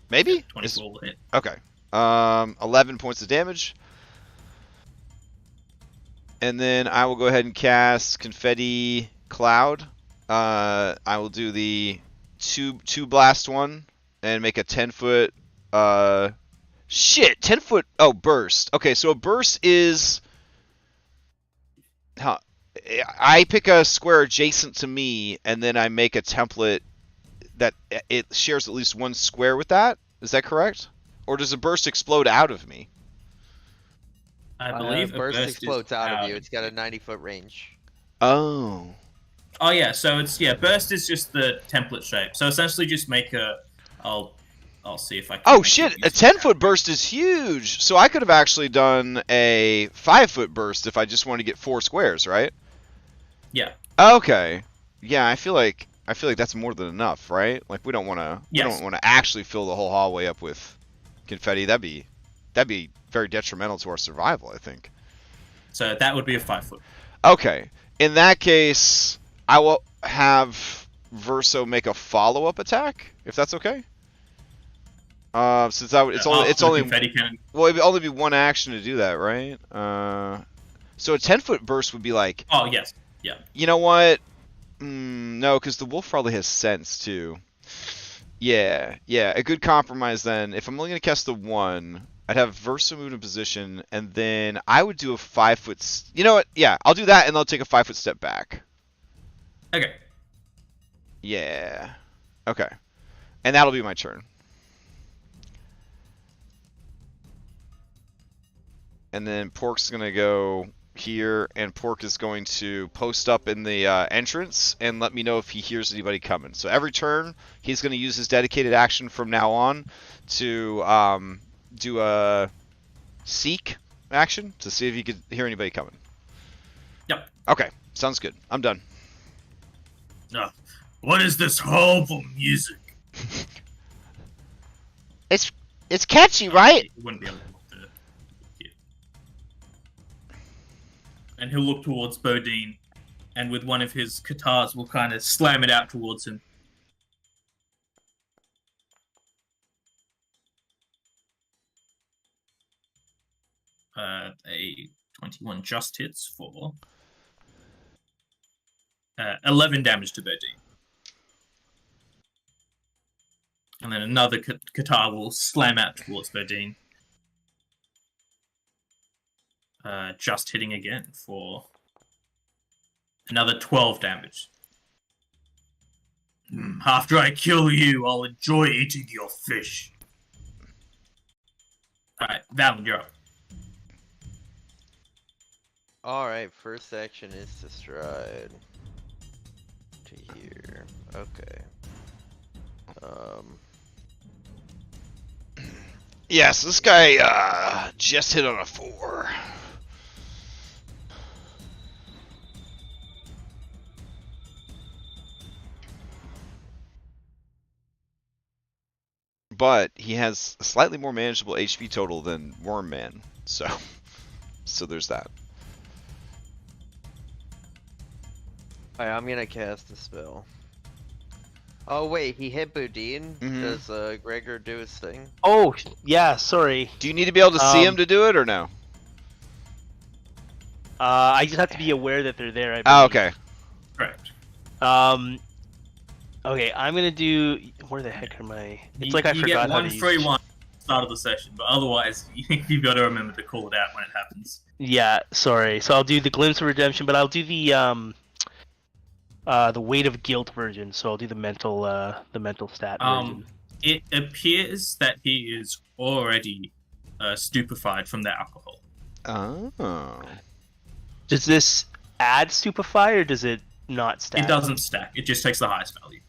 Maybe? 24 will hit. Okay. 11 points of damage. And then I will go ahead and cast Confetti Cloud. I will do the two blast one and make a 10-foot. 10-foot. Oh, burst. Okay, so a burst is. I pick a square adjacent to me, and then I make a template that it shares at least one square with that. Is that correct? Or does a burst explode out of me? I believe a burst burst explodes is out of you. It's got a 90-foot range. Oh. Oh yeah, so it's burst is just the template shape. So essentially, just make a. I'll see if I can. Oh shit! A 10-foot burst is huge. So I could have actually done a 5-foot burst if I just wanted to get 4 squares, right? Yeah. Okay. Yeah, I feel like that's more than enough, right? Like we don't want to. Yes. We don't want to actually fill the whole hallway up with confetti. That'd be very detrimental to our survival, I think. So that would be a 5-foot. Okay. In that case, I will have Verso make a follow-up attack, if that's okay. Since it's only confetti cannon. well, it'd only be one action to do that, right? So a 10-foot burst would be like. Oh yes, yeah. You know what? No, because the wolf probably has sense too. Yeah. A good compromise then. If I'm only gonna cast the one, I'd have Verso move in position, and then I would do a 5-foot. You know what? Yeah, I'll do that, and I'll take a 5-foot step back. Okay. Yeah. Okay. And that'll be my turn. And then Pork's gonna go here, and Pork is going to post up in the entrance and let me know if he hears anybody coming. So every turn, he's gonna use his dedicated action from now on to do a seek action to see if he could hear anybody coming. Yep. Okay, sounds good. I'm done. What is this horrible music? It's catchy, right? He wouldn't be able to look to hear. And he'll look towards Bodine, and with one of his guitars will kind of slam it out towards him. A 21 just hits for 11 damage to Bodine. And then another Qatar will slam out towards Bodine. Just hitting again for another 12 damage. After I kill you, I'll enjoy eating your fish. Alright, Valen, you're up. Alright, first action is to stride. To here. Okay. Yes, this guy just hit on a 4. But he has a slightly more manageable HP total than Worm Man, so there's that. Alright, I'm gonna cast a spell. Oh wait, he hit Boudin? Mm-hmm. Does Gregor do his thing? Oh, yeah, sorry. Do you need to be able to see him to do it, or no? I just have to be aware that they're there, I Oh, believe. okay. Correct. Okay, I'm gonna do... Where the heck am I? It's like I you forgot get how one to free use... one at the start of the session, but otherwise, you've got to remember to call it out when it happens. Yeah, sorry. So I'll do the Glimpse of Redemption, but I'll do the Weight of Guilt version, so I'll do the mental stat version. It appears that he is already stupefied from the alcohol. Oh. Does this add Stupefy, or does it not stack? It doesn't stack. It just takes the highest value.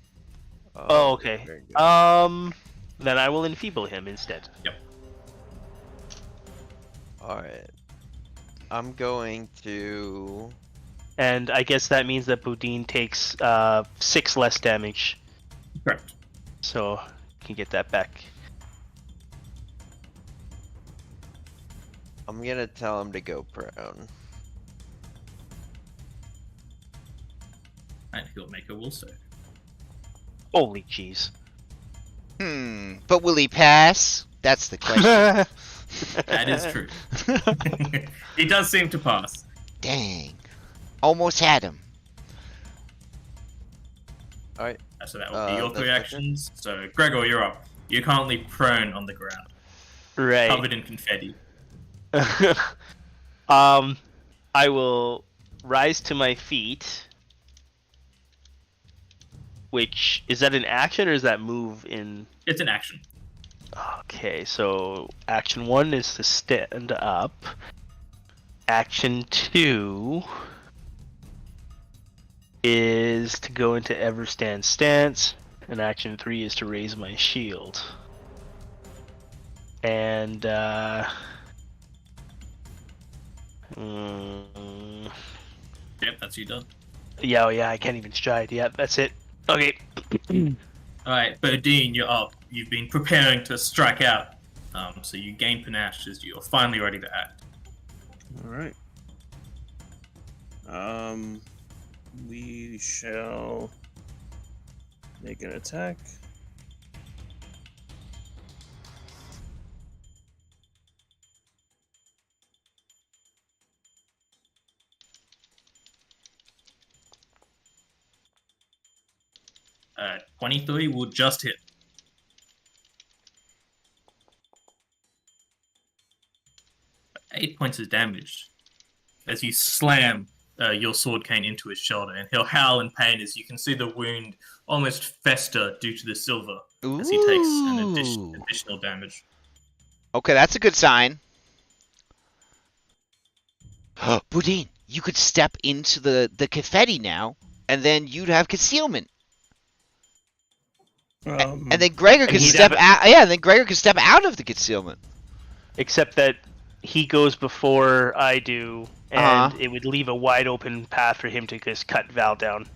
Oh, okay. very good. Then I will enfeeble him instead. Yep. Alright. I'm going to... And I guess that means that Boudin takes 6 less damage, Correct. so can get that back. I'm gonna tell him to go prone. And he'll make a will save. Holy jeez. But will he pass? That's the question. That is true. He does seem to pass. Dang. Almost had him. Alright. So that will be your that's 3 my actions. So, Gregor, you're up. You're currently prone on the ground, Right. covered in confetti. I will rise to my feet. Which, is that an action or is that move in... It's an action. Okay, so action 1 is to stand up. Action 2 is to go into Everstand stance. And action 3 is to raise my shield. And, Yep, that's you done. yeah, oh yeah, I can't even stride. Yeah, that's it. Okay. Alright, Bodine, you're up. You've been preparing to strike out. So you gain panache as you're finally ready to act. Alright. We shall make an attack. Uh, 23 will just hit. Eight points of damage as you slam your sword cane into his shoulder, and he'll howl in pain as you can see the wound almost fester due to the silver as he takes an additional damage. Okay, that's a good sign. Boudin, you could step into the confetti now, and then you'd have concealment. And then Gregor could step out. Yeah, then Gregor could step out of the concealment. Except that he goes before I do, and it would leave a wide open path for him to just cut Val down.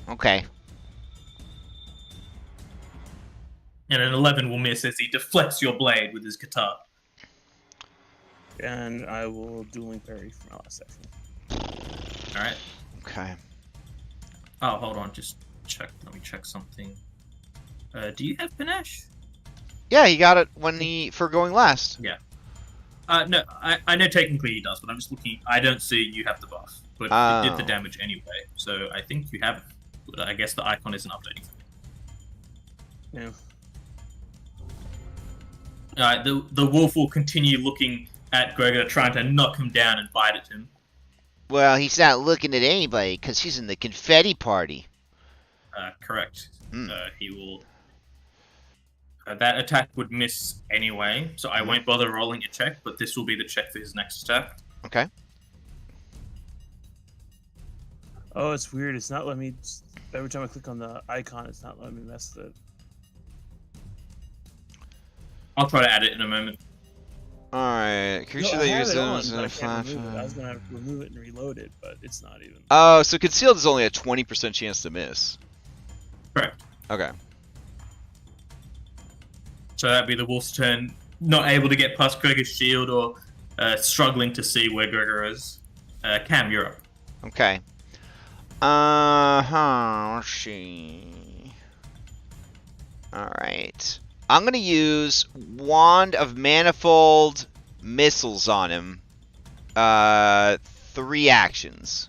Okay. And an 11 will miss as he deflects your blade with his guitar. And I will dueling parry for my last action. Alright. Okay. Oh, hold on, just check. Let me check something. Do you have panache? Yeah, he got it for going last. No, I know technically he does, but I'm just looking. I don't see you have the buff, but it did the damage anyway, so I think you have it. But I guess the icon isn't updating. Yeah. Alright, the wolf will continue looking at Gregor, trying to knock him down and bite at him. Well, he's not looking at anybody because he's in the confetti party. Correct. He will. That attack would miss anyway, so I won't bother rolling a check, but this will be the check for his next attack. Okay. Oh, it's weird. It's not letting me. Every time I click on the icon, it's not letting me mess with it. I'll try to add it in a moment. Alright. Creature No, I that have uses it on, is but a I can't 5. remove it. I was gonna have to remove it and reload it, but it's not even. Oh, so concealed is only a 20% chance to miss. Correct. Okay. So that'd be the wolf's turn, not able to get past Gregor's shield or struggling to see where Gregor is. Cam, you're up. Okay. Let's see. Alright. I'm gonna use Wand of Manifold Missiles on him. 3 actions.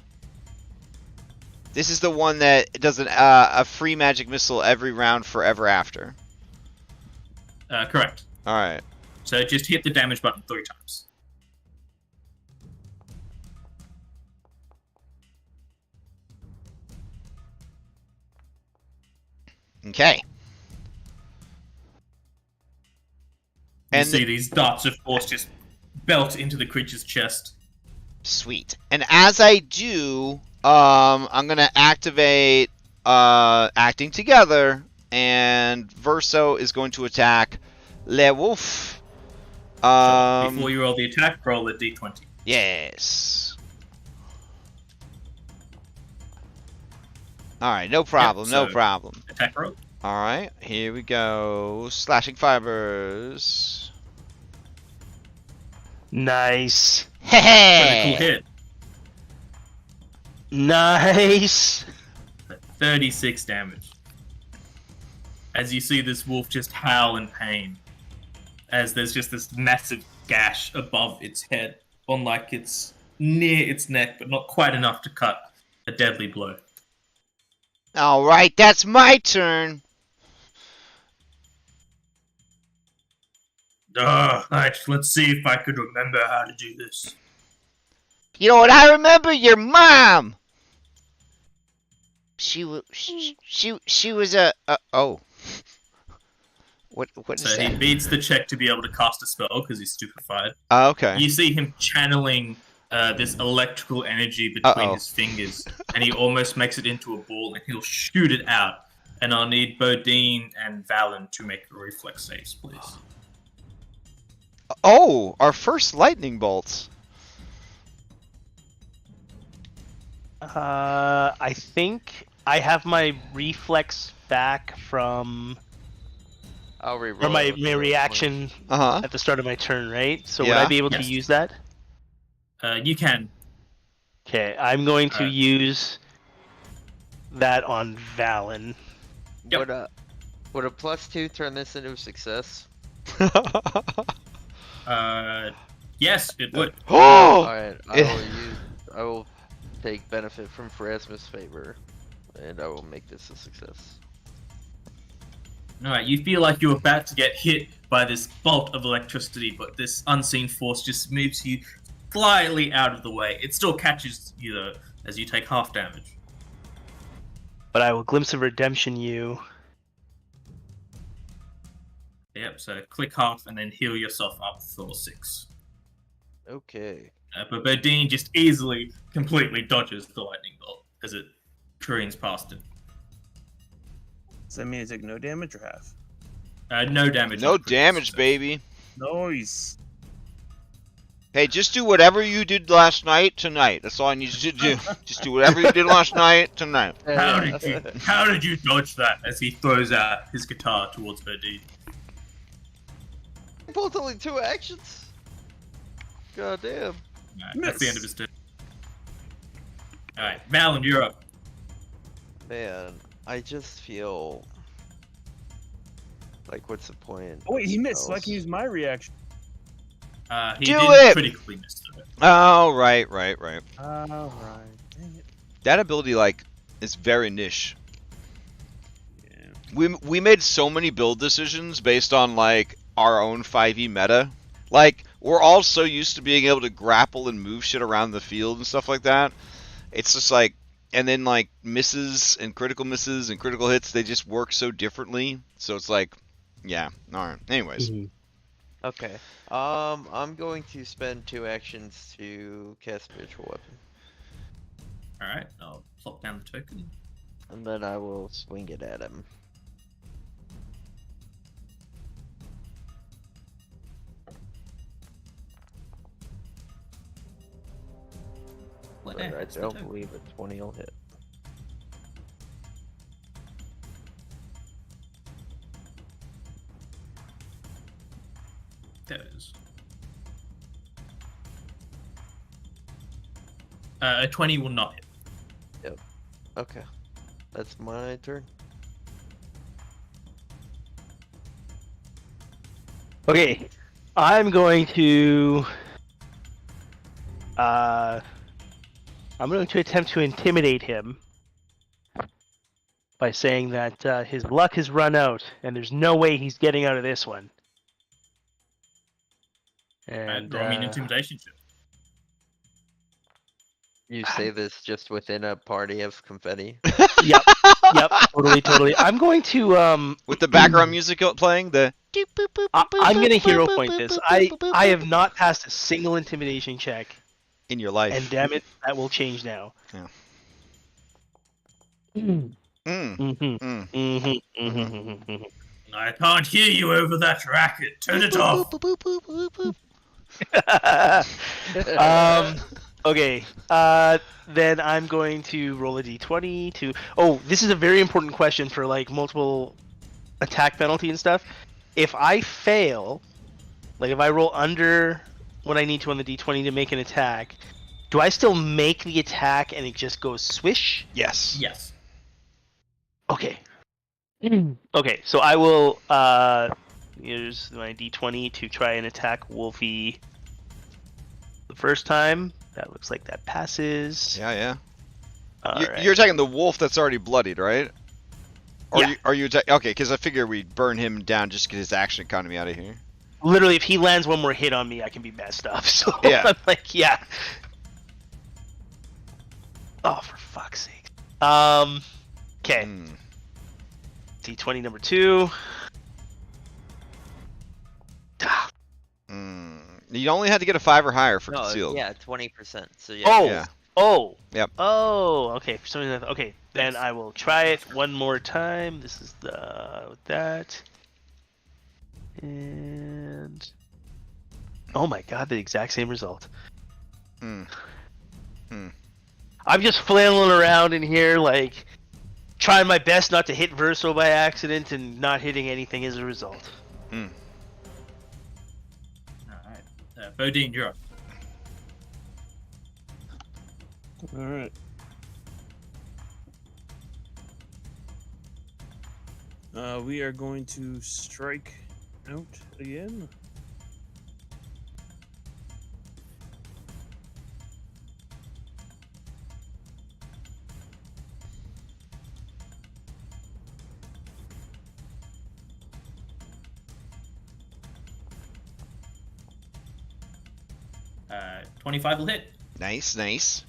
This is the one that does a free magic missile every round forever after. Correct. Alright. So just hit the damage button 3 times. Okay. You see these darts of force just belt into the creature's chest. Sweet. And as I do, I'm gonna activate acting together, and Verso is going to attack Le Wolf. So before you roll the attack, roll a d20. Yes. Alright, no problem, so- no problem. Attack roll. Alright, here we go. Slashing fibers. Nice. Critical Hey! hit. Nice. 36 damage. As you see this wolf just howl in pain, as there's just this massive gash above its head, on like it's near its neck, but not quite enough to cut a deadly blow. Alright, that's my turn. Alright, let's see if I could remember how to do this. You know what? I remember your mom. She was a oh. What is So he that? beats the check to be able to cast a spell because he's stupefied. Okay. You see him channeling this electrical energy between Uh-oh. his fingers, and he almost makes it into a ball, and he'll shoot it out. And I'll need Bodine and Valen to make reflex saves, please. Oh, our first lightning bolts. I think I have my reflex back from I'll reroll. or my it. reaction Uh-huh. at the start of my turn, right? So would Yeah. I be able to Yes. use that? You can. Okay, I'm going to Alright. use that on Valen. Yep. Would a +2 turn this into a success? Yes, it would. Oh! Alright, I will take benefit from Pharasma's favor, and I will make this a success. Alright, you feel like you're about to get hit by this bolt of electricity, but this unseen force just moves you slightly out of the way. It still catches you, though, as you take half damage. But I will glimpse of redemption you. Yep, so click half and then heal yourself up for 6. Okay. But Bodine just easily, completely dodges the lightning bolt as it careens past him. Does that mean I take no damage or half? No damage. No on critical damage, success. baby. Nice. Hey, just do whatever you did last night tonight. That's all I need you to do. Just do whatever you did last night tonight. How did you dodge that? As he throws out his guitar towards Bodine. Both only 2 actions? God damn. That's the end of his turn. Alright, Valen, you're up. Man, I just feel Like, what's the point? Oh, wait, he of missed, so I can spells? use my reaction. He Do didn't it! critically miss though. Oh, right. Alright. Dang it. That ability, like, is very niche. Yeah. We made so many build decisions based on, like, our own 5e meta. Like, we're all so used to being able to grapple and move shit around the field and stuff like that. It's just like, and then, like, misses and critical hits, they just work so differently. So it's like, yeah, alright. Anyways. Okay. I'm going to spend 2 actions to cast Spiritual Weapon. Alright, I'll plop down the token. And then I will swing it at him. What But I that's the don't token. believe a 20 will hit. There it is. A 20 will not hit. Okay. That's my turn. Okay, I'm going to attempt to intimidate him by saying that his luck has run out and there's no way he's getting out of this one. And Roll me an intimidation check. You say this just within a party of confetti. yep, totally. I'm going to With the background music playing, the... I'm gonna hero point this. I have not passed a single intimidation check, in your life. and damn it, that will change now. Yeah. I can't hear you over that racket. Turn it off. Okay. Then I'm going to roll a d20 to. Oh, this is a very important question for like multiple attack penalty and stuff. If I fail, like if I roll under what I need to on the d20 to make an attack, do I still make the attack and it just goes swish? Yes. Yes. Okay. Okay, so I will use my d20 to try and attack Wolfie the first time. That looks like that passes. Yeah. Alright. You're attacking the wolf that's already bloodied, right? Or Yeah. are you okay, because I figure we'd burn him down just to get his action economy out of here. Literally, if he lands one more hit on me, I can be messed up. So Yeah. I'm like, yeah. Oh, for fuck's sake. Okay. D20 number 2. You only had to get a 5 or higher for No, concealed. yeah, 20%. So yeah. Oh. Yeah. Oh. Yep. Oh. Okay. For some reason. Okay. Then I will try it one more time. This is the with that. And oh my god, the exact same result. I'm just flailing around in here, like trying my best not to hit Verso by accident, and not hitting anything as a result. Alright. Bodine, you're up. Alright. We are going to strike out again. Uh, 25 will hit. Nice.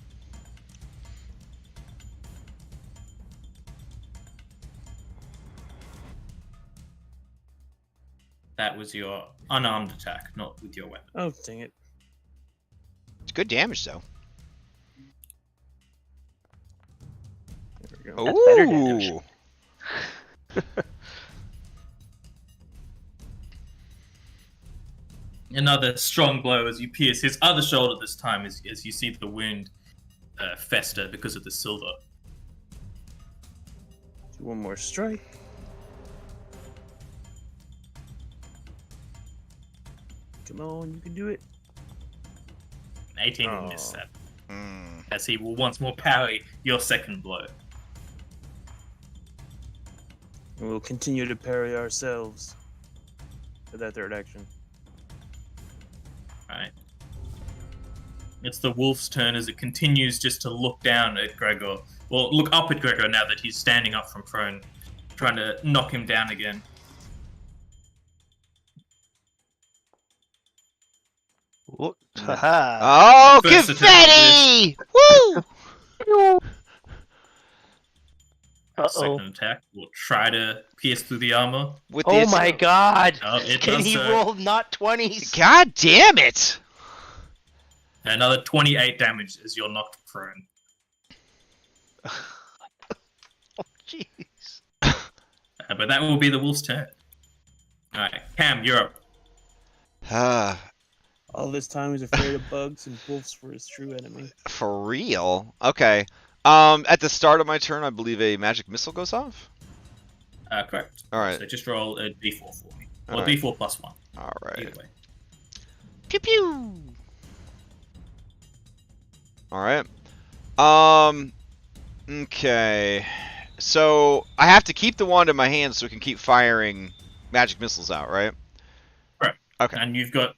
That was your unarmed attack, not with your weapon. Oh, dang it. It's good damage though. There we go. That's better damage. Ooh. Another strong blow as you pierce his other shoulder this time as you see the wound fester because of the silver. Do one more strike. Come on, you can do it. 18 will Oh. miss that, as he will once more parry your second blow. And we'll continue to parry ourselves. for that third action. Right. It's the wolf's turn as it continues just to look down at Gregor. Well, look up at Gregor now that he's standing up from prone, trying to knock him down again. Whoop. Haha. Oh, First confetti! Woo! Uh-oh. Second attack will try to pierce through the armor. With Oh this- my god! Oh, it Can does he so. roll not 20s? God damn it! Another 28 damage as you're knocked prone. Oh, jeez. But that will be the wolf's turn. Alright, Cam, you're up. All this time he's afraid of bugs and wolves were his true enemy. For real? Okay. At the start of my turn, I believe a magic missile goes off. Correct. All right. So just roll a d4 for me. Or Alright. d4 plus 1. All right. Either way. Pew pew. All right. Okay. So I have to keep the wand in my hand so it can keep firing magic missiles out, right? Correct. Okay. And you've got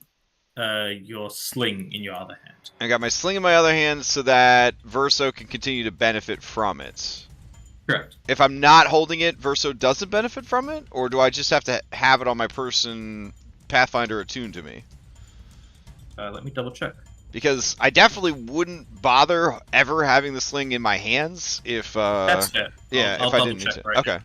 your sling in your other hand. I got my sling in my other hand so that Verso can continue to benefit from it. Correct. If I'm not holding it, Verso doesn't benefit from it? Or do I just have to have it on my person, Pathfinder attuned to me? Let me double check. Because I definitely wouldn't bother ever having the sling in my hands if, That's fair. yeah, I'll if I double didn't need check to. right Okay.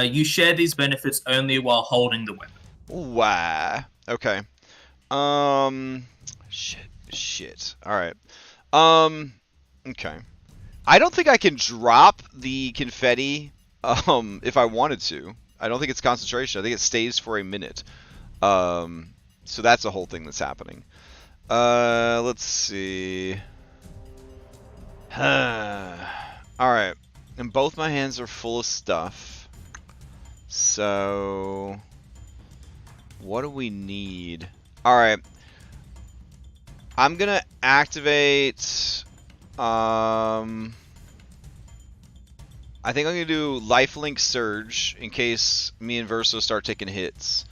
You share these benefits only while holding the weapon. Why? Okay. Shit. All right. Okay. I don't think I can drop the confetti, if I wanted to. I don't think it's concentration. I think it stays for a minute. So that's the whole thing that's happening. Let's see. All right. And both my hands are full of stuff. So, what do we need? All right. I'm gonna activate. I think I'm gonna do lifelink surge in case me and Verso start taking hits.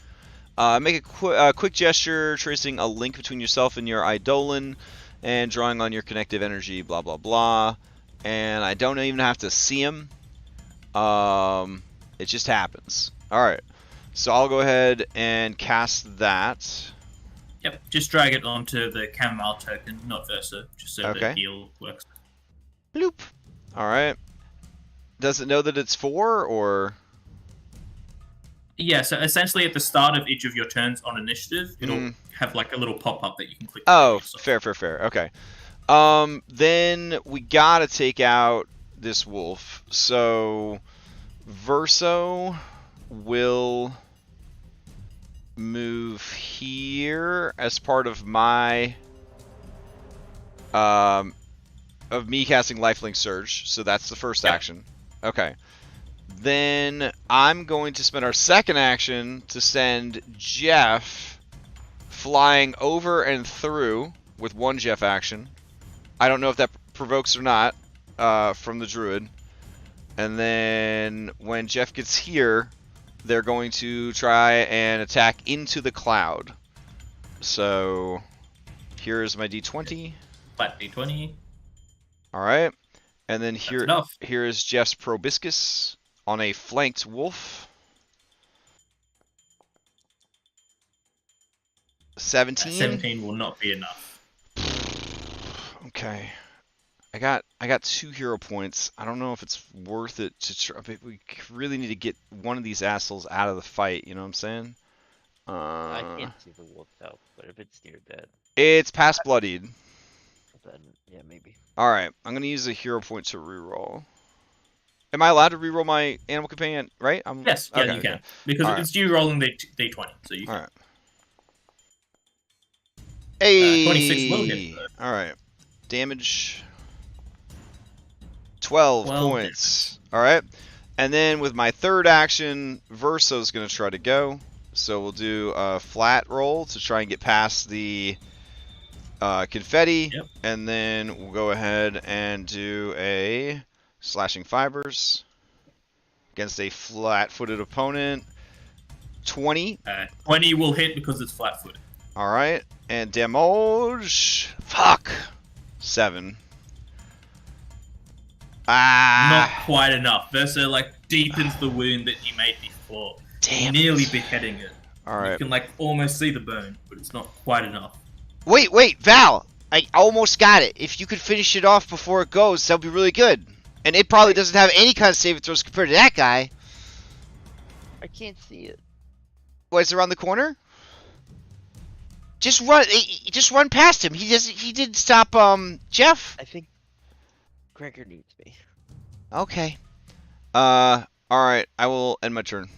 Make a quick gesture, tracing a link between yourself and your Eidolon, and drawing on your connective energy. Blah blah blah. And I don't even have to see him. It just happens. All right. So I'll go ahead and cast that. Yep, just drag it onto the chamomile token, not versa, just so Okay. the heal works. Bloop. All right. Does it know that it's 4 or? Yeah, so essentially at the start of each of your turns on initiative, it'll have like a little pop-up that you can click. Oh, on yourself. fair. Okay. Then we gotta take out this wolf. So Verso will move here as part of my of me casting lifelink surge. So that's the first Yep. action. Okay. Then I'm going to spend our second action to send Jeff flying over and through with one Jeff action. I don't know if that provokes or not from the druid. And then when Jeff gets here, they're going to try and attack into the cloud. So here's my d20. Flat d20. All right. And then That's enough. here is Jeff's proboscis on a flanked wolf. 17. 17 will not be enough. Okay. I got 2 hero points. I don't know if it's worth it to try. We really need to get one of these assholes out of the fight. You know what I'm saying? I can't see the wolf out, but if it's near dead, It's past bloodied. then yeah, maybe. All right. I'm gonna use a hero point to reroll. Am I allowed to reroll my animal companion? Right? Yes, yeah, okay, you can. okay. Because Alright. it's you rolling the d20, so you can. All right. Hey. 26 will hit, though. All right. Damage. 12 points. All right. And then with my third action, Verso's going to try to go. So we'll do a flat roll to try and get past the confetti, Yep. and then we'll go ahead and do a slashing fibers against a flat-footed opponent. 20. 20 will hit because it's flat-footed. All right, and damage. Fuck. 7. Not quite enough. Versa like deepens the wound that you made before, Damn. nearly beheading it. All right. You can like almost see the burn, but it's not quite enough. Wait, Val! I almost got it. If you could finish it off before it goes, that would be really good. And it probably doesn't have any kind of saving throws compared to that guy. I can't see it. What, is it around the corner? Just run past him. He didn't stop Jeff. I think Gregor needs me. Okay. Alright, I will end my turn.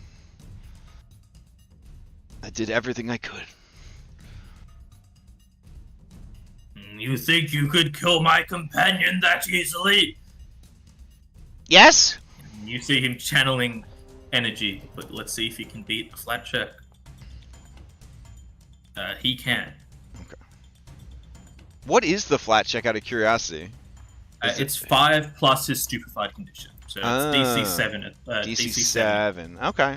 I did everything I could. You think you could kill my companion that easily? Yes? You see him channeling energy, but let's see if he can beat the flat check. He can. What is the flat check out of curiosity? It's 5 plus his stupefied condition. So it's DC 7. DC 7. Okay.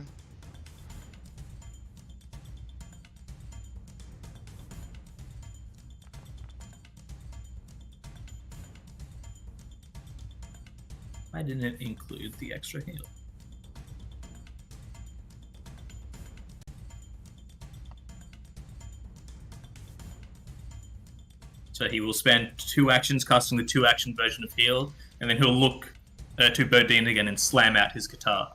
I didn't include the extra heal. So he will spend 2 actions casting the 2-action version of heal, and then he'll look to Bodine again and slam out his guitar.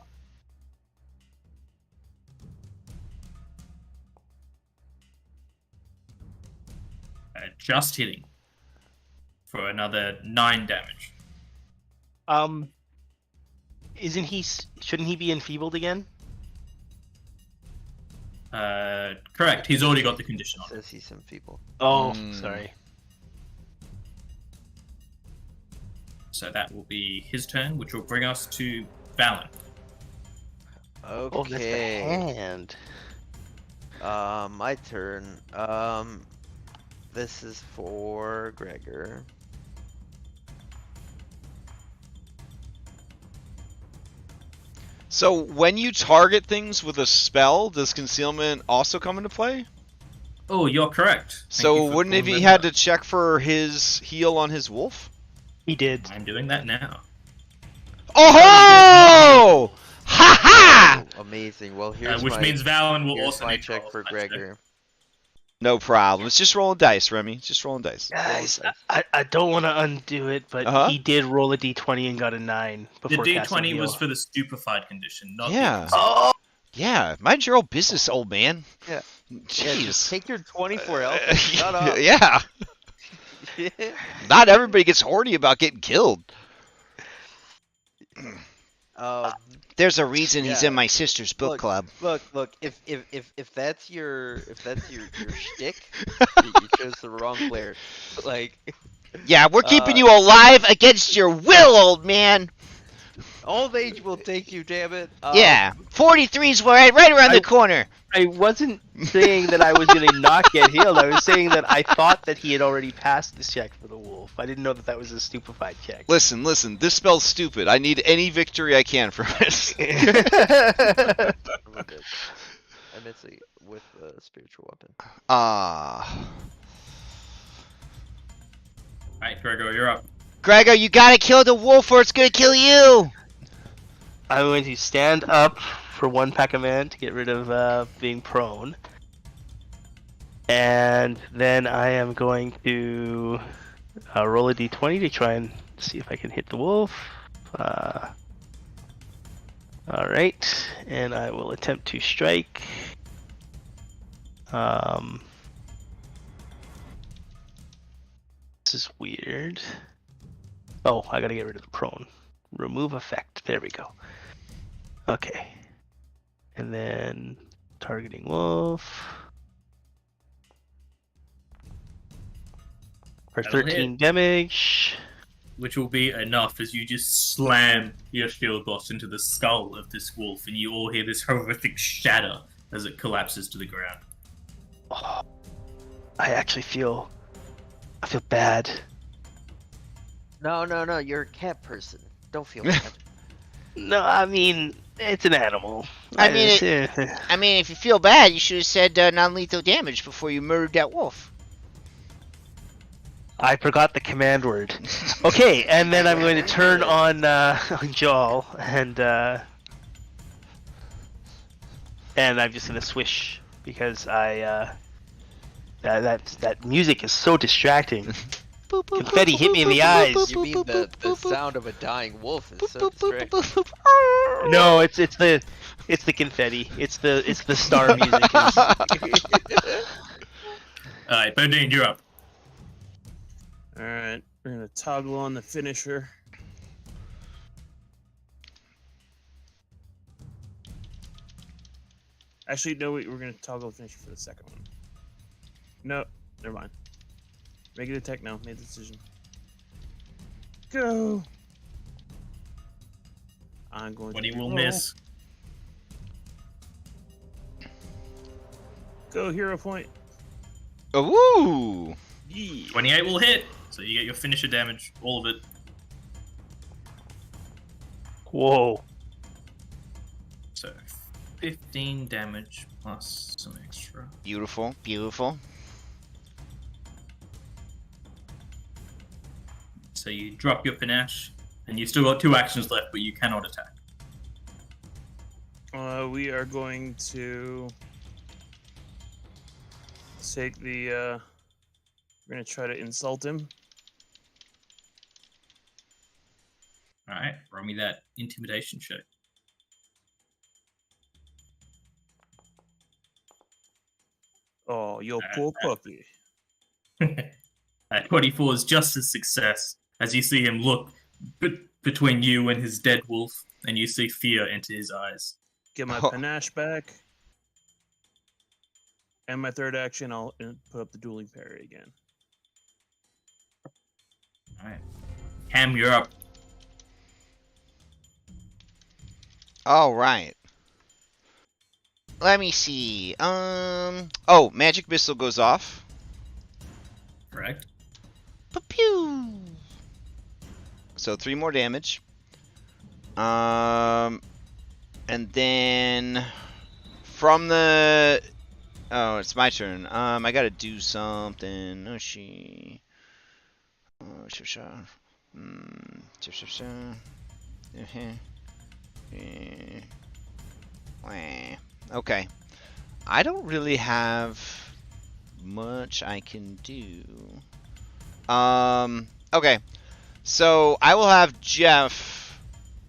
Just hitting for another 9 damage. Shouldn't he be enfeebled again? Correct. He's already got the condition on. Says he's some people. Oh, sorry. So that will be his turn, which will bring us to Valen. Oh, that's the Okay. hand. My turn. This is for Gregor. So when you target things with a spell, does concealment also come into play? Oh, you're correct. Thank So you for wouldn't if pulling he that had up. to check for his heal on his wolf? He did. I'm doing that now. Oh! Ha ha! Oh, amazing. Well, here's Which my, means Valen will here's also my need to check roll for a flat check. Gregor. No problem. It's just rolling dice, Remy. It's just rolling dice. Guys, I don't want to undo it, but he did roll a d20 and got a 9 The before casting D20 heal. was for the stupefied condition, not Yeah. the Oh! Yeah, mind your own business, old man. Yeah. Jeez. Yeah, just take your 24 health and shut up. Yeah. Not everybody gets horny about getting killed. There's a reason he's yeah. in my sister's book club. Look. If that's your shtick, you chose the wrong player. Like, Yeah, we're keeping you alive against your will, old man. old age will take you, damn it. Yeah, 43's right around the corner. I wasn't saying that I was going to not get healed. I was saying that I thought that he had already passed this check for the wolf. I didn't know that that was a stupefied check. Listen. This spell's stupid. I need any victory I can from it. I miss it with a spiritual weapon. Alright, Gregor, you're up. Gregor, you gotta kill the wolf or it's gonna kill you. I'm going to stand up for 1 Pac-Man to get rid of being prone. And then I am going to roll a d20 to try and see if I can hit the wolf. Alright, and I will attempt to strike. This is weird. Oh, I gotta get rid of the prone. Remove effect. There we go. Okay. And then targeting wolf. For That'll 13 hit. damage. Which will be enough as you just slam your shield boss into the skull of this wolf, and you all hear this horrific shatter as it collapses to the ground. Oh, I actually feel bad. No, you're a cat person. Don't feel bad. No, I mean it's an animal. I mean, if you feel bad, you should have said non-lethal damage before you murdered that wolf. I forgot the command word. Okay, and then I'm going to turn on Joel, and I'm just gonna swish because that music is so distracting. Confetti hit me in the eyes. You mean the sound of a dying wolf is so distracting? No, it's the confetti. It's the star music. Alright, Bodine, you're up. Alright, we're gonna toggle on the finisher. Actually, no, we're gonna toggle the finisher for the second one. No, never mind. Make it attack now. Made the decision. Go! I'm going What he to will roll. miss. Go, hero point. Ooh! Yeah. 28 will hit, so you get your finisher damage, all of it. Whoa. So 15 damage plus some extra. Beautiful, beautiful. So you drop your panache, and you've still got 2 actions left, but you cannot attack. We are going to take the. We're gonna try to insult him. Alright, roll me that intimidation check. Oh, you poor puppy. 24 is just a success, as you see him look between you and his dead wolf, and you see fear enter his eyes. Get my panache back. And my third action, I'll put up the dueling parry again. Alright. Cam, you're up. All right. Let me see. Oh, magic missile goes off. Correct. Pew. So 3 more damage. And then from the. Oh, it's my turn. I gotta do something. Oh, she. Oh, sure. Okay. I don't really have much I can do. Okay. So I will have Jeff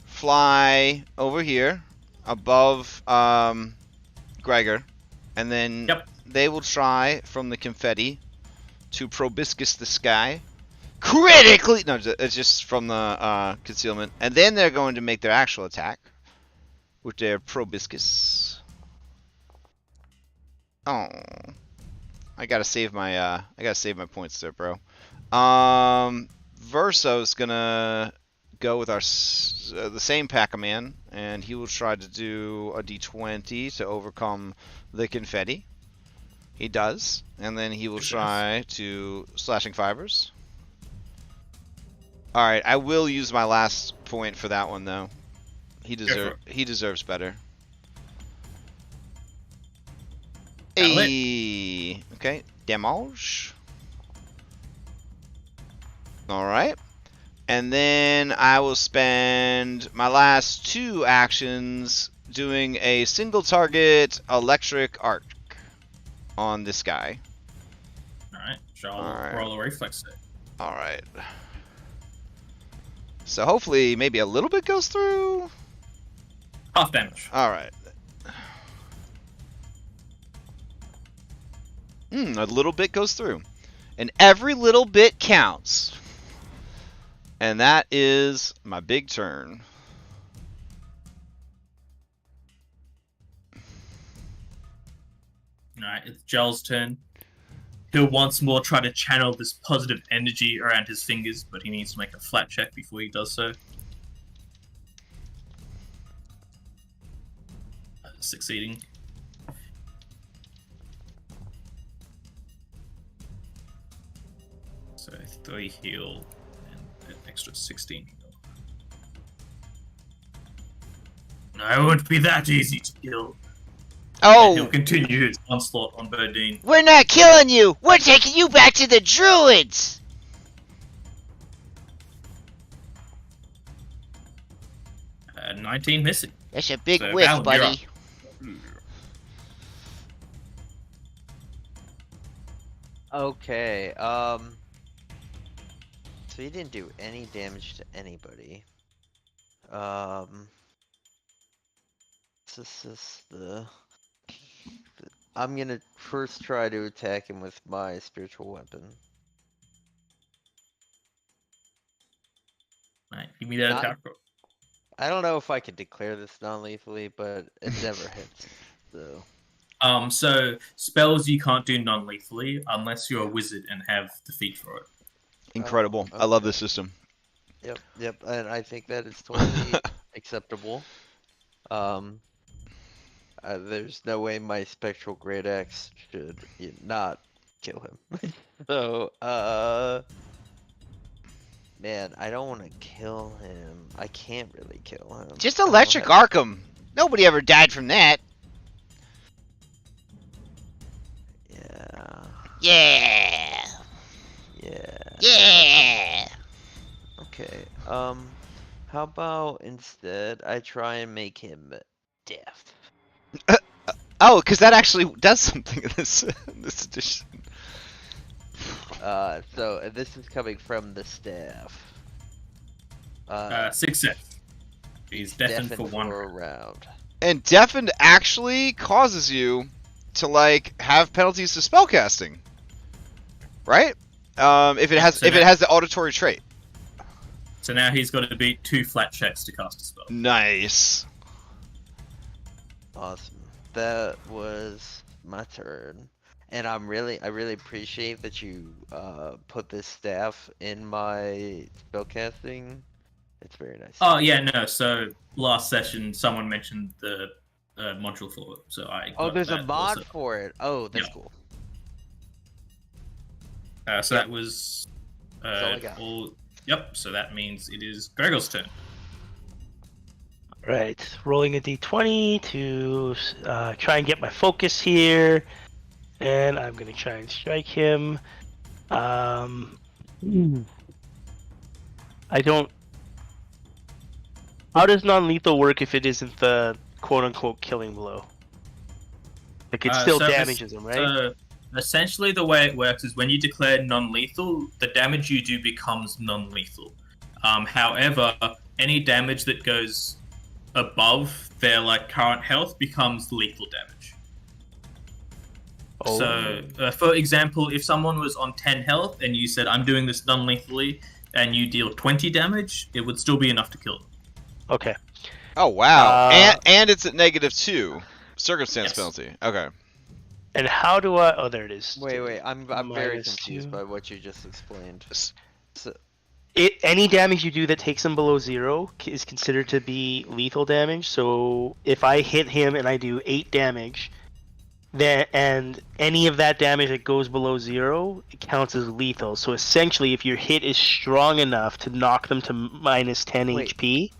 fly over here above Gregor, and then they will try from the confetti to proboscis the sky. Critically! No, it's just from the concealment. And then they're going to make their actual attack with their proboscis. Oh, I gotta save my points there, bro. Verso's gonna go with our the same Pac-Man, and he will try to do a D20 to overcome the confetti. He does, and then he will try to slashing fibers. All right, I will use my last point for that one though. He deserves better. Hey, okay, damage. All right, and then I will spend my last 2 actions doing a single target electric arc on this guy. All right, shall roll a reflex save. All right. So hopefully, maybe a little bit goes through. Half damage. All right. A little bit goes through, and every little bit counts. And that is my big turn. Alright, it's Gel's turn. He'll once more try to channel this positive energy around his fingers, but he needs to make a flat check before he does so. Succeeding. So a heal and an extra 16 heal. No, it won't be that easy to kill. And he'll Oh, continue his onslaught on Burdine. we're not killing you. We're taking you back to the druids. 19 missing. That's a big So, whiff, Valen, you're buddy. Okay, so he didn't do any damage to anybody. This is I'm gonna first try to attack him with my spiritual weapon. Right, give me that Not- attack roll. I don't know if I can declare this non-lethally, but it never hits. So So spells you can't do non-lethally unless you're a wizard and have the feat for it. Incredible. I love this system. yep, and I think that is totally acceptable. There's no way my spectral great axe should not kill him. So, man, I don't want to kill him. I can't really kill him. Just I don't electric have- Arkham. Nobody ever died from that. Yeah. Yeah. Yeah. Yeah. Okay. How about instead I try and make him deaf? Oh, because that actually does something in this edition. So this is coming from the staff. Success. He's deafened for one. a round. And deafened actually causes you to like have penalties to spellcasting, right? If it has the auditory trait. So now he's got to beat 2 flat checks to cast a spell. Nice. Awesome. That was my turn. And I really appreciate that you put this staff in my spellcasting. It's very nice. Oh yeah, no. So last session, someone mentioned the module for it, so I. Oh, got there's a that mod also. for it. Oh, that's Yeah. cool. So that was That's all I got. all. Yep. So that means it is Gregor's turn. Right, rolling a d20 to try and get my focus here, and I'm gonna try and strike him. I don't. How does non-lethal work if it isn't the quote-unquote killing blow? Like it still So damages him, right? So essentially, the way it works is when you declare non-lethal, the damage you do becomes non-lethal. However, any damage that goes above their current health becomes lethal damage. Oh. So, for example, if someone was on 10 health and you said, I'm doing this non-lethally, and you deal 20 damage, it would still be enough to kill them. Okay. Oh wow. Uh, and it's at -2 circumstance Yes. penalty. Okay. And how do I? Oh, there it is. Wait, I'm very Minus confused 2. by what you just explained. So, Any damage you do that takes him below 0 is considered to be lethal damage. So if I hit him and I do 8 damage, and any of that damage that goes below 0, it counts as lethal. So essentially, if your hit is strong enough to knock them to minus 10 Wait. HP,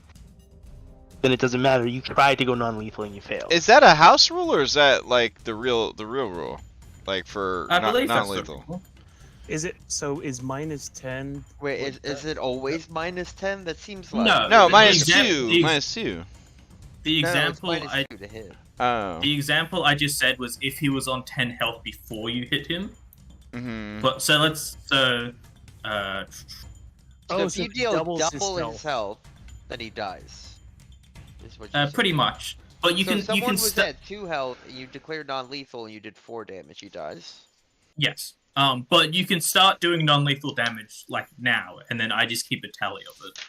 then it doesn't matter. You tried to go non-lethal and you failed. Is that a house rule or is that like the real rule? Like for I believe that's the non-lethal? rule. Is it so? Is minus 10? wait, is it always minus 10? That seems like No. No, The minus exam- 2. the- minus 2. The No, it's example minus I 2 to hit. Oh. the example I just said was if he was on 10 health before you hit him. Mm-hmm. But so let's So if so you it deal doubles his double his health. health, then he dies. Is what you're pretty saying. much. But you So can if someone you can was st- at 2 health and you declared non-lethal and you did 4 damage, he dies. yes. But you can start doing non-lethal damage now, and then I just keep a tally of it.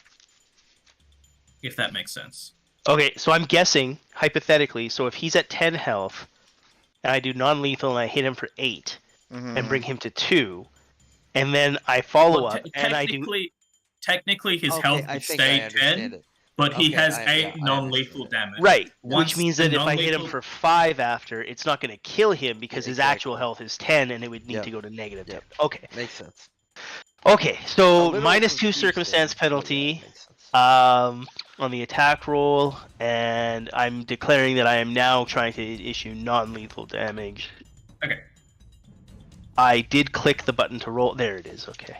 If that makes sense. Okay, so I'm guessing, hypothetically, so if he's at 10 health, and I do non-lethal and I hit him for 8, Mm-hmm. and bring him to 2, and then I follow Well, up, and I do... technically his Okay, health I would think I stay understand 10, it. but he Okay, has I 8 understand non-lethal it. damage. Right, Once which means the that if I hit him non-lethal- for 5 after, it's not going to kill him because his actual exactly. health is 10, and it would need Yep. to go to negative Yep. 10. Okay, Makes sense. Okay, A so little -2 confusing, circumstance but yeah, penalty makes sense. on the attack roll, and I'm declaring that I am now trying to issue non-lethal damage. Okay. I did click the button to roll. There it is. Okay.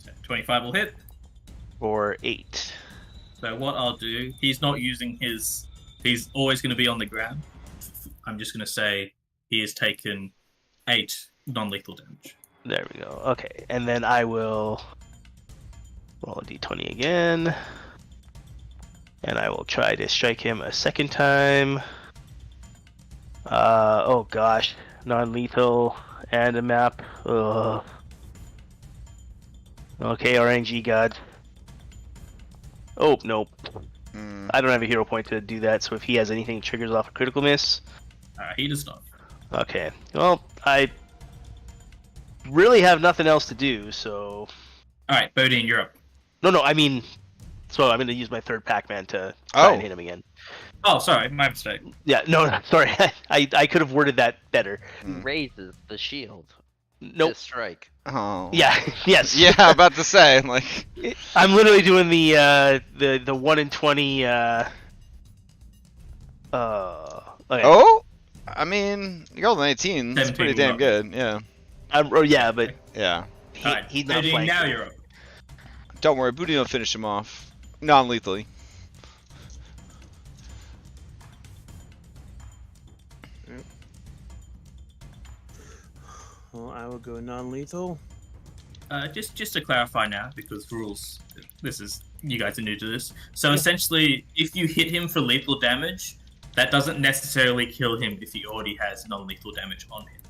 So 25 will hit. For 8. So what I'll do, he's not using his. He's always going to be on the ground. I'm just going to say he has taken 8 non-lethal damage. There we go. Okay, and then I will roll a d20 again, and I will try to strike him a second time. Oh gosh, non-lethal and a map. Ugh. Okay, RNG god. Oh nope. I don't have a hero point to do that, so if he has anything that triggers off a critical miss. He does not. Okay, well, I really have nothing else to do, so... Alright, Bodine, you're up. No, I mean... So I'm going to use my third Pac-Man to try and hit him again. Oh, sorry, my mistake. Yeah, no, sorry. I could have worded that better. Raises the shield. Nope. To strike. Oh. Yeah, yes. Yeah, I'm about to say, like... I'm literally doing the 1 in 20, okay. Oh? I mean, you rolled 19. That's pretty damn good, yeah. Yeah, but... Yeah. He's not Bodine, flanking. now you're up. Don't worry, Booty will finish him off. Non-lethally. Well, I will go non-lethal. Just to clarify now, because rules, you guys are new to this. So essentially, if you hit him for lethal damage, that doesn't necessarily kill him if he already has non-lethal damage on him.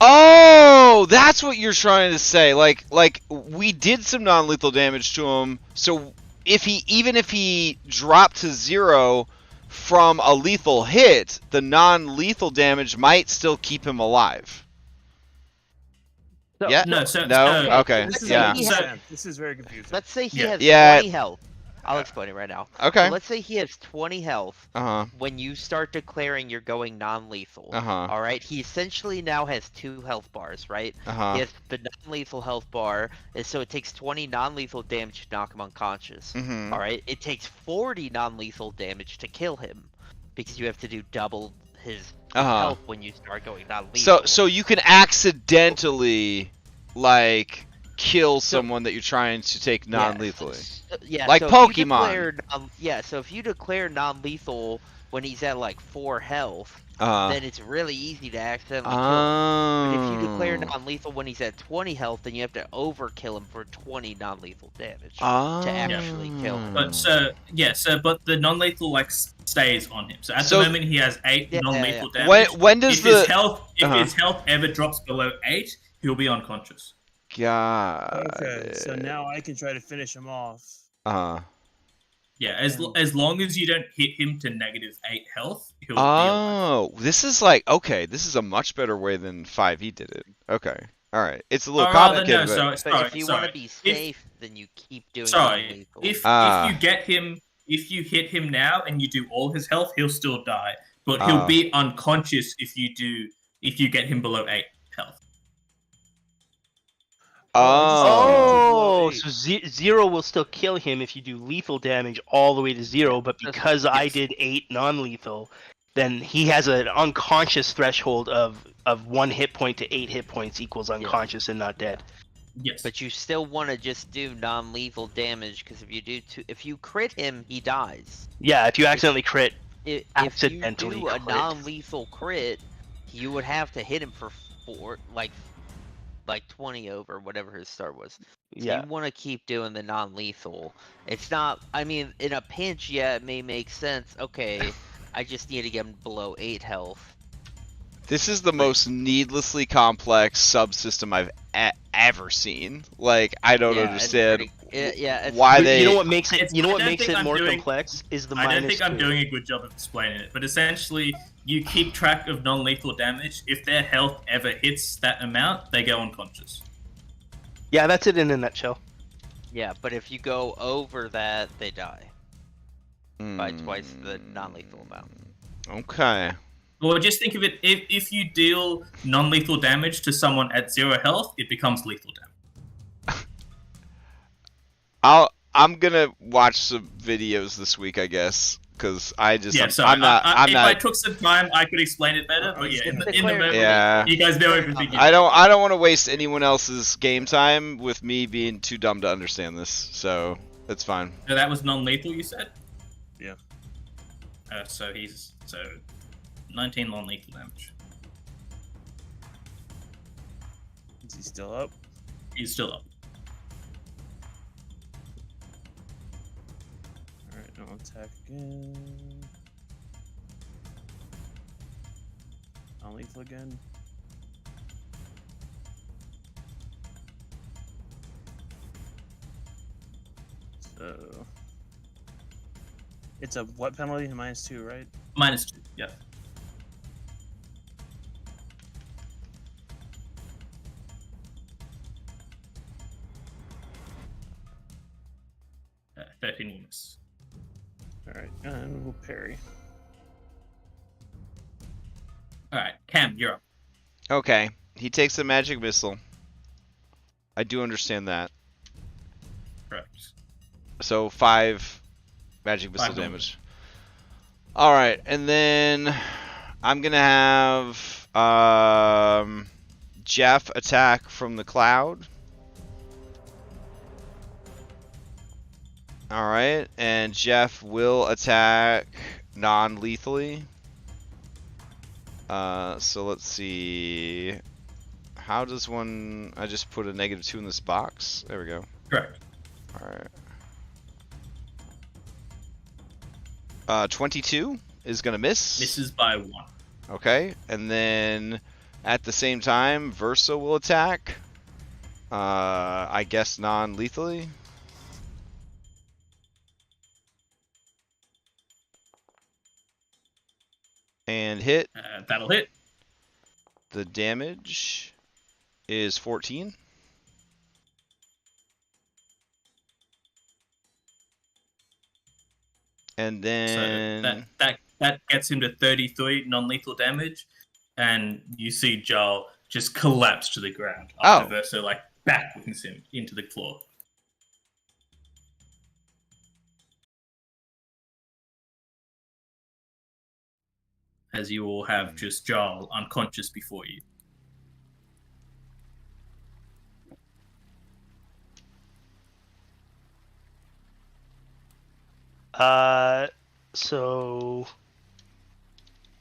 Oh, that's what you're trying to say. Like we did some non-lethal damage to him, so even if he dropped to 0 from a lethal hit, the non-lethal damage might still keep him alive. So, Yeah? No, Okay. This is Yeah. This is very confusing. Let's say he Yeah. has Yeah. 20 health. I'll explain it right now. Okay. So let's say he has 20 health Uh-huh. when you start declaring you're going non-lethal. Uh-huh. Alright, he essentially now has 2 health bars, right? Uh-huh. He has the non-lethal health bar, and so it takes 20 non-lethal damage to knock him unconscious. Mhm. Alright, it takes 40 non-lethal damage to kill him, because you have to do double his health when you start going non-lethal. So you can accidentally, like, kill someone that you're trying to take non-lethally. Yeah, Like so if you Pokemon. declare so if you declare non-lethal when he's at like 4 health, Uh-huh. then it's really easy to accidentally kill him. But if you declare Oh. non-lethal when he's at 20 health, then you have to overkill him for 20 non-lethal damage Oh. to actually kill him. But but the non-lethal stays on him. So at So- the moment he has 8 Yeah, non-lethal yeah. damage. When does if the his health ever drops below 8, he'll be unconscious. God. Okay, so now I can try to finish him off. Yeah, as long as you don't hit him to -8 health, he'll be Oh, this is like, okay, this is a much better way than 5e did it. Okay. Alright. It's a little complicated, but... But if you want to be safe, then you keep doing Sorry, non-lethal. if you get him, if you hit him now and you do all his health, he'll still die. But he'll be unconscious if you get him below 8 health. Oh, so 0 will still kill him if you do lethal damage all the way to 0, but because I did 8 non-lethal, then he has an unconscious threshold of 1 hit point to 8 hit points equals unconscious and not dead. Yes. But you still want to just do non-lethal damage, because if you crit him, he dies. Yeah, if you accidentally crit, If accidentally you do a crit. non-lethal crit, you would have to hit him for 4, like 20 over, whatever his start was. So yeah. you want to keep doing the non-lethal. It's not, I mean, in a pinch, yeah, it may make sense. Okay, I just need to get him below 8 health. This is the most needlessly complex subsystem I've ever seen. Like, I don't understand why they... You know what makes it? You know I what don't makes think it I'm more doing- complex is the I don't minus think I'm 2. doing a good job of explaining it, but essentially, you keep track of non-lethal damage. If their health ever hits that amount, they go unconscious. Yeah, that's it in a nutshell. Yeah, but if you go over that, they die. By twice the non-lethal amount. Okay. Well, just think of it, if you deal non-lethal damage to someone at 0 health, it becomes lethal damage. I'm gonna watch some videos this week, I guess, because If I took some time, I could explain it better. But yeah, in the moment, you guys know everything. I don't want to waste anyone else's game time with me being too dumb to understand this, so it's fine. So that was non-lethal, you said? Yeah. So 19 non-lethal damage. Is he still up? He's still up. Alright, I'll attack again. Non-lethal again. So it's a what penalty? -2, right? -2, yeah. Uh, 13 units. Alright, and we'll parry. Alright, Cam, you're up. Okay, he takes a magic missile. I do understand that. Correct. So 5 magic missile 5 damage. Alright, and then I'm gonna have Jeff attack from the cloud. Alright, and Jeff will attack non-lethally. So let's see. How does one... I just put a -2 in this box. There we go. Correct. Alright. 22 is gonna miss. Misses by 1. Okay, and then at the same time, Versa will attack. I guess non-lethally. And hit. That'll hit. The damage is 14. And then So that gets him to 33 non-lethal damage, and you see Jarl just collapse to the ground after Versa backwings him into the floor. As you all have just Jarl unconscious before you. So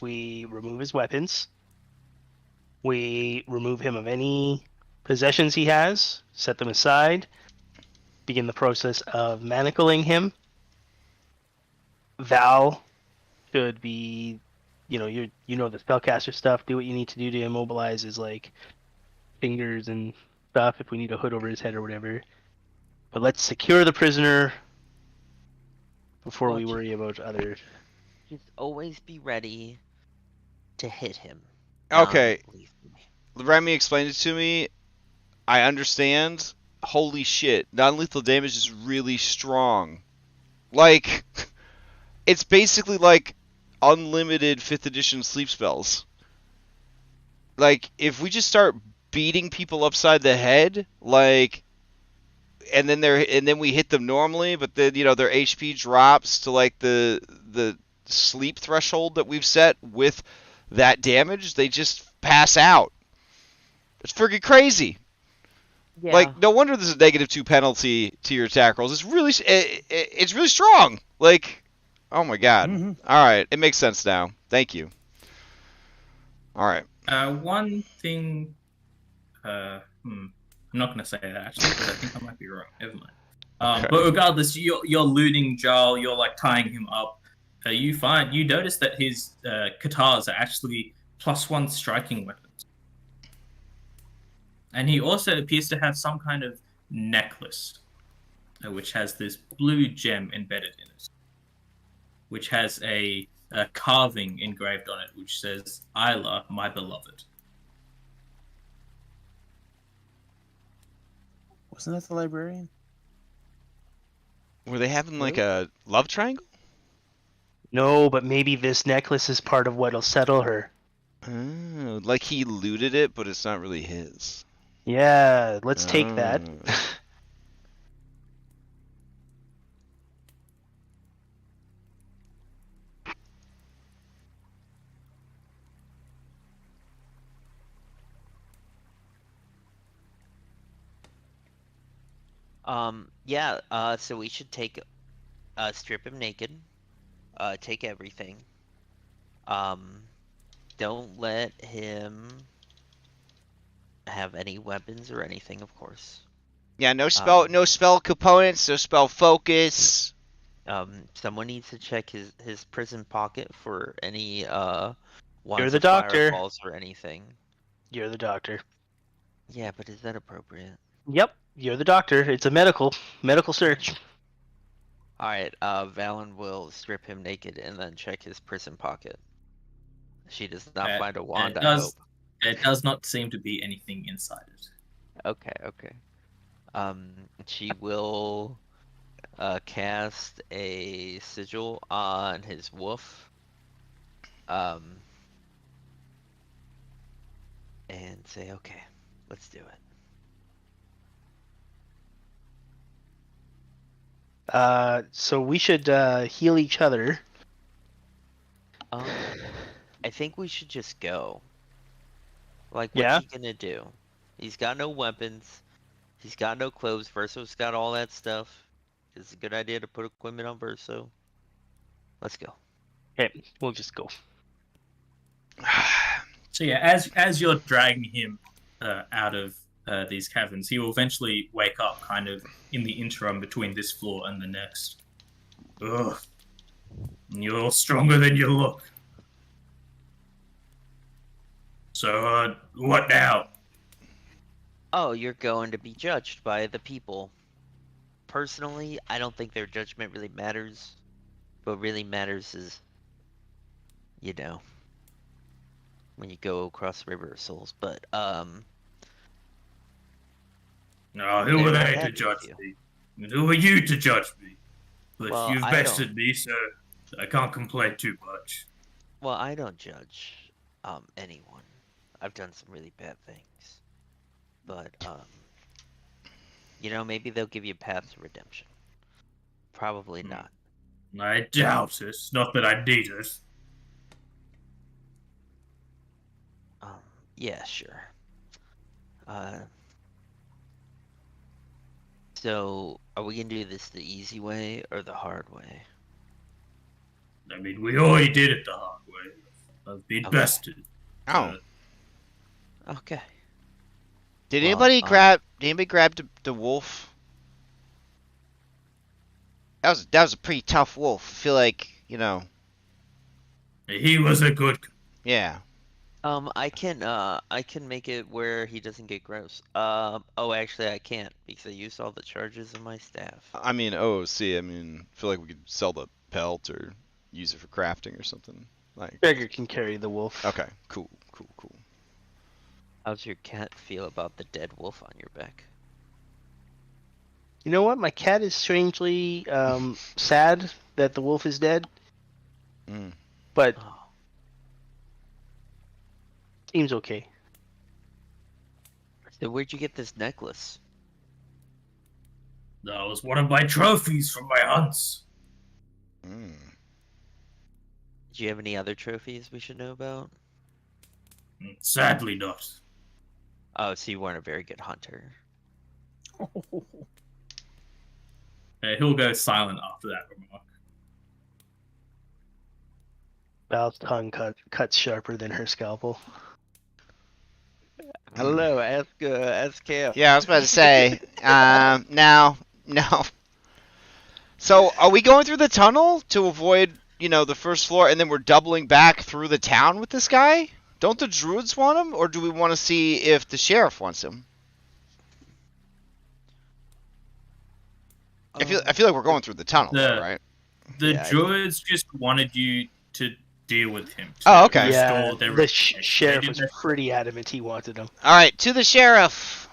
we remove his weapons. We remove him of any possessions he has, set them aside, begin the process of manacling him. Val should be, the spellcaster stuff. Do what you need to do to immobilize his fingers and stuff if we need a hood over his head or whatever. But let's secure the prisoner before we worry about other. Just always be ready to hit him. Okay. Remy explained it to me. I understand. Holy shit. Non-lethal damage is really strong. It's basically like unlimited 5th edition sleep spells. If we just start beating people upside the head, and then we hit them normally, but then their HP drops to the sleep threshold that we've set with that damage, they just pass out. It's freaking crazy. Yeah. No wonder there's a -2 penalty to your attack rolls. It's really strong. Oh my god. Mm-hmm. All right, it makes sense now. Thank you. All right. One thing. I'm not going to say that actually because I think I might be wrong. Never mind. Okay. But regardless, you're looting Jarl. You're tying him up. You notice that his katars are actually +1 striking weapons, and he also appears to have some kind of necklace, which has this blue gem embedded in it, which has a carving engraved on it, which says "Isla, my beloved." Wasn't that the librarian? Were they having a love triangle? No, but maybe this necklace is part of what'll settle her. Oh, like he looted it, but it's not really his. Yeah, let's take that. Yeah, so we should strip him naked, take everything. Don't let him have any weapons or anything, of course. Yeah, no spell components, no spell focus. Someone needs to check his prison pocket for any You're wands the of doctor. fireballs or anything. You're the doctor. Yeah, but is that appropriate? Yep, you're the doctor. It's a medical search. Alright, Valen will strip him naked and then check his prison pocket. She does not find a wand, I hope. There does not seem to be anything inside it. Okay. She will cast a sigil on his wolf. And say, okay, let's do it. So we should heal each other. I think we should just go. Like, Yeah? what's he gonna do? He's got no weapons. He's got no clothes. Verso's got all that stuff. It's a good idea to put equipment on Verso. Let's go. Okay, we'll just go. So yeah, as you're dragging him out of these caverns, he will eventually wake up kind of in the interim between this floor and the next. Ugh. You're stronger than you look. So, what now? Oh, you're going to be judged by the people. Personally, I don't think their judgment really matters. What really matters is, you know, when you go across the River of Souls. But, No, who are they to judge me? And who are you to judge me? But Well, you've I bested me, so I can't complain too much. well, I don't judge, anyone. I've done some really bad things. But, you know, maybe they'll give you a path to redemption. Probably not. I doubt it. Not that I need it. Yeah, sure. So, are we gonna do this the easy way or the hard way? I mean, we already did it the hard way. I've been Okay. bested. Oh. Okay. Did Well, anybody grab the wolf? That was a pretty tough wolf. I feel like, you know. He was a good. Yeah. I can make it where he doesn't get gross. Oh, actually, I can't because I used all the charges of my staff. I mean, I feel like we could sell the pelt or use it for crafting or something. Like. Gregor can carry the wolf. Okay, cool. How's your cat feel about the dead wolf on your back? You know what? My cat is strangely sad that the wolf is dead. But Oh, seems okay. so where'd you get this necklace? That was one of my trophies from my hunts. Do you have any other trophies we should know about? Sadly not. Oh, so you weren't a very good hunter. He'll go silent after that remark. Val's tongue cuts sharper than her scalpel. Hello, ask Cam. Yeah, I was about to say. No. So, are we going through the tunnel to avoid, the first floor, and then we're doubling back through the town with this guy? Don't the druids want him, or do we want to see if the sheriff wants him? I feel like we're going through the tunnel, right? The druids just wanted you to deal with him. Oh, okay. Yeah, their the sheriff was pretty adamant he wanted him. All right, to the sheriff.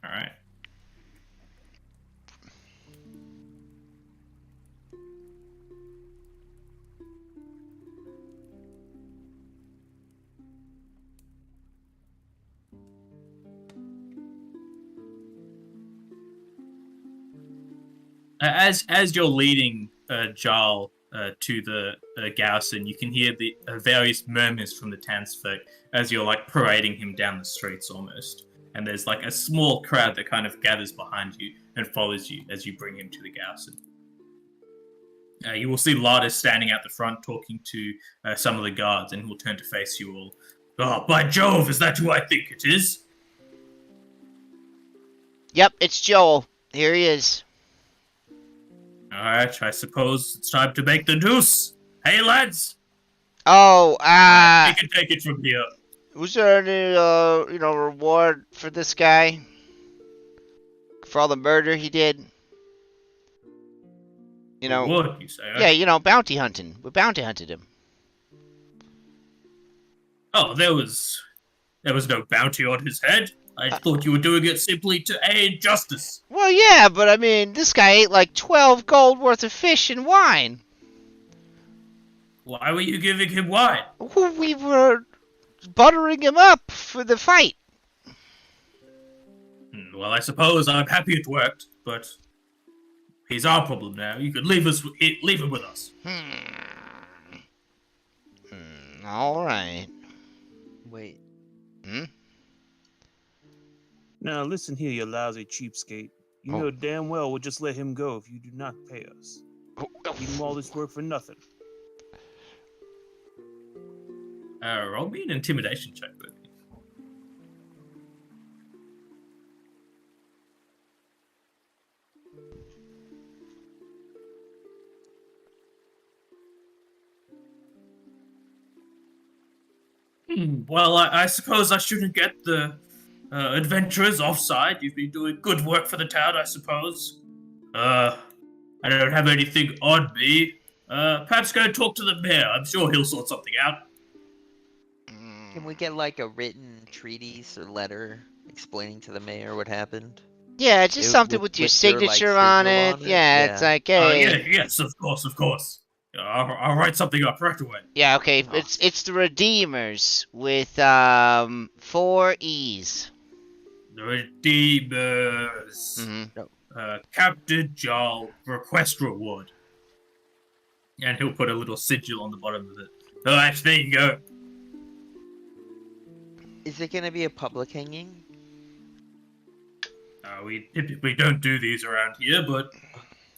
All right. As you're leading Jarl to the garrison, you can hear the various murmurs from the townsfolk as you're like parading him down the streets almost. And there's like a small crowd that kind of gathers behind you and follows you as you bring him to the garrison. You will see Lardis standing out the front talking to some of the guards, and he'll turn to face you all. Oh, by Jove, is that who I think it is? Yep, it's Joel. Here he is. Alright, I suppose it's time to make the deuce. Hey, lads! Oh, You can take it from here. was there any, reward for this guy? For all the murder he did? What, you say? Yeah, bounty hunting. We bounty hunted him. Oh, there was no bounty on his head. I thought you were doing it simply to aid justice. Well, yeah, but I mean, this guy ate like 12 gold worth of fish and wine. Why were you giving him wine? We were buttering him up for the fight. Well, I suppose I'm happy it worked, but he's our problem now. You could leave him with us. All right. Wait. Now listen here, you lousy cheapskate. You know damn well we'll just let him go if you do not pay us. Give him all this work for nothing. Roll me an intimidation check, with me. Well, I suppose I shouldn't get the adventurers offside. You've been doing good work for the town, I suppose. I don't have anything on me. Perhaps go talk to the mayor. I'm sure he'll sort something out. Can we get like a written treatise or letter explaining to the mayor what happened? Yeah, just something with your signature on it. Yeah, it's like, hey. Yes, of course. I'll write something up right away. Yeah, okay. It's the Redeemers with 4 E's. The Redeemers. Captain Jarl, request reward. And he'll put a little sigil on the bottom of it. Alright, there you go. Is it gonna be a public hanging? We typically don't do these around here, but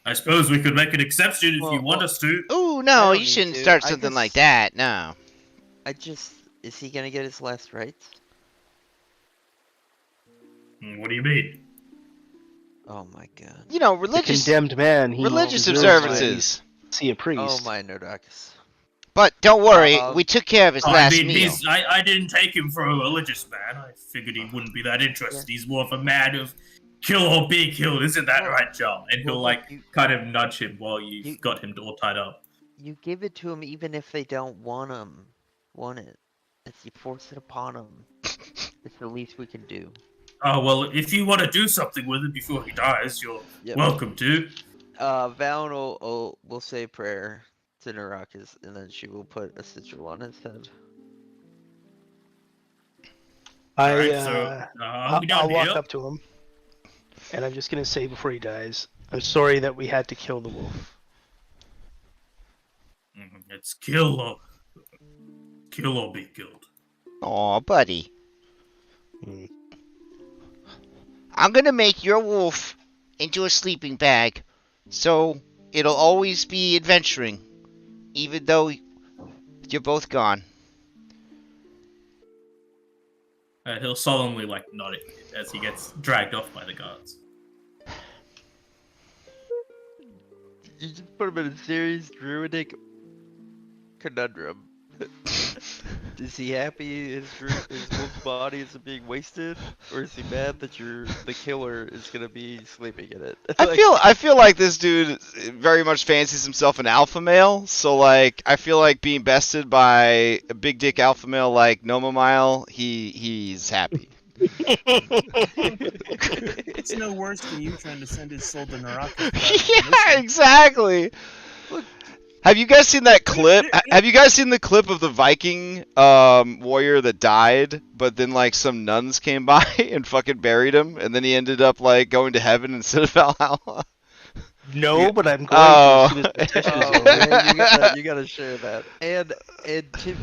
I suppose we could make an exception if you want us to. Ooh, no, you shouldn't start something like that, no. Is he gonna get his last rites? What do you mean? Oh my god. religious... The condemned man. Religious observances. See a priest. Oh my Nodakis. But don't worry, we took care of his last meal. I didn't take him for a religious man. I figured he wouldn't be that interested. He's more of a man of kill or be killed. Isn't that right, John? And he'll kind of nudge him while you've got him all tied up. You give it to him even if they don't want it. If you force it upon them, it's the least we can do. Oh, well, if you want to do something with him before he dies, you're welcome to. Valen will say a prayer to Narakis, and then she will put a sigil on his head. I'll walk up to him, and I'm just going to say before he dies, I'm sorry that we had to kill the wolf. It's kill or be killed. Aw, buddy. I'm going to make your wolf into a sleeping bag, so it'll always be adventuring, even though you're both gone. He'll solemnly nod it as he gets dragged off by the guards. You just put him in a serious druidic conundrum. Is he happy his wolf's body is being wasted, or is he mad that the killer is gonna be sleeping in it? I feel like this dude very much fancies himself an alpha male, so I feel like being bested by a big dick alpha male like Nomomile, he's happy. It's no worse than you trying to send his soul to Naraka. Yeah, exactly. Look, have you guys seen that clip? Have you guys seen the clip of the Viking warrior that died, but then some nuns came by and fucking buried him, and then he ended up going to heaven instead of Valhalla? No, but I'm going Oh. to as soon as the session is Oh over. man, you gotta share that. And to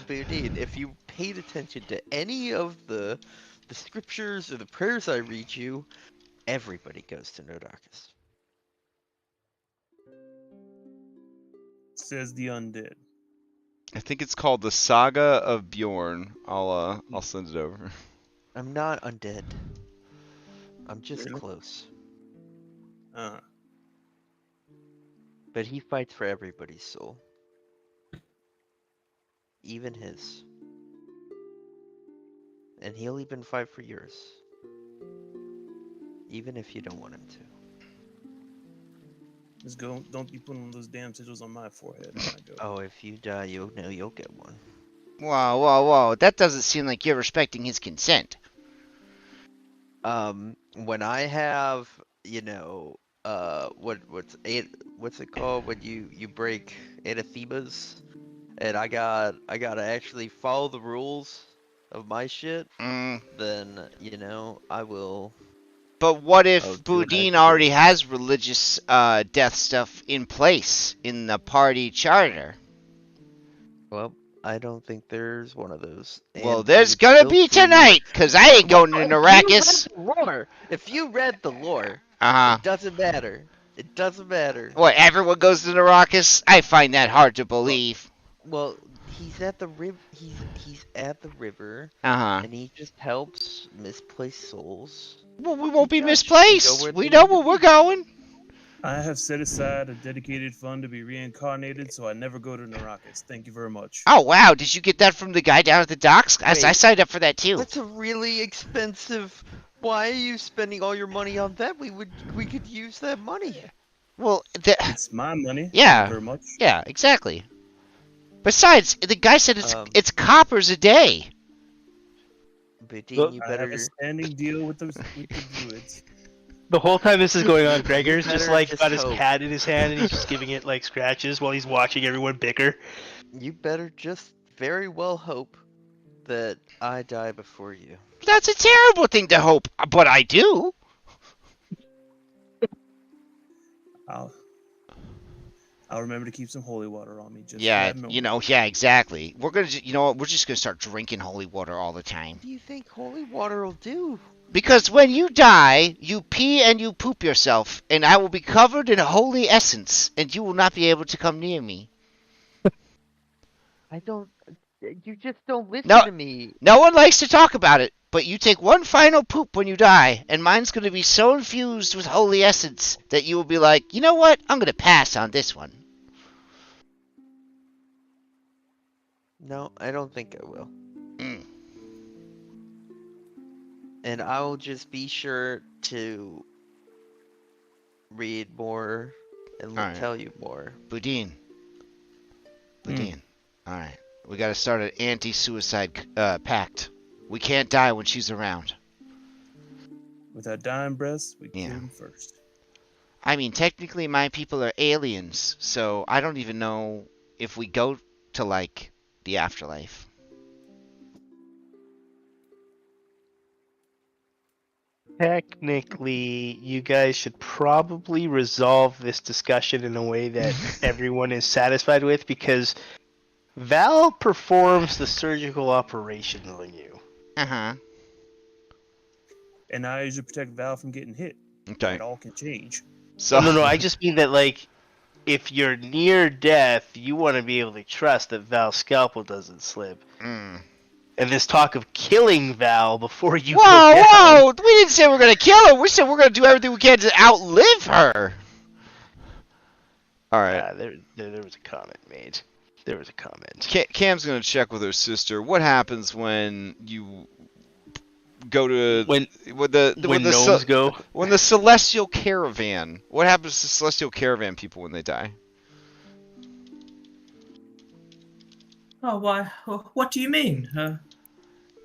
Boudin, if you paid attention to any of the scriptures or the prayers I read you, everybody goes to Nodakis. Says the undead. I think it's called the Saga of Bjorn. I'll send it over. I'm not undead. I'm just Really? close. Uh, But he fights for everybody's soul. Even his. And he'll even fight for yours. Even if you don't want him to. let's go. Don't be putting those damn sigils on my forehead when I go. Oh, if you die, you'll know you'll get one. Whoa, whoa, whoa. That doesn't seem like you're respecting his consent. When I have, what's it called when you break anathemas, and I gotta actually follow the rules of my shit, then I will. But what Oh, if do what I Boudin should already do. has religious death stuff in place in the party charter? Well, I don't think there's one of those. Well, and there's you would gonna still be see- tonight, because I ain't going to Well, Arrakis. If you read the lore, Uh-huh. it doesn't matter. It doesn't matter. What, everyone goes to Arrakis? I find that hard to believe. Well, he's at the river. He's at the river, Uh-huh. and he just helps misplaced souls. Well, we won't be judged. misplaced. where We they know need to where we're be. going. I have set aside a dedicated fund to be reincarnated, so I never go to Narakas. Thank you very much. Oh, wow. Did you get that from the guy down at the docks? I Wait. signed up for that, too. That's a really expensive. Why are you spending all your money on that? We could use that money. Well, It's my money. Yeah. Thank you very much. yeah, exactly. Besides, the guy said it's Um, coppers a day. Boudin, Look, you I have better. a standing deal with the druids. The whole time this is going on, Gregor's better just like just got his hope. cat in his hand and he's just giving it like scratches while he's watching everyone bicker. You better just very well hope that I die before you. That's a terrible thing to hope, but I do. I'll remember to keep some holy water on me. Just for Yeah, that moment. yeah, exactly. We're gonna, we're just gonna start drinking holy water all the time. What do you think holy water will do? Because when you die, you pee and you poop yourself, and I will be covered in holy essence, and you will not be able to come near me. I don't. You just don't listen No. to me. No one likes to talk about it, but you take one final poop when you die, and mine's going to be so infused with holy essence that you will be like, you know what? I'm going to pass on this one. No, I don't think I will. Mm. And I will just be sure to read more and Alright. tell you more. Boudin. All right. We got to start an anti-suicide pact. We can't die when she's around. With our dying breaths, we Yeah. kill them first. I mean, technically my people are aliens, so I don't even know if we go to, like, the afterlife. Technically, you guys should probably resolve this discussion in a way that everyone is satisfied with because Val performs the surgical operation on you. Uh-huh. And I usually protect Val from getting hit. Okay. It all can change. So No, I just mean that, like, if you're near death, you want to be able to trust that Val's scalpel doesn't slip. Mm. And this talk of killing Val before you Whoa, go down, whoa! We didn't say we're gonna kill her. We said we're gonna do everything we can to outlive her. all right. Yeah, there was a comment made. There was a comment. Cam's gonna check with her sister. What happens when you go to When when gnomes go, when the celestial caravan? What happens to celestial caravan people when they die? Oh, why? What do you mean?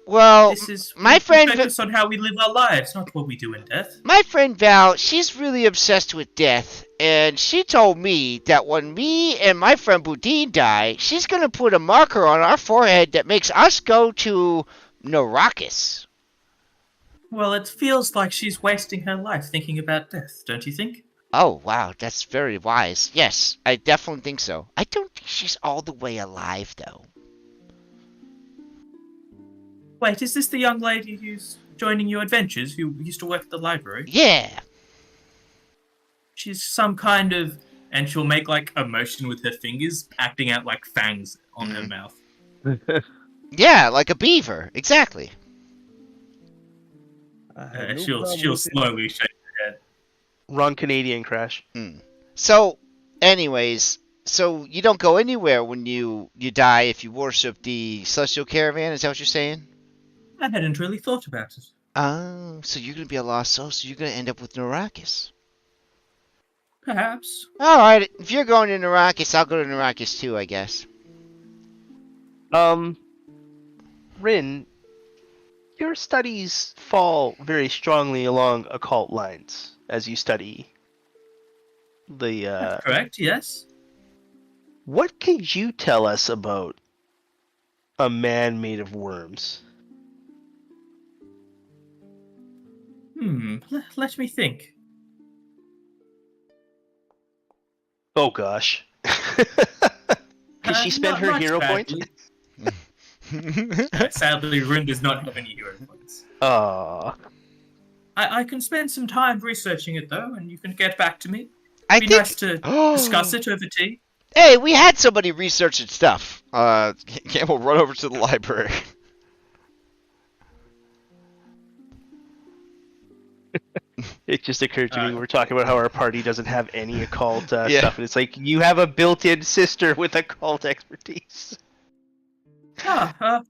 Well, This is my we friend focus on how we live our lives, not what we do in death. my friend Val, she's really obsessed with death, and she told me that when me and my friend Boudin die, she's gonna put a marker on our forehead that makes us go to Narakas. Well, it feels like she's wasting her life thinking about death, don't you think? Oh, wow, that's very wise. Yes, I definitely think so. I don't think she's all the way alive, though. Wait, is this the young lady who's joining your adventures, who used to work at the library? Yeah. She's some kind of... And she'll make, like, a motion with her fingers, acting out, like, fangs on her mouth. Yeah, like a beaver. Exactly. She'll slowly shake her head. Wrong Canadian crash. So, anyways, so you don't go anywhere when you die if you worship the celestial caravan. Is that what you're saying? I hadn't really thought about it. Oh, so you're gonna be a lost soul. So you're gonna end up with Narakis. Perhaps. All right, if you're going to Narakis, I'll go to Narakis too, I guess. Rin, your studies fall very strongly along occult lines as you study the. That's correct, yes. What could you tell us about a man made of worms? Let me think. Oh gosh. Did she spend Not her much, hero point? Sadly, Rin does not have any hero points. Aw. I can spend some time researching it, though, and you can get back to me. I It'd be think. nice to discuss it over tea. Hey, we had somebody researching stuff. Campbell, run over to the library. It just occurred to me we're talking about how our party doesn't have any occult Yeah. stuff, and it's like you have a built-in sister with occult expertise. How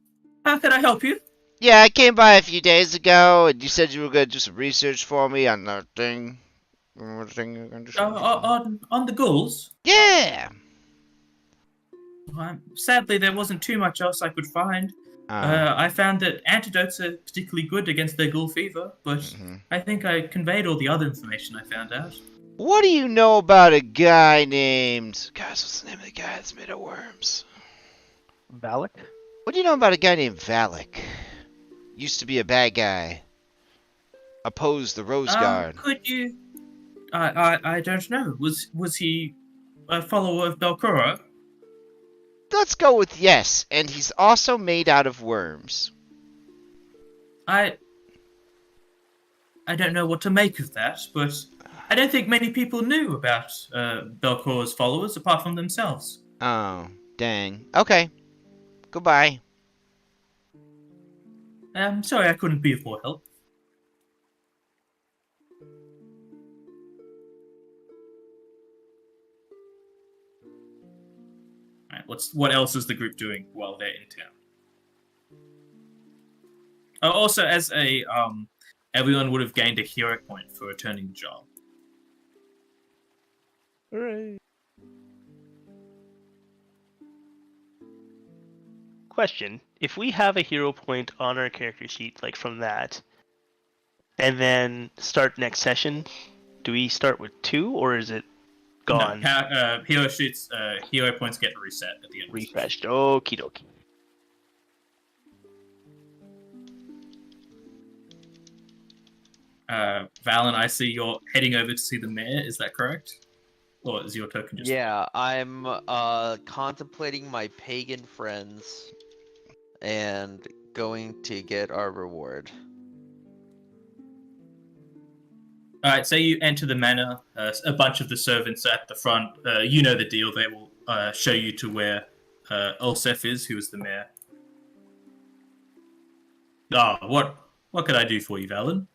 can I help you? Yeah, I came by a few days ago, and you said you were gonna do some research for me on the thing. Remember the thing you were gonna do? On the ghouls? Yeah. Sadly, there wasn't too much else I could find. I found that antidotes are particularly good against their ghoul fever, but I think I conveyed all the other information I found out. What do you know about a guy named... Guys, what's the name of the guy that's made of worms? Valak? What do you know about a guy named Valak? Used to be a bad guy. Opposed the Rose Guard. Could you... I don't know. Was he a follower of Belcora? Let's go with yes, and he's also made out of worms. I don't know what to make of that, but I don't think many people knew about Belcora's followers apart from themselves. Oh, dang. Okay. Goodbye. I'm sorry I couldn't be of more help. Right, what else is the group doing while they're in town? Also, as a everyone would have gained a hero point for returning the job. Hooray. Question: if we have a hero point on our character sheet, like from that, and then start next session, do we start with 2 or is it gone? No, hero sheets, hero points get reset at the end. Refreshed. Okie dokie. Valen, I see you're heading over to see the mayor. Is that correct? Or is your token just... Yeah, I'm contemplating my pagan friends and going to get our reward. Alright, so you enter the manor. A bunch of the servants are at the front. You know the deal. They will show you to where Ulsef is, who is the mayor. What could I do for you, Valen?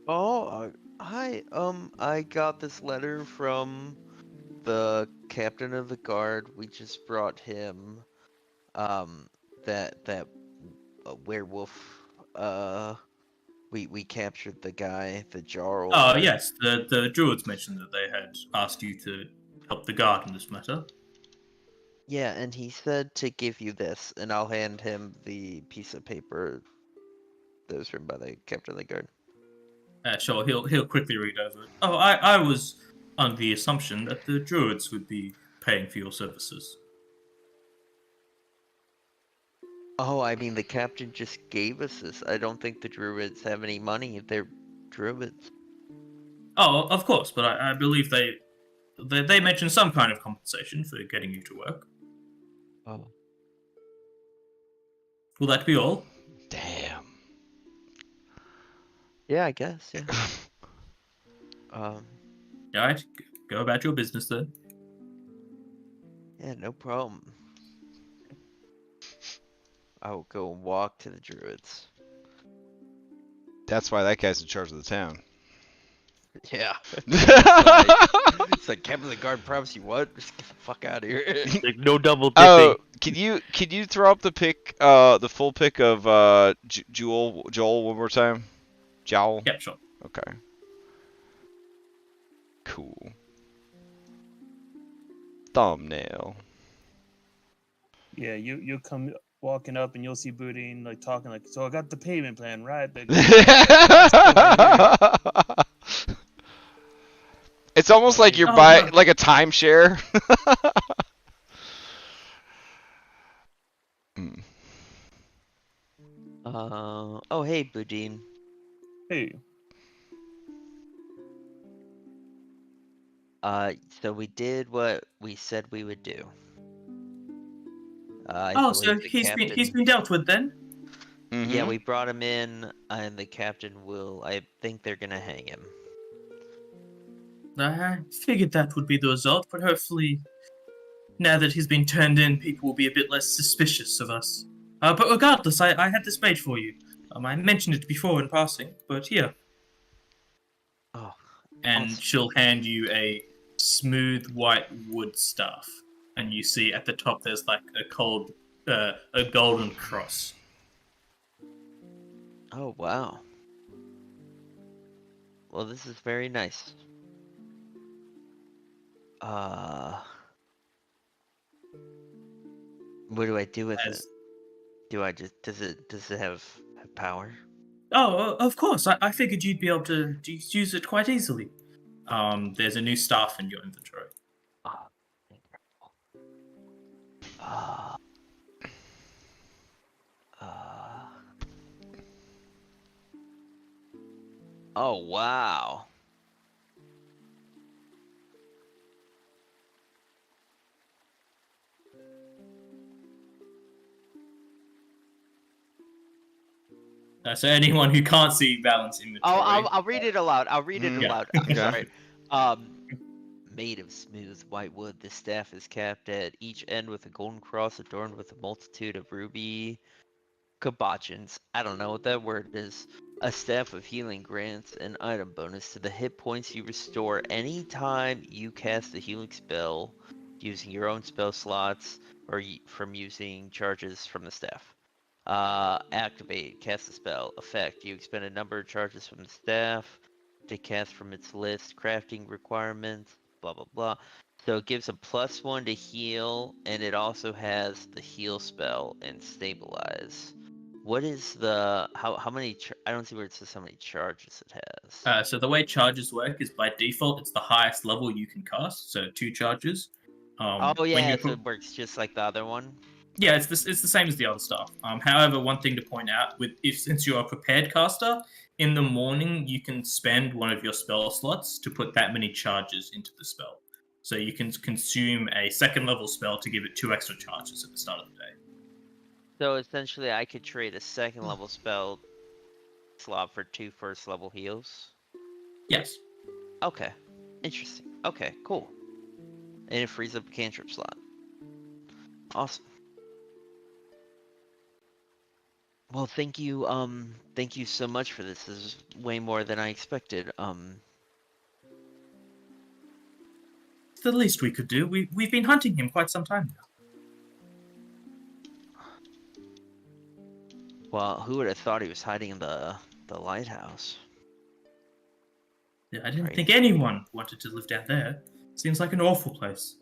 Oh, hi. I got this letter from the captain of the guard. We just brought him, that werewolf. We captured the guy, the Jarl. Oh, yes. The druids mentioned that they had asked you to help the guard in this matter. Yeah, and he said to give you this, and I'll hand him the piece of paper that was written by the captain of the guard. Sure, he'll quickly read over it. Oh, I was under the assumption that the druids would be paying for your services. Oh, I mean, the captain just gave us this. I don't think the druids have any money. They're druids. Oh, of course, but I believe they mentioned some kind of compensation for getting you to work. Oh. Will that be all? Damn. Yeah, I guess. Yeah. All right, go about your business then. Yeah, no problem. I will go and walk to the druids. That's why that guy's in charge of the town. Yeah. It's like Captain of the Guard promised you what? Just get the fuck out of here. Like, no double dipping. Oh, can you throw up the pic, the full pic of Joel one more time? Joel. Yeah, sure. Okay. Cool. Thumbnail. Yeah, you'll come walking up and you'll see Boudin like talking like, so I got the payment plan, right? It's almost like you're buying like a timeshare. Oh, hey, Boudin. Hey. So we did what we said we would do. So he's been dealt with then? Mm-hmm. Yeah, we brought him in, and the captain will. I think they're gonna hang him. I figured that would be the result, but hopefully, now that he's been turned in, people will be a bit less suspicious of us. But regardless, I had this made for you. I mentioned it before in passing, but here. Oh. And Awesome. she'll hand you a smooth white wood staff, and you see at the top there's like a golden cross. Oh, wow. Well, this is very nice. What do I do with it? Do I just does it have power? Oh, of course. I figured you'd be able to use it quite easily. There's a new staff in your inventory. Ah, incredible. Oh, wow. So anyone who can't see balance inventory. I'll read it aloud. I'll read it aloud. Okay. Sorry. Made of smooth white wood, the staff is capped at each end with a golden cross adorned with a multitude of ruby cabochons. I don't know what that word is. A staff of healing grants an item bonus to the hit points you restore anytime you cast a healing spell using your own spell slots or from using charges from the staff. Activate, cast a spell. Effect, you expend a number of charges from the staff to cast from its list. Crafting requirements, blah blah blah. So it gives a +1 to heal, and it also has the heal spell and stabilize. What is the how many? I don't see where it says how many charges it has. So the way charges work is by default it's the highest level you can cast, so 2 charges. Oh yeah, so it works just like the other one. Yeah, it's the same as the other stuff. However, one thing to point out since you're a prepared caster, in the morning you can spend one of your spell slots to put that many charges into the spell. So you can consume a 2nd level spell to give it 2 extra charges at the start of the day. So essentially, I could trade a 2nd level spell slot for 2 1st level heals. Yes. Okay, interesting. Okay, cool. And it frees up a cantrip slot. Awesome. Well, thank you so much for this. This is way more than I expected. It's the least we could do. We've been hunting him quite some time now. Well, who would have thought he was hiding in the lighthouse? I didn't Right. think anyone wanted to live down there. Seems like an awful place.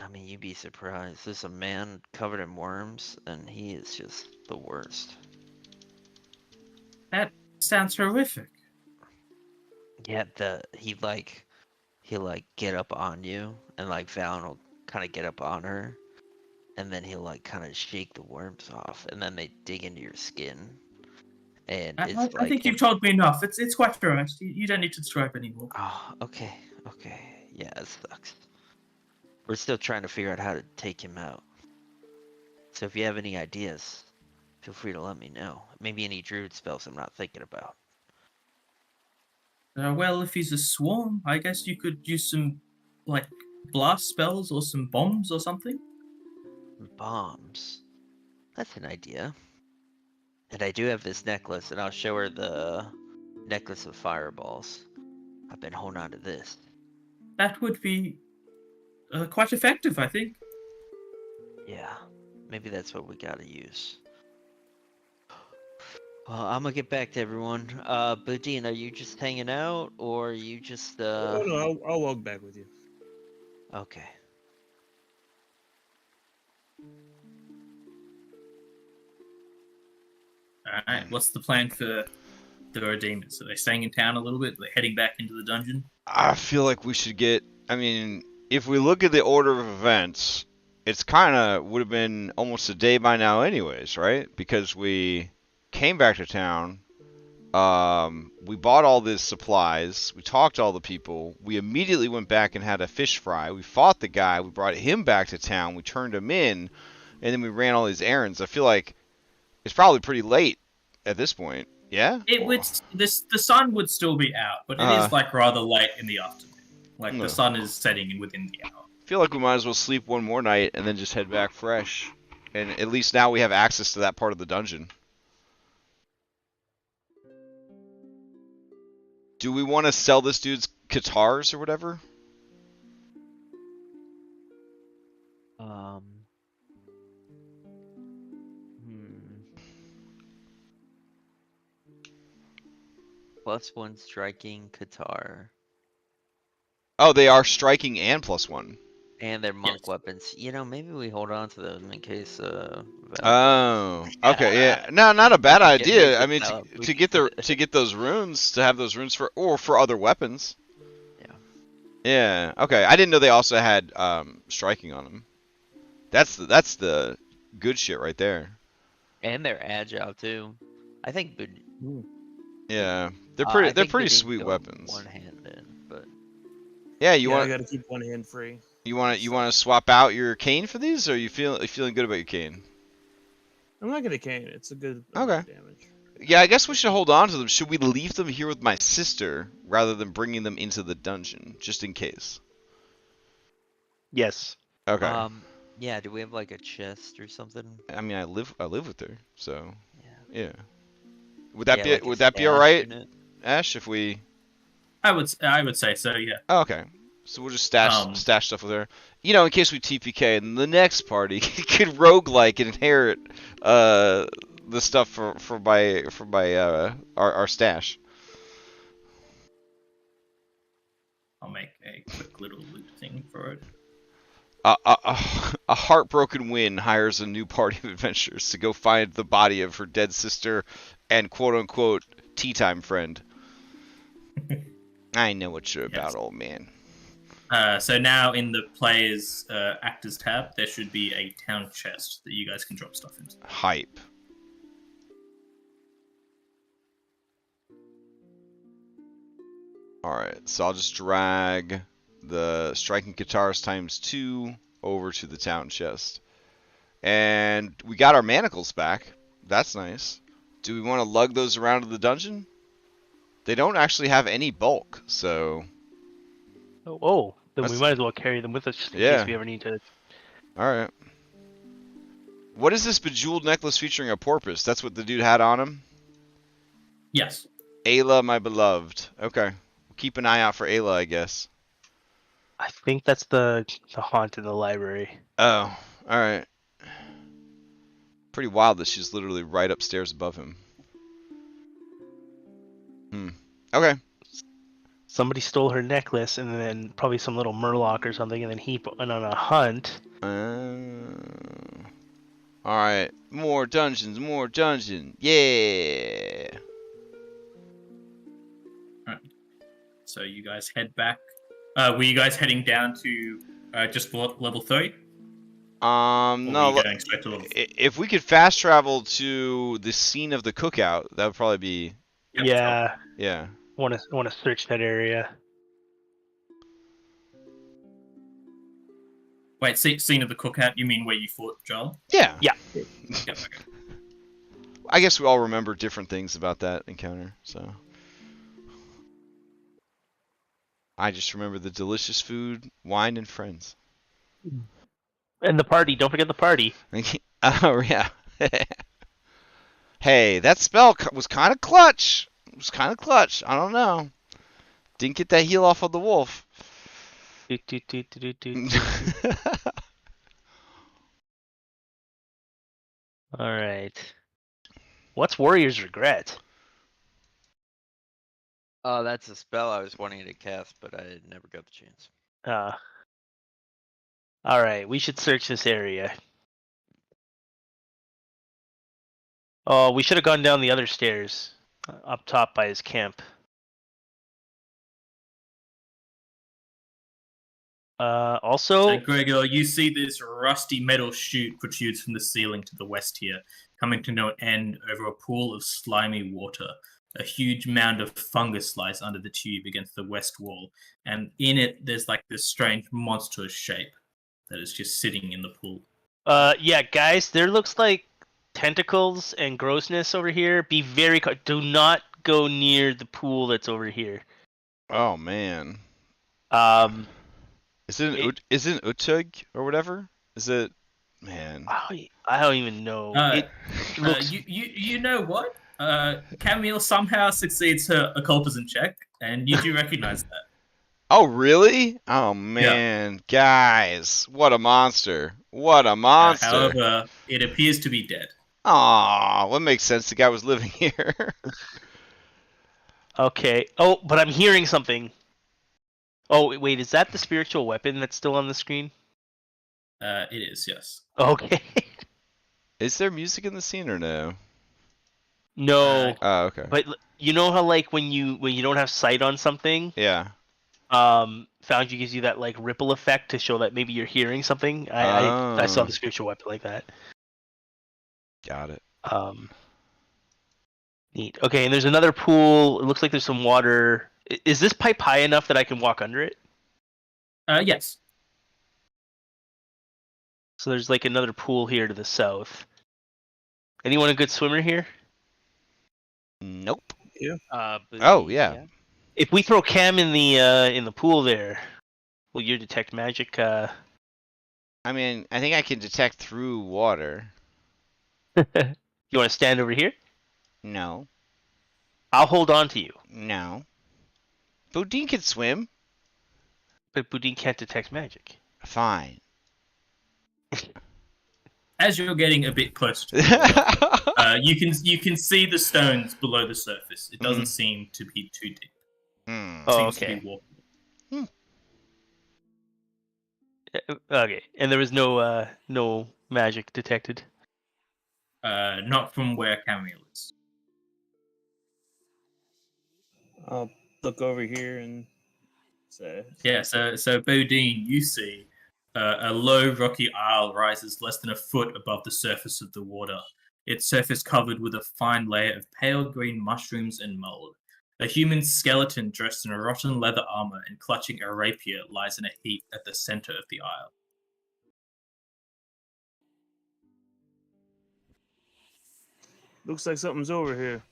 I mean, you'd be surprised. There's a man covered in worms, and he is just the worst. That sounds horrific. Yeah, he'll get up on you, and like Valen will kind of get up on her, and then he'll like kind of shake the worms off, and then they dig into your skin, And I, it's I like think you've told me enough. It's quite alright. You don't need to describe anymore. Oh, okay, okay. Yeah, it sucks. We're still trying to figure out how to take him out. So if you have any ideas, feel free to let me know. Maybe any druid spells I'm not thinking about. Well, if he's a swarm, I guess you could use some, like, blast spells or some bombs or something. Bombs. That's an idea. And I do have this necklace, and I'll show her the necklace of fireballs. I've been holding on to this. That would be quite effective, I think. Yeah, maybe that's what we gotta use. Well, I'm gonna get back to everyone. Boudin, are you just hanging out, or are you just Oh no, I'll walk back with you. Okay. Alright, what's the plan for the demons? Are they staying in town a little bit? Are they heading back into the dungeon? I feel like we should get. I mean, if we look at the order of events, it's kind of would have been almost a day by now, anyways, right? Because we came back to town. We bought all these supplies. We talked to all the people. We immediately went back and had a fish fry. We fought the guy. We brought him back to town. We turned him in, and then we ran all these errands. I feel like it's probably pretty late at this point. Yeah. It would. The sun would still be out, but it is like rather late in the afternoon. Like the sun is setting in within the hour. I feel like we might as well sleep one more night and then just head back fresh. And at least now we have access to that part of the dungeon. Do we want to sell this dude's guitars or whatever? +1 striking Qatar. Oh, they are striking and +1. And their monk weapons. You know, maybe we hold on to them in case. Oh, okay, yeah. No, not a bad idea. I mean, to get those runes, to have those runes for other weapons. Yeah. Yeah. Okay. I didn't know they also had striking on them. That's the good shit right there. And they're agile too. I think. Yeah, they're pretty sweet weapons. One-handed, but. Yeah, I gotta keep one hand free. You want to swap out your cane for these, or are you feeling good about your cane? I'm not gonna cane. It's a good damage. Yeah, I guess we should hold on to them. Should we leave them here with my sister rather than bringing them into the dungeon, just in case? Yes. Okay. Yeah. Do we have like a chest or something? I mean, I live with her, so yeah. Would Like that be all right, Ash? If we. I would say so. Yeah. Oh, okay. So we'll just stash stuff with her. You know, in case we TPK, and the next party could roguelike and inherit the stuff for our stash. I'll make a quick little loot thing for it. A heartbroken Wynn hires a new party of adventurers to go find the body of her dead sister and quote-unquote tea time friend. I know what you're about, old man. So now in the players actors tab, there should be a town chest that you guys can drop stuff into. Hype. Alright, so I'll just drag the striking guitars ×2 over to the town chest. And we got our manacles back. That's nice. Do we want to lug those around to the dungeon? They don't actually have any bulk, so... Oh, then we might as well carry them with us just in case we ever need to. Alright. What is this bejeweled necklace featuring a porpoise? That's what the dude had on him? Yes. Ayla, my beloved. Okay. We'll keep an eye out for Ayla, I guess. I think that's the haunt in the library. Oh, alright. Pretty wild that she's literally right upstairs above him. Okay. Somebody stole her necklace, and then probably some little murloc or something, and then he went on a hunt. Alright. More dungeons, yeah! Alright. So you guys head back. Were you guys heading down to just level 3? Or No. were you going straight to the... If we could fast travel to the scene of the cookout, that would probably be. Yep, Yeah, Yeah. want to search that area. Wait, scene of the cookout? You mean where you fought Joel? Yeah. Yeah. Yep, okay. I guess we all remember different things about that encounter, so. I just remember the delicious food, wine, and friends. And the party. Don't forget the party. Oh, yeah. Hey, that spell was kind of clutch. It was kind of clutch. I don't know. Didn't get that heal off of the wolf. Do, do, do, do, do, do. All right. What's Warrior's Regret? Oh, that's a spell I was wanting to cast, but I never got the chance. All right, we should search this area. Oh, we should have gone down the other stairs, up top by his camp. Also, So, Gregor, you see this rusty metal chute protrudes from the ceiling to the west here, coming to no end over a pool of slimy water. A huge mound of fungus lies under the tube against the west wall, and in it there's like this strange monstrous shape that is just sitting in the pool. yeah, guys, there looks like tentacles and grossness over here. Be very do not go near the pool that's over here. Oh, man. Is it an Utug or whatever? Is it, man? I don't even know. It looks. You know what? Camille somehow succeeds her occultism check, and you do recognize that. Oh, really? Oh, man. Guys, what a monster. What a monster. However, it appears to be dead. Aw, what makes sense? The guy was living here. Okay. Oh, but I'm hearing something. Oh, wait, is that the spiritual weapon that's still on the screen? It is, yes. Okay. Is there music in the scene or no? No. Oh, okay. But you know how like when you don't have sight on something, Yeah. Foundry gives you that like ripple effect to show that maybe you're hearing something. I saw the spiritual weapon like that. Got it. Neat. Okay, and there's another pool. It looks like there's some water. Is this pipe high enough that I can walk under it? Yes. So there's like another pool here to the south. Anyone a good swimmer here? Nope. Yeah. Oh, yeah. If we throw Cam in the pool there, will you detect magic? I mean, I think I can detect through water. You want to stand over here? No. I'll hold on to you. No. Boudin can swim. But Boudin can't detect magic. Fine. As you're getting a bit close to you can see the stones below the surface. It doesn't seem to be too deep. Hmm. Oh, Seems to okay. be walkable. Okay, and there was no magic detected. Not from where Camille is. I'll look over here and say. Yeah, so Bodine, you see a low rocky isle rises less than a foot above the surface of the water. Its surface covered with a fine layer of pale green mushrooms and mold. A human skeleton dressed in a rotten leather armor and clutching a rapier lies in a heap at the center of the isle. Looks like something's over here.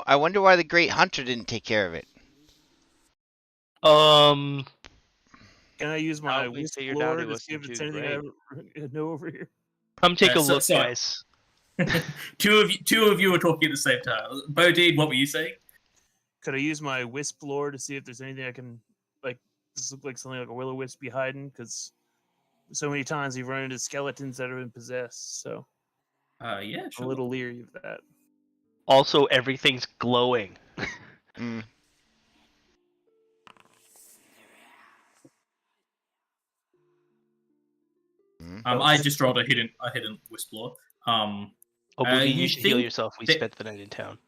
I wonder why the Great Hunter didn't take care of it. Can I use my Probably whisper figured out it to see if wasn't it's too anything I know over here? Come take a So- look, so- guys. Two of you are talking at the same time. Bodine, what were you saying? Could I use my wisp lore to see if there's anything I can, like, this look like something like a will-o-wisp be hiding? Because so many times we've run into skeletons that have been possessed, so Yeah, I'm sure. a little leery of that. Also, everything's glowing. Mm. I just rolled a hidden whisper. Oh, Boudin, you you should heal think yourself. We that- spent the night in town.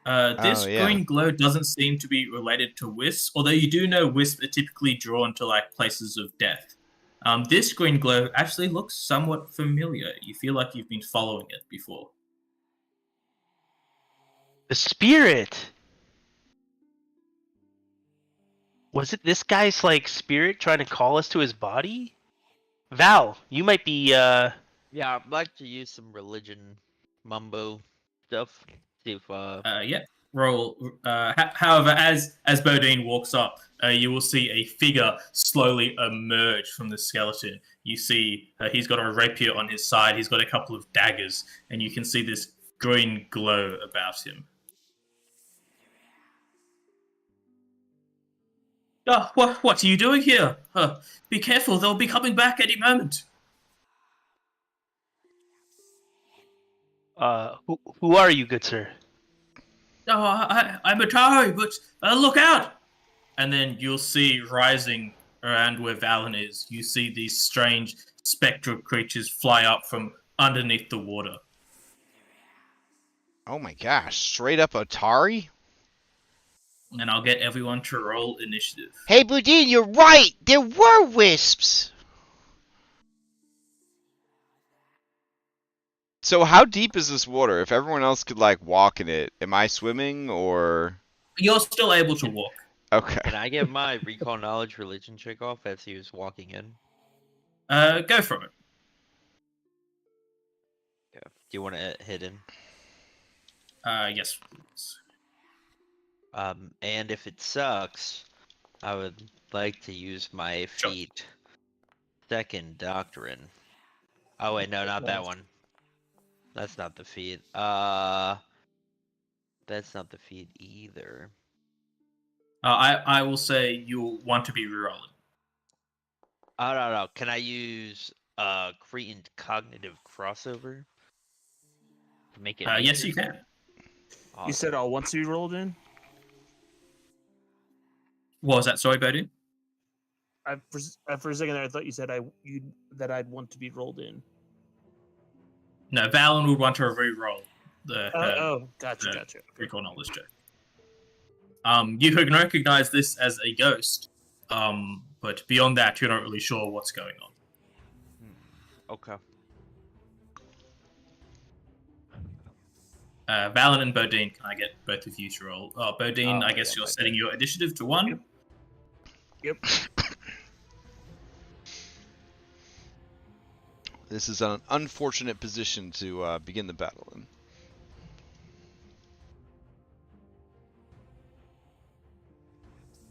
This Oh, yeah. green glow doesn't seem to be related to wisps, although you do know wisps are typically drawn to like places of death. This green glow actually looks somewhat familiar. You feel like you've been following it before. The spirit. Was it this guy's like spirit trying to call us to his body? Val, you might be Yeah, I'd like to use some religion mumbo stuff. See if Yeah. Roll. However, as Bodine walks up, you will see a figure slowly emerge from the skeleton. You see he's got a rapier on his side. He's got a couple of daggers, and you can see this green glow about him. What are you doing here? Be careful, they'll be coming back any moment. Who are you, good sir? Oh, I'm Otari, but look out! And then you'll see rising around where Valen is, you see these strange spectral creatures fly up from underneath the water. Oh my gosh, straight up Otari? And I'll get everyone to roll initiative. Hey, Boudin, you're right! There were wisps! So how deep is this water? If everyone else could like walk in it, am I swimming or? You're still able to walk. Okay. can I get my recall knowledge religion check off as he was walking in? Go for it. Yeah. Do you want to hit him? Yes, please. And if it sucks, I would like to use my Sure. feat. Second doctrine. Oh wait, no, not that one. That's not the feat. That's not the feat either. I will say you'll want to be rerolling. Oh no. Can I use Cretan cognitive crossover to make it? Yes, you can. You said once you rolled in? What was that? Sorry, Bodine? For a second there, I thought you said that I'd want to be rolled in. No, Valen would want to re-roll the Gotcha. recall knowledge check. You can recognize this as a ghost, but beyond that, you're not really sure what's going on. Okay. Valen and Bodine, can I get both of you to roll? Bodine, I guess you're setting your initiative to 1. Yep. This is an unfortunate position to begin the battle in.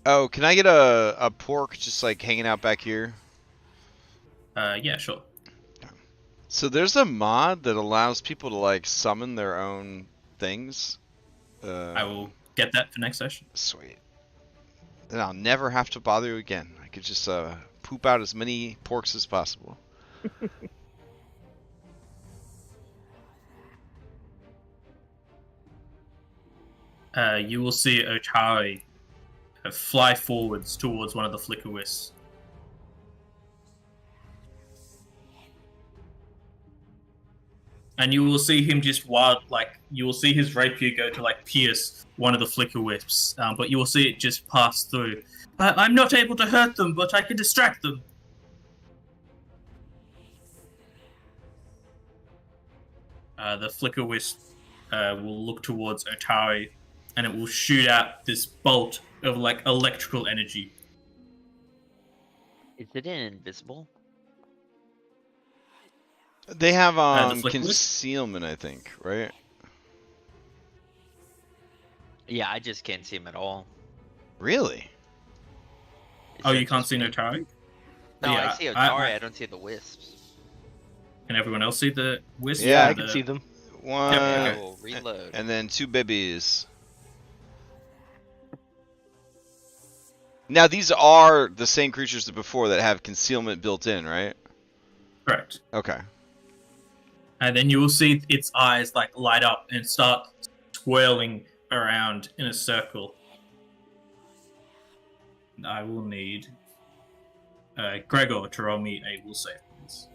Oh, can I get a pork just like hanging out back here? Yeah, sure. So there's a mod that allows people to like summon their own things. I will get that for next session. Sweet. Then I'll never have to bother you again. I could just poop out as many porks as possible. You will see Otari fly forwards towards one of the flicker wisps. And you will see him just you will see his rapier go to like pierce one of the flicker wisps, but you will see it just pass through. I'm not able to hurt them, but I can distract them. The flicker wisp will look towards Otari, and it will shoot out this bolt of like electrical energy. Is it invisible? They have the flicker wisp? concealment, I think, right? Yeah, I just can't see him at all. Really? Is Oh, that you can't just see me? Otari? No, Yeah, I see Otari. I don't see the wisps. Can everyone else see the wisp? Yeah, I can see them. One, I will reload. and then 2 babies. Now these are the same creatures as before that have concealment built in, right? Correct. Okay. And then you will see its eyes like light up and start swirling around in a circle. And I will need Gregor to roll me a will save, please.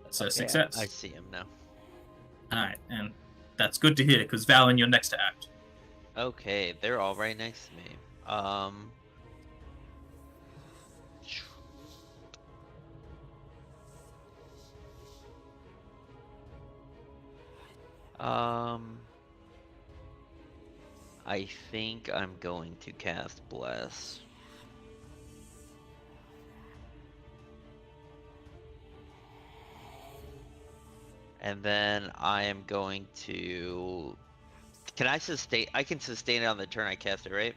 That's a success. I see him now. Alright, and That's good to hear, because Valen, you're next to act. Okay, they're all right next to me. I think I'm going to cast Bless. And then I am going to... Can I sustain? I can sustain it on the turn I cast it, right?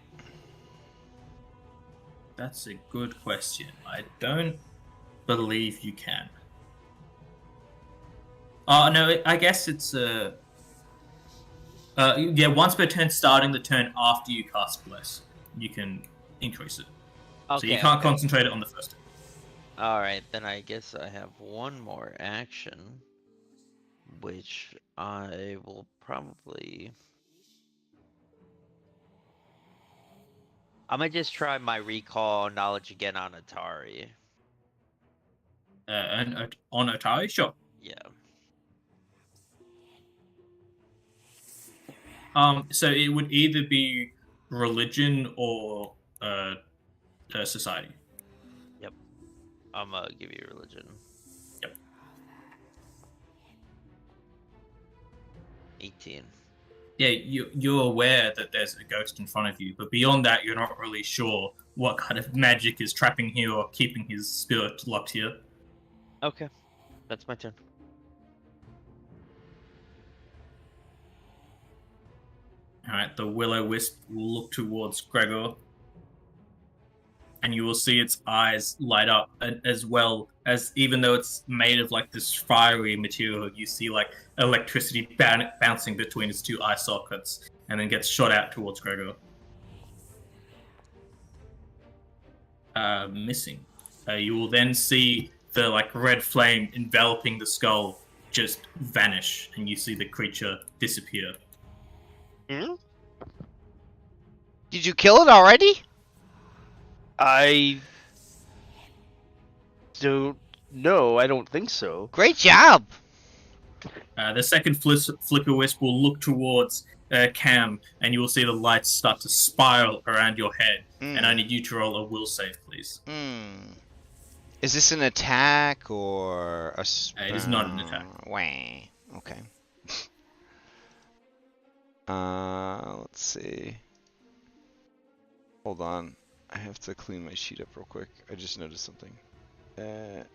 That's a good question. I don't believe you can. Oh, no, I guess it's yeah, once per turn starting the turn after you cast Bless, you can increase it. Okay, so you can't okay. concentrate it on the first turn. Alright, then I guess I have one more action. Which I will probably... I'm gonna just try my recall knowledge again on Otari. And on Otari? Sure. Yeah. So it would either be religion or society. Yep. I'm gonna give you religion. Yep. 18. Yeah, you're aware that there's a ghost in front of you, but beyond that, you're not really sure what kind of magic is trapping here or keeping his spirit locked here. Okay. That's my turn. Alright, the will-o-wisp will look towards Gregor, and you will see its eyes light up, as well as, even though it's made of like this fiery material, you see like electricity bouncing between its two eye sockets, and then gets shot out towards Gregor. Missing. You will then see the like red flame enveloping the skull just vanish, and you see the creature disappear. Hmm? Did you kill it already? I don't know. I don't think so. Great job. The second flicker wisp will look towards Cam, and you will see the lights start to spiral around your head. And I need you to roll a will save, please. Is this an attack or a... It is not an attack. Wah. Okay. Let's see. Hold on. I have to clean my sheet up real quick. I just noticed something. Okay.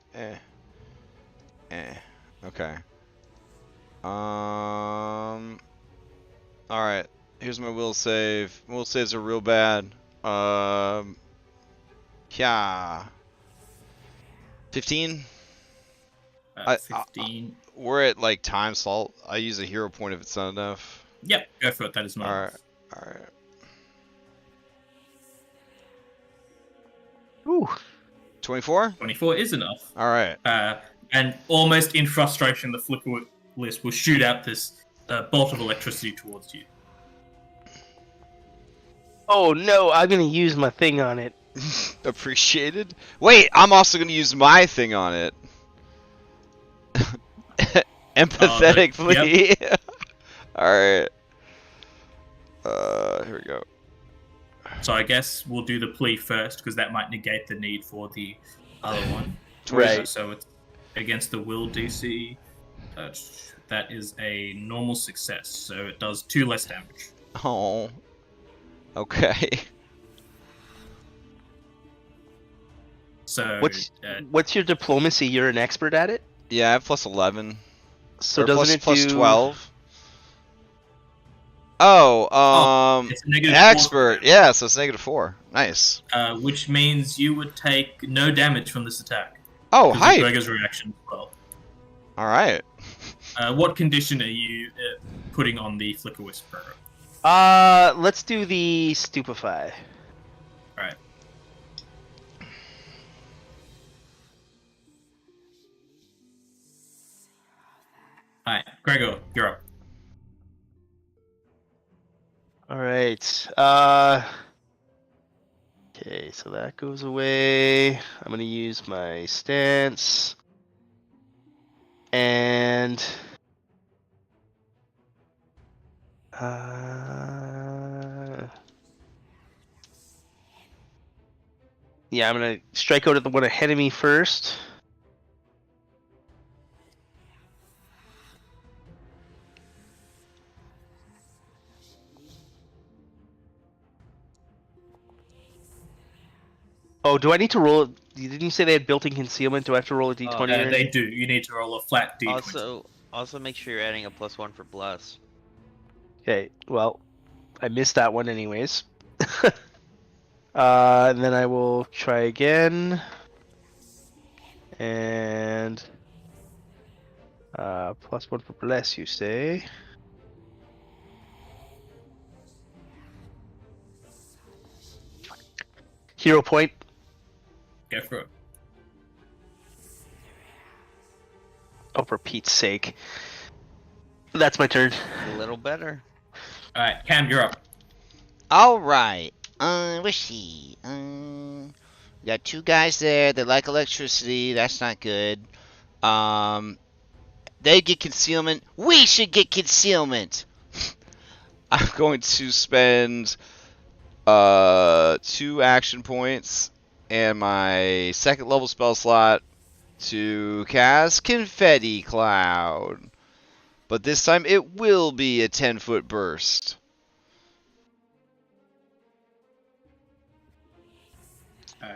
Alright. Here's my will save. Will saves are real bad. Yeah. 15? 15. We're at like time salt. I use a hero point if it's not enough. Yep, go for it. That is not Alright. enough. Alright. Ooh. 24? 24 is enough. Alright. And almost in frustration, the flicker wisp will shoot out this bolt of electricity towards you. Oh no, I'm gonna use my thing on it. Appreciated. Wait, I'm also gonna use my thing on it. Empathetically. Yep. Alright. Here we go. So I guess we'll do the plea first, because that might negate the need for the other one. Right. So it's against the will DC. That is a normal success, so it does 2 less damage. Oh. Okay. So What's your diplomacy? You're an expert at it? Yeah, I have plus 11. So Or doesn't plus it do 12? Oh, it's a negative expert. 4. Yeah, so it's -4. Nice. Which means you would take no damage from this attack. Oh, Because hi. of Gregor's reaction as well. Alright. What condition are you putting on the Flicker Whisperer? Let's do the stupefy. Alright. Alright, Gregor, you're up. Alright. Okay, so that goes away. I'm gonna use my stance. And Yeah, I'm gonna strike out at the one ahead of me first. Oh, do I need to roll? Didn't you say they had built-in concealment? Do I have to roll a d20 or They anything? do. You need to roll a flat d20. Also make sure you're adding a +1 for bless. Okay, well, I missed that one anyways. And then I will try again. And +1 for bless, you say? Hero point. Go for it. Oh, for Pete's sake. That's my turn. A little better. All right, Cam, you're up. All right. Where's she? We got two guys there. They like electricity. That's not good. They get concealment. We should get concealment. I'm going to spend 2 action points and my second level spell slot to cast Confetti Cloud. But this time it will be a 10-foot burst.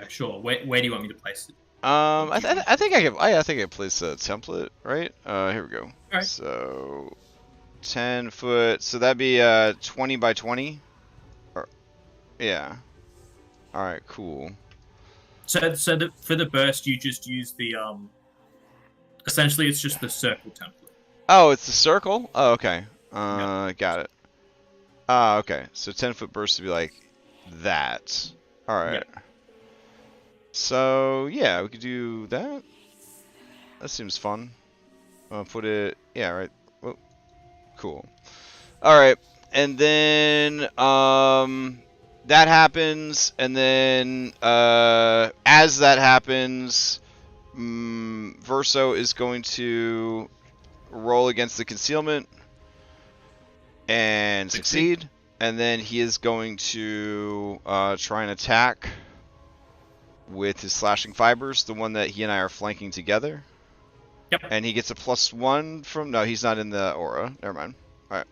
Sure. Where do you want me to place it? I think I can place a template, right? Here we go. Alright. So 10 foot. So that'd be 20 by 20. Yeah. All right. Cool. So for the burst, you just use the Essentially, it's just the circle template. Oh, it's the circle. Oh, okay. Yep. Got it. Ah, okay. So 10-foot burst would be like that. All right. Yep. So yeah, we could do that. That seems fun. I'll put it. Yeah. Right. Whoa. Cool. All right. And then that happens, and then as that happens, Verso is going to roll against the concealment and succeed, and then he is going to try and attack with his slashing fibers, the one that he and I are flanking together. Yep. And he gets a +1 from. No, he's not in the aura. Never mind. All right.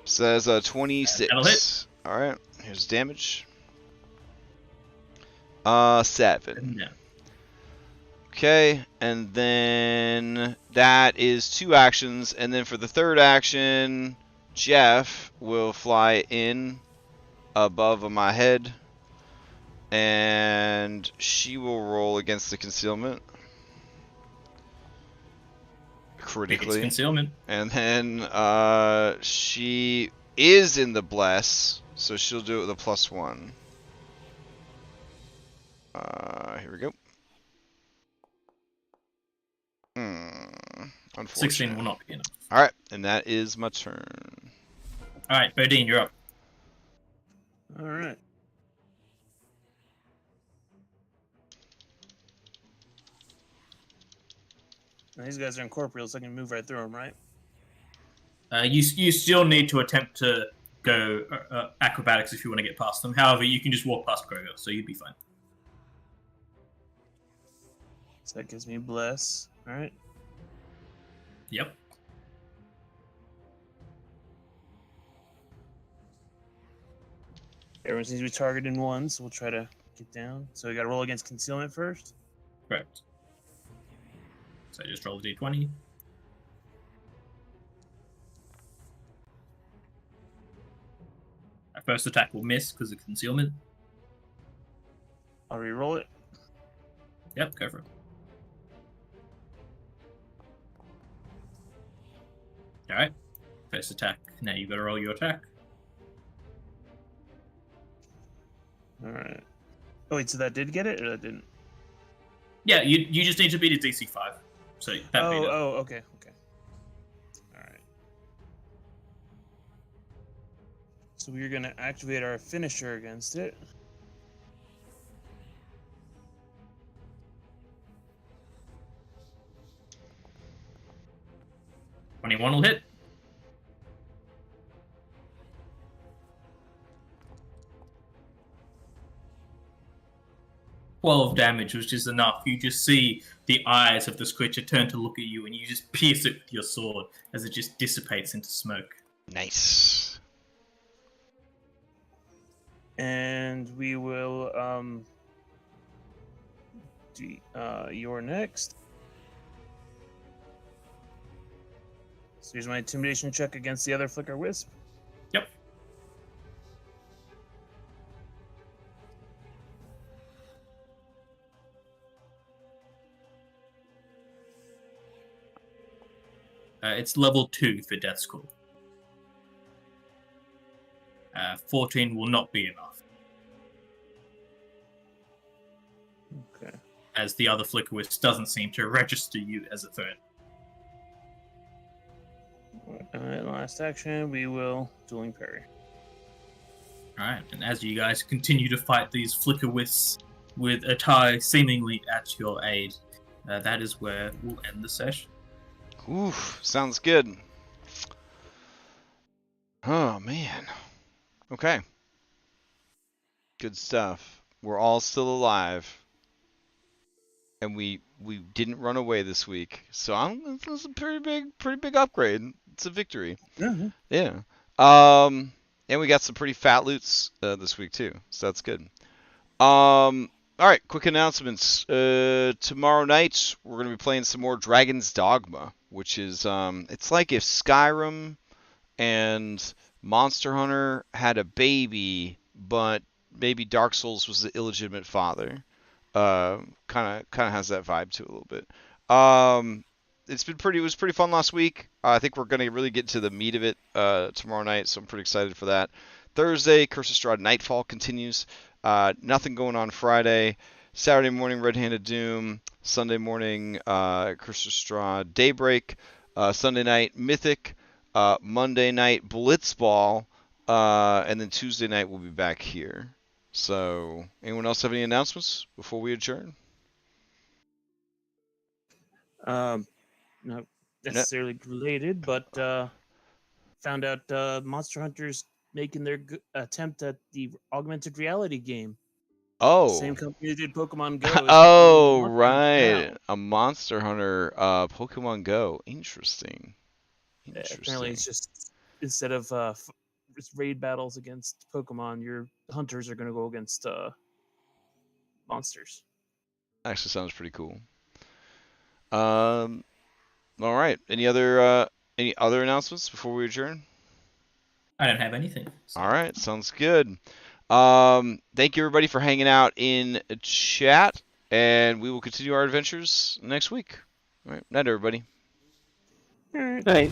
Says 26. That'll hit. All right. Here's damage. 7. Yeah. Okay, and then that is 2 actions, and then for the third action, Jeff will fly in above my head, and she will roll against the concealment critically. It's concealment. And then she is in the bless, so she'll do it with a +1. Here we go. Unfortunate. 16 will not be enough. Alright, and that is my turn. Alright, Bodine, you're up. All right. Now, these guys are incorporeal, so I can move right through them, right? You still need to attempt to go acrobatics if you want to get past them. However, you can just walk past Kroger, so you'd be fine. So that gives me bless. All right. Yep. Everyone seems to be targeting one, so we'll try to get down. So we got to roll against concealment first. Correct. So just roll a d20. Our first attack will miss because of concealment. I'll re-roll it. Yep, go for it. Alright. First attack. Now you've got to roll your attack. All right. Oh wait, so that did get it, or that didn't? Yeah, you just need to beat a DC 5. So that beat it. Okay. All right. So we're gonna activate our finisher against it. $21 will hit. 12 damage was just enough. You just see the eyes of this creature turn to look at you, and you just pierce it with your sword as it just dissipates into smoke. Nice. And we will you're next. So here's my intimidation check against the other Flicker Wisp. Yep. It's level 2 for Death's Call. 14 will not be enough. Okay. As the other Flicker Wisp doesn't seem to register you as a threat. Last action, we will dueling parry. Alright, and as you guys continue to fight these Flicker Wisps with Otari seemingly at your aid, that is where we'll end the session. Oof, sounds good. Oh, man. Okay. Good stuff. We're all still alive. And we didn't run away this week. So it's a pretty big upgrade. It's a victory. Mm-hmm. Yeah. And we got some pretty fat loots this week too. So that's good. All right, quick announcements. Tomorrow night we're going to be playing some more Dragon's Dogma, which is it's like if Skyrim and Monster Hunter had a baby, but maybe Dark Souls was the illegitimate father. Kind of has that vibe to it a little bit. It was pretty fun last week. I think we're going to really get to the meat of it tomorrow night, so I'm pretty excited for that. Thursday, Curse of Strahd Nightfall continues. Nothing going on Friday. Saturday morning, Red-Handed Doom. Sunday morning, Curse of Strahd Daybreak. Sunday night, Mythic. Monday night, Blitzball. And then Tuesday night, we'll be back here. So, anyone else have any announcements before we adjourn? Not necessarily related, but found out Monster Hunter's making their attempt at the augmented reality game. Oh. Same company that did Pokemon Go. Oh, right. A Monster Hunter Pokemon Go. Interesting. Apparently, it's just instead of just raid battles against Pokemon, your hunters are going to go against monsters. Actually, sounds pretty cool. All right. Any other announcements before we adjourn? I don't have anything. So. All right. Sounds good. Thank you everybody for hanging out in chat, and we will continue our adventures next week. All right. Night, everybody. Night.